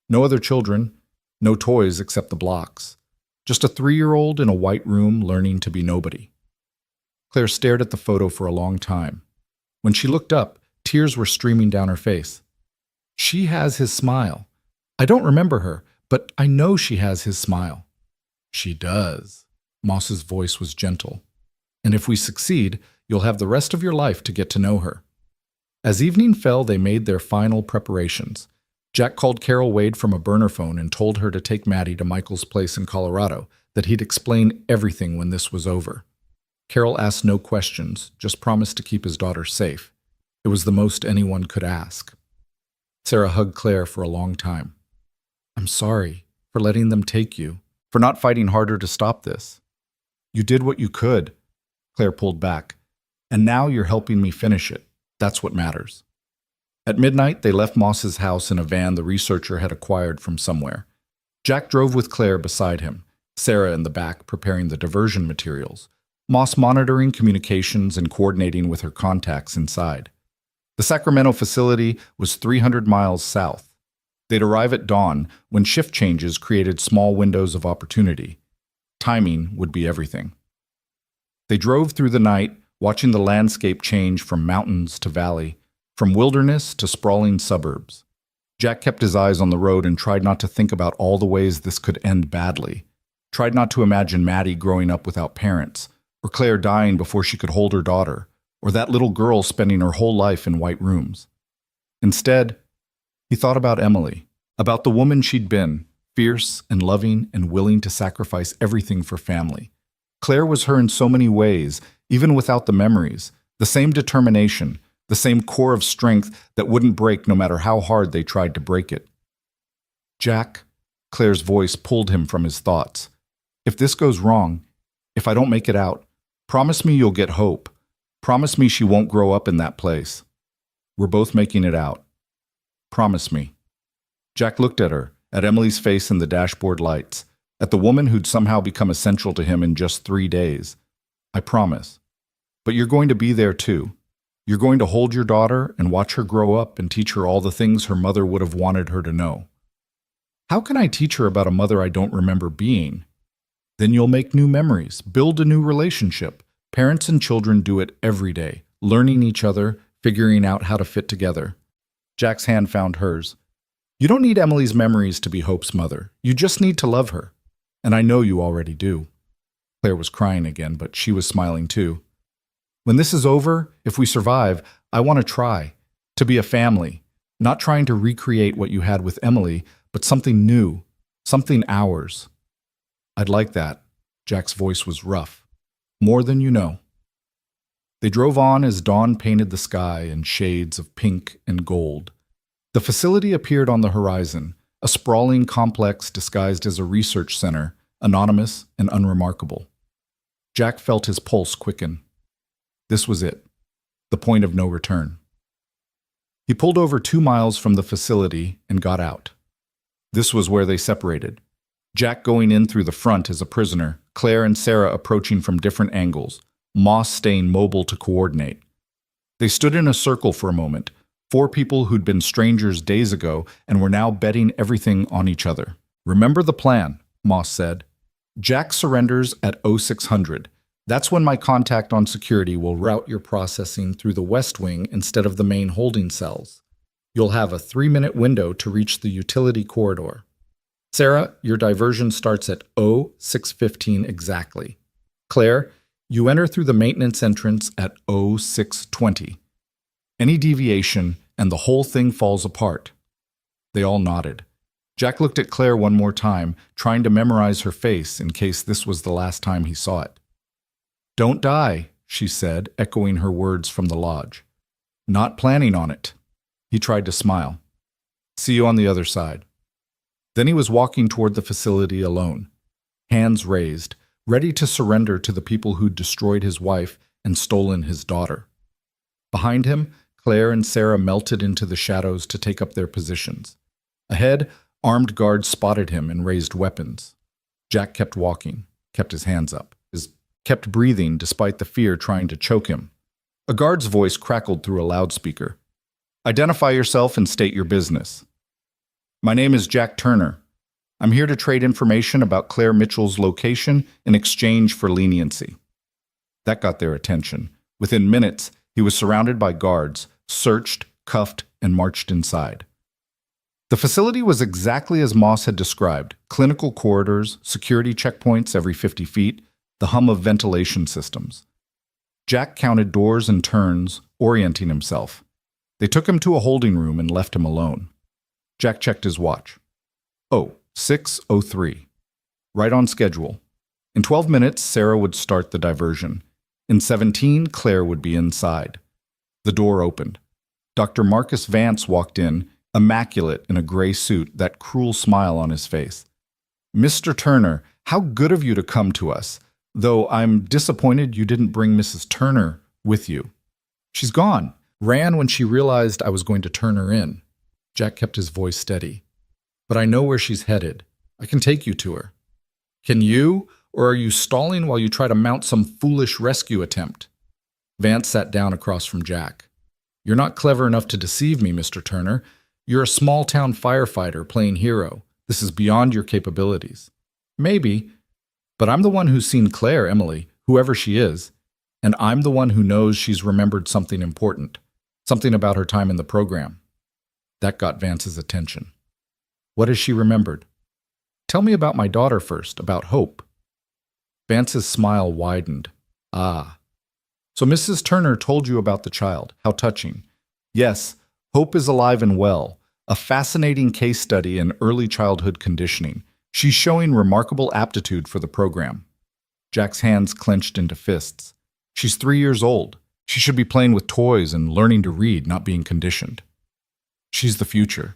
No other children, no toys except the blocks. Just a 3-year-old in a white room learning to be nobody. Claire stared at the photo for a long time. When she looked up, tears were streaming down her face. She has his smile. I don't remember her, but I know she has his smile. She does. Moss's voice was gentle. And if we succeed, you'll have the rest of your life to get to know her. As evening fell, they made their final preparations. Jack called Carol Wade from a burner phone and told her to take Maddie to Michael's place in Colorado, that he'd explain everything when this was over. Carol asked no questions, just promised to keep his daughter safe. It was the most anyone could ask. Sarah hugged Claire for a long time. I'm sorry for letting them take you, for not fighting harder to stop this. You did what you could. Claire pulled back. And now you're helping me finish it. That's what matters. At midnight, they left Moss's house in a van the researcher had acquired from somewhere. Jack drove with Claire beside him, Sarah in the back preparing the diversion materials, Moss monitoring communications and coordinating with her contacts inside. The Sacramento facility was 300 miles south. They'd arrive at dawn when shift changes created small windows of opportunity. Timing would be everything. They drove through the night, watching the landscape change from mountains to valley, from wilderness to sprawling suburbs. Jack kept his eyes on the road and tried not to think about all the ways this could end badly. Tried not to imagine Maddie growing up without parents, or Claire dying before she could hold her daughter, or that little girl spending her whole life in white rooms. Instead, he thought about Emily, about the woman she'd been, fierce and loving and willing to sacrifice everything for family. Claire was her in so many ways, even without the memories, the same determination, the same core of strength that wouldn't break no matter how hard they tried to break it. Jack, Claire's voice pulled him from his thoughts. If this goes wrong, if I don't make it out, promise me you'll get Hope. Promise me she won't grow up in that place. We're both making it out. Promise me. Jack looked at her, at Emily's face in the dashboard lights, at the woman who'd somehow become essential to him in just 3 days. I promise. But you're going to be there too. You're going to hold your daughter and watch her grow up and teach her all the things her mother would have wanted her to know. How can I teach her about a mother I don't remember being? Then you'll make new memories, build a new relationship. Parents and children do it every day, learning each other, figuring out how to fit together. Jack's hand found hers. You don't need Emily's memories to be Hope's mother. You just need to love her. And I know you already do. Claire was crying again, but she was smiling too. When this is over, if we survive, I want to try. To be a family. Not trying to recreate what you had with Emily, but something new. Something ours. I'd like that. Jack's voice was rough. More than you know. They drove on as dawn painted the sky in shades of pink and gold. The facility appeared on the horizon, a sprawling complex disguised as a research center, anonymous and unremarkable. Jack felt his pulse quicken. This was it, the point of no return. He pulled over 2 miles from the facility and got out. This was where they separated. Jack going in through the front as a prisoner, Claire and Sarah approaching from different angles, Moss staying mobile to coordinate. They stood in a circle for a moment, 4 people who'd been strangers days ago and were now betting everything on each other. Remember the plan, Moss said. Jack surrenders at 0600. That's when my contact on security will route your processing through the West Wing instead of the main holding cells. You'll have a 3-minute window to reach the utility corridor. Sarah, your diversion starts at 0615 exactly. Claire, you enter through the maintenance entrance at 0620. Any deviation, and the whole thing falls apart. They all nodded. Jack looked at Claire one more time, trying to memorize her face in case this was the last time he saw it. Don't die, she said, echoing her words from the lodge. Not planning on it. He tried to smile. See you on the other side. Then he was walking toward the facility alone, hands raised, ready to surrender to the people who'd destroyed his wife and stolen his daughter. Behind him, Claire and Sarah melted into the shadows to take up their positions. Ahead, armed guards spotted him and raised weapons. Jack kept walking, kept his hands up, kept breathing despite the fear trying to choke him. A guard's voice crackled through a loudspeaker. "Identify yourself and state your business." "My name is Jack Turner. I'm here to trade information about Claire Mitchell's location in exchange for leniency." That got their attention. Within minutes, he was surrounded by guards, searched, cuffed, and marched inside. The facility was exactly as Moss had described: clinical corridors, security checkpoints every 50 feet, the hum of ventilation systems. Jack counted doors and turns, orienting himself. They took him to a holding room and left him alone. Jack checked his watch. 6:03. Right on schedule. In 12 minutes, Sarah would start the diversion. In 17, Claire would be inside. The door opened. Dr. Marcus Vance walked in, immaculate in a gray suit, that cruel smile on his face. "Mr. Turner, how good of you to come to us. Though I'm disappointed you didn't bring Mrs. Turner with you. She's gone. Ran when she realized I was going to turn her in." Jack kept his voice steady. "But I know where she's headed. I can take you to her." "Can you? Or are you stalling while you try to mount some foolish rescue attempt?" Vance sat down across from Jack. "You're not clever enough to deceive me, Mr. Turner. You're a small-town firefighter playing hero. This is beyond your capabilities." "Maybe. But I'm the one who's seen Claire, Emily, whoever she is, and I'm the one who knows she's remembered something important, something about her time in the program." That got Vance's attention. "What has she remembered?" "Tell me about my daughter first, about Hope." Vance's smile widened. "Ah. So Mrs. Turner told you about the child. How touching. Yes, Hope is alive and well, a fascinating case study in early childhood conditioning. She's showing remarkable aptitude for the program." Jack's hands clenched into fists. "She's 3 years old. She should be playing with toys and learning to read, not being conditioned. She's the future.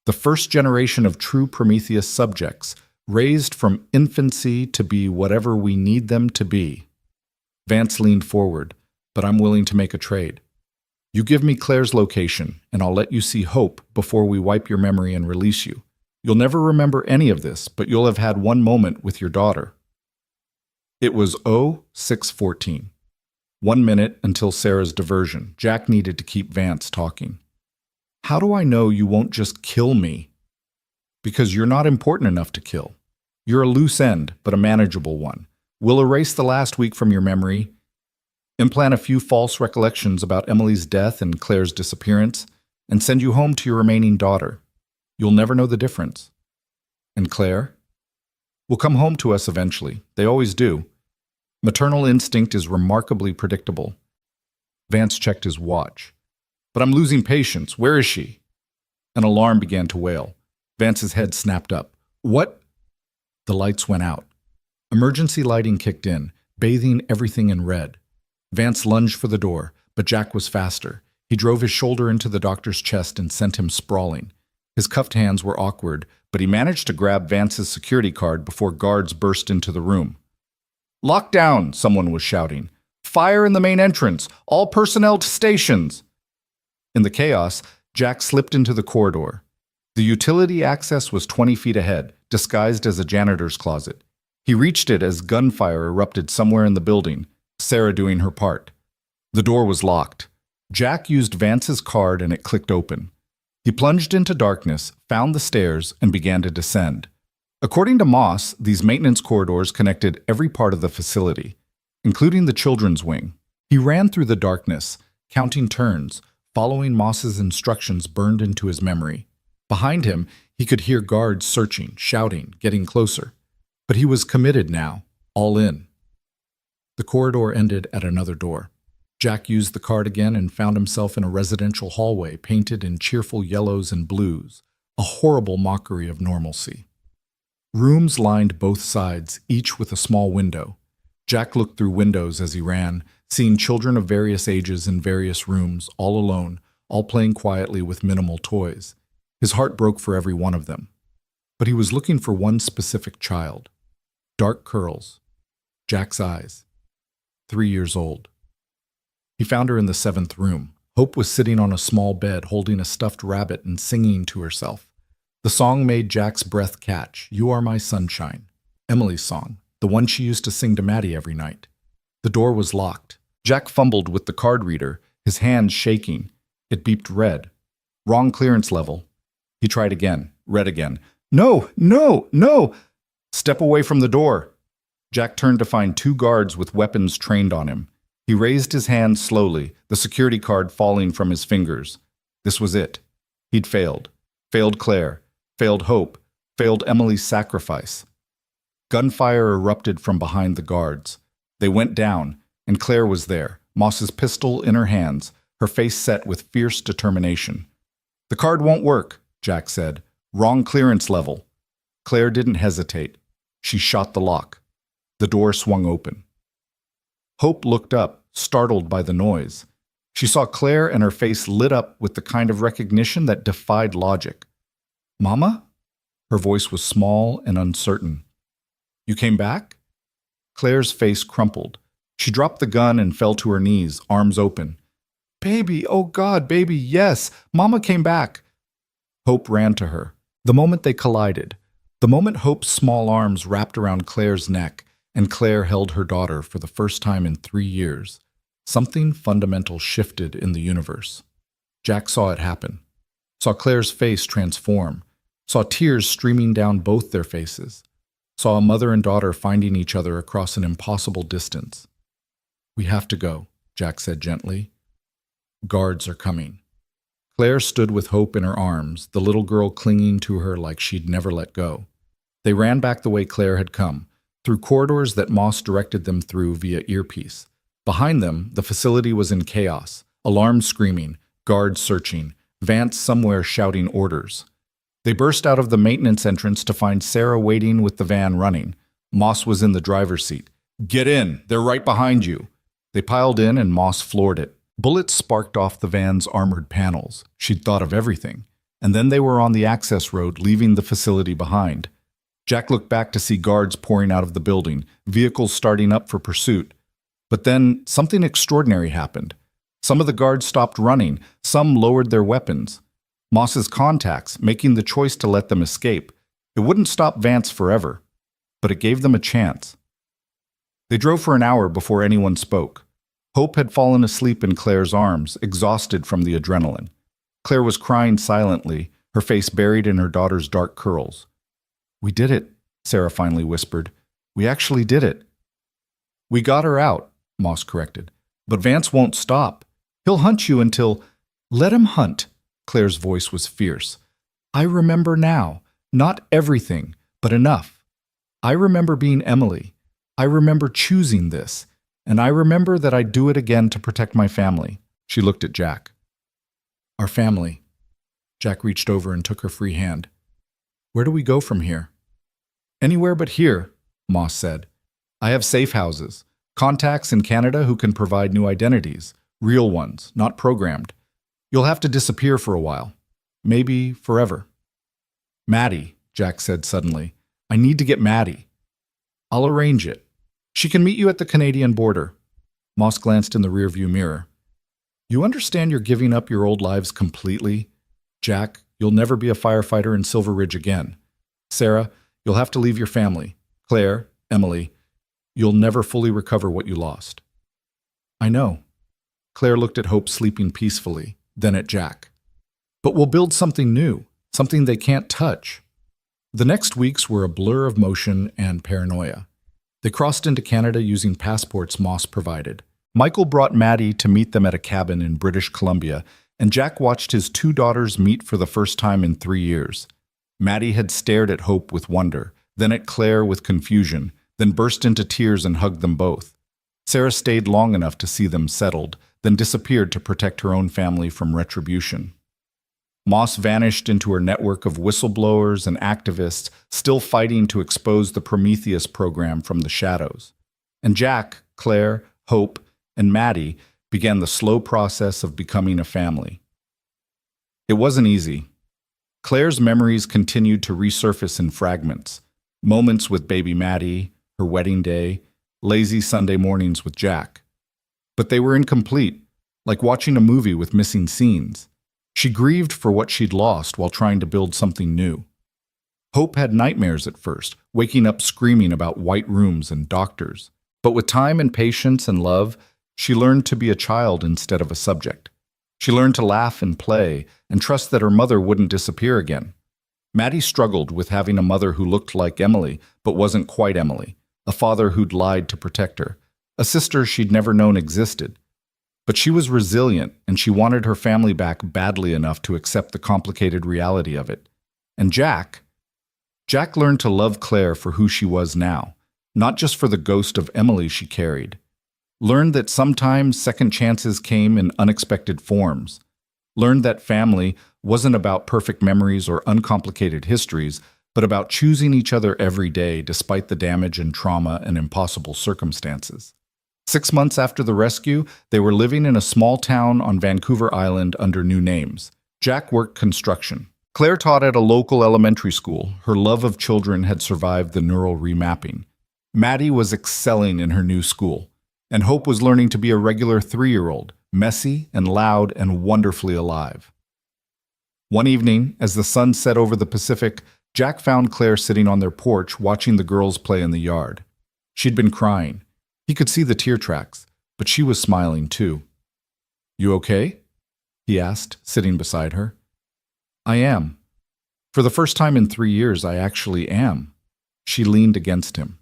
The first generation of true Prometheus subjects, raised from infancy to be whatever we need them to be." Vance leaned forward. "But I'm willing to make a trade. You give me Claire's location, and I'll let you see Hope before we wipe your memory and release you. You'll never remember any of this, but you'll have had one moment with your daughter." It was 6:14. 1 minute until Sarah's diversion. Jack needed to keep Vance talking. "How do I know you won't just kill me?" "Because you're not important enough to kill. You're a loose end, but a manageable one. We'll erase the last week from your memory, implant a few false recollections about Emily's death and Claire's disappearance, and send you home to your remaining daughter. You'll never know the difference." "And Claire?" "Will come home to us eventually. They always do. Maternal instinct is remarkably predictable." Vance checked his watch. "But I'm losing patience. Where is she?" An alarm began to wail. Vance's head snapped up. "What?" The lights went out. Emergency lighting kicked in, bathing everything in red. Vance lunged for the door, but Jack was faster. He drove his shoulder into the doctor's chest and sent him sprawling. His cuffed hands were awkward, but he managed to grab Vance's security card before guards burst into the room. "Lock down," someone was shouting. "Fire in the main entrance! All personnel to stations!" In the chaos, Jack slipped into the corridor. The utility access was 20 feet ahead, disguised as a janitor's closet. He reached it as gunfire erupted somewhere in the building, Sarah doing her part. The door was locked. Jack used Vance's card and it clicked open. He plunged into darkness, found the stairs, and began to descend. According to Moss, these maintenance corridors connected every part of the facility, including the children's wing. He ran through the darkness, counting turns, following Moss's instructions burned into his memory. Behind him, he could hear guards searching, shouting, getting closer. But he was committed now, all in. The corridor ended at another door. Jack used the card again and found himself in a residential hallway painted in cheerful yellows and blues, a horrible mockery of normalcy. Rooms lined both sides, each with a small window. Jack looked through windows as he ran, seeing children of various ages in various rooms, all alone, all playing quietly with minimal toys. His heart broke for every one of them. But he was looking for one specific child. Dark curls. Jack's eyes. 3 years old. He found her in the 7th room, Hope was sitting on a small bed holding a stuffed rabbit and singing to herself. The song made Jack's breath catch. You Are My Sunshine. Emily's song, the one she used to sing to Maddie every night. The door was locked. Jack fumbled with the card reader, his hands shaking. It beeped red. Wrong clearance level. He tried again, red again. No, no, no! Step away from the door. Jack turned to find 2 guards with weapons trained on him. He raised his hand slowly, the security card falling from his fingers. This was it. He'd failed. Failed Claire. Failed Hope. Failed Emily's sacrifice. Gunfire erupted from behind the guards. They went down, and Claire was there, Moss's pistol in her hands, her face set with fierce determination. The card won't work, Jack said. Wrong clearance level. Claire didn't hesitate. She shot the lock. The door swung open. Hope looked up, startled by the noise. She saw Claire, and her face lit up with the kind of recognition that defied logic. Mama? Her voice was small and uncertain. You came back? Claire's face crumpled. She dropped the gun and fell to her knees, arms open. Baby, oh God, baby, yes, Mama came back. Hope ran to her. The moment they collided, the moment Hope's small arms wrapped around Claire's neck, and Claire held her daughter for the first time in 3 years, something fundamental shifted in the universe. Jack saw it happen, saw Claire's face transform, saw tears streaming down both their faces, saw a mother and daughter finding each other across an impossible distance. We have to go, Jack said gently. Guards are coming. Claire stood with Hope in her arms, the little girl clinging to her like she'd never let go. They ran back the way Claire had come, through corridors that Moss directed them through via earpiece. Behind them, the facility was in chaos, alarms screaming, guards searching, Vance somewhere shouting orders. They burst out of the maintenance entrance to find Sarah waiting with the van running. Moss was in the driver's seat. Get in, they're right behind you. They piled in and Moss floored it. Bullets sparked off the van's armored panels. She'd thought of everything. And then they were on the access road, leaving the facility behind. Jack looked back to see guards pouring out of the building, vehicles starting up for pursuit. But then something extraordinary happened. Some of the guards stopped running, some lowered their weapons. Moss's contacts, making the choice to let them escape. It wouldn't stop Vance forever, but it gave them a chance. They drove for an hour before anyone spoke. Hope had fallen asleep in Claire's arms, exhausted from the adrenaline. Claire was crying silently, her face buried in her daughter's dark curls. We did it, Sarah finally whispered. We actually did it. We got her out, Moss corrected. But Vance won't stop. He'll hunt you until... Let him hunt. Claire's voice was fierce. I remember now. Not everything, but enough. I remember being Emily. I remember choosing this. And I remember that I'd do it again to protect my family. She looked at Jack. Our family. Jack reached over and took her free hand. Where do we go from here? Anywhere but here, Moss said. I have safe houses, contacts in Canada who can provide new identities, real ones, not programmed. You'll have to disappear for a while. Maybe forever. Maddie, Jack said suddenly. I need to get Maddie. I'll arrange it. She can meet you at the Canadian border. Moss glanced in the rearview mirror. You understand you're giving up your old lives completely? Jack, you'll never be a firefighter in Silver Ridge again. Sarah, you'll have to leave your family. Claire, Emily, you'll never fully recover what you lost. I know. Claire looked at Hope sleeping peacefully, then at Jack. But we'll build something new, something they can't touch. The next weeks were a blur of motion and paranoia. They crossed into Canada using passports Moss provided. Michael brought Maddie to meet them at a cabin in British Columbia, and Jack watched his 2 daughters meet for the first time in 3 years. Maddie had stared at Hope with wonder, then at Claire with confusion, then burst into tears and hugged them both. Sarah stayed long enough to see them settled, then disappeared to protect her own family from retribution. Moss vanished into her network of whistleblowers and activists still fighting to expose the Prometheus program from the shadows. And Jack, Claire, Hope, and Maddie began the slow process of becoming a family. It wasn't easy. Claire's memories continued to resurface in fragments. Moments with baby Maddie, her wedding day, lazy Sunday mornings with Jack. But they were incomplete. like watching a movie with missing scenes. She grieved for what she'd lost while trying to build something new. Hope had nightmares at first, waking up screaming about white rooms and doctors. But with time and patience and love, she learned to be a child instead of a subject. She learned to laugh and play and trust that her mother wouldn't disappear again. Maddie struggled with having a mother who looked like Emily but wasn't quite Emily, a father who'd lied to protect her, a sister she'd never known existed. But she was resilient, and she wanted her family back badly enough to accept the complicated reality of it. And Jack learned to love Claire for who she was now, not just for the ghost of Emily she carried. Learned that sometimes second chances came in unexpected forms. Learned that family wasn't about perfect memories or uncomplicated histories, but about choosing each other every day despite the damage and trauma and impossible circumstances. 6 months after the rescue, they were living in a small town on Vancouver Island under new names. Jack worked construction. Claire taught at a local elementary school. Her love of children had survived the neural remapping. Maddie was excelling in her new school, and Hope was learning to be a regular 3-year-old, messy and loud and wonderfully alive. One evening, as the sun set over the Pacific, Jack found Claire sitting on their porch watching the girls play in the yard. She'd been crying. He could see the tear tracks, but she was smiling too. "You okay?" he asked, sitting beside her. "I am. For the first time in 3 years, I actually am." She leaned against him.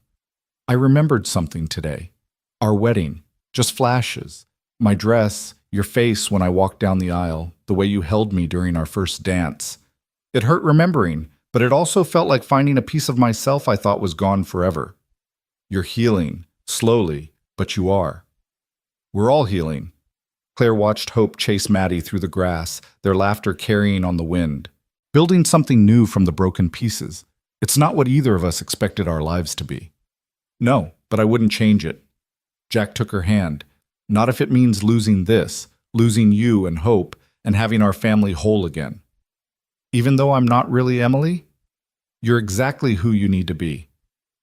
"I remembered something today. Our wedding. Just flashes. My dress, your face when I walked down the aisle, the way you held me during our first dance. It hurt remembering, but it also felt like finding a piece of myself I thought was gone forever. You're healing, slowly, but you are. We're all healing." Claire watched Hope chase Maddie through the grass, their laughter carrying on the wind. Building something new from the broken pieces. It's not what either of us expected our lives to be. "No, but I wouldn't change it." Jack took her hand. "Not if it means losing this, losing you and Hope, and having our family whole again. Even though I'm not really Emily, you're exactly who you need to be.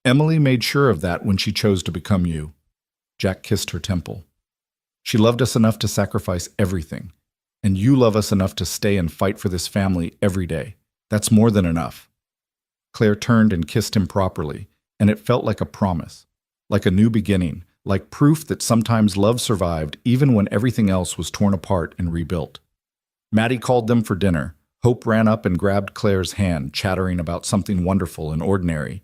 Emily made sure of that when she chose to become you." Jack kissed her temple. "She loved us enough to sacrifice everything, and you love us enough to stay and fight for this family every day. That's more than enough." Claire turned and kissed him properly, and it felt like a promise, like a new beginning, like proof that sometimes love survived even when everything else was torn apart and rebuilt. Maddie called them for dinner. Hope ran up and grabbed Claire's hand, chattering about something wonderful and ordinary.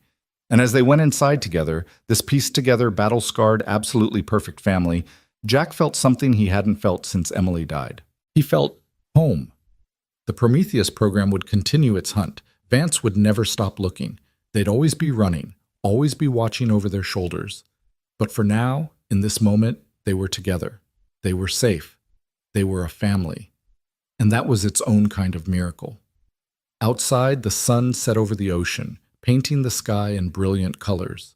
And as they went inside together, this pieced-together, battle-scarred, absolutely perfect family, Jack felt something he hadn't felt since Emily died. He felt home. The Prometheus program would continue its hunt. Vance would never stop looking. They'd always be running, always be watching over their shoulders. But for now, in this moment, they were together. They were safe. They were a family. And that was its own kind of miracle. Outside, the sun set over the ocean, painting the sky in brilliant colors.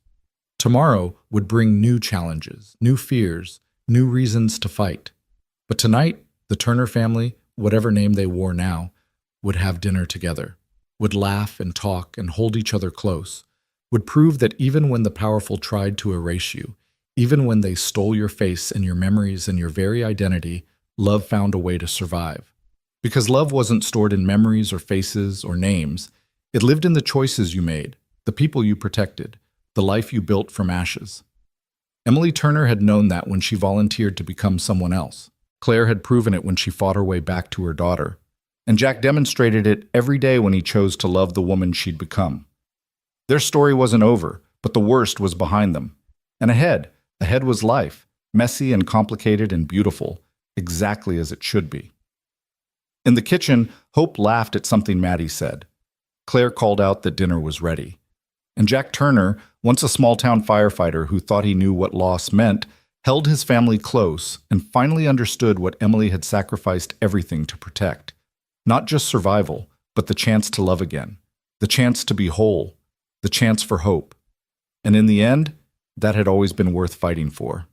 Tomorrow would bring new challenges, new fears, new reasons to fight. But tonight, the Turner family, whatever name they wore now, would have dinner together, would laugh and talk and hold each other close, would prove that even when the powerful tried to erase you, even when they stole your face and your memories and your very identity, love found a way to survive. Because love wasn't stored in memories or faces or names. It lived in the choices you made, the people you protected, the life you built from ashes. Emily Turner had known that when she volunteered to become someone else. Claire had proven it when she fought her way back to her daughter. And Jack demonstrated it every day when he chose to love the woman she'd become. Their story wasn't over, but the worst was behind them. And ahead was life, messy and complicated and beautiful, exactly as it should be. In the kitchen, Hope laughed at something Maddie said. Claire called out that dinner was ready. And Jack Turner, once a small-town firefighter who thought he knew what loss meant, held his family close and finally understood what Emily had sacrificed everything to protect. Not just survival, but the chance to love again, the chance to be whole, the chance for hope. And in the end, that had always been worth fighting for.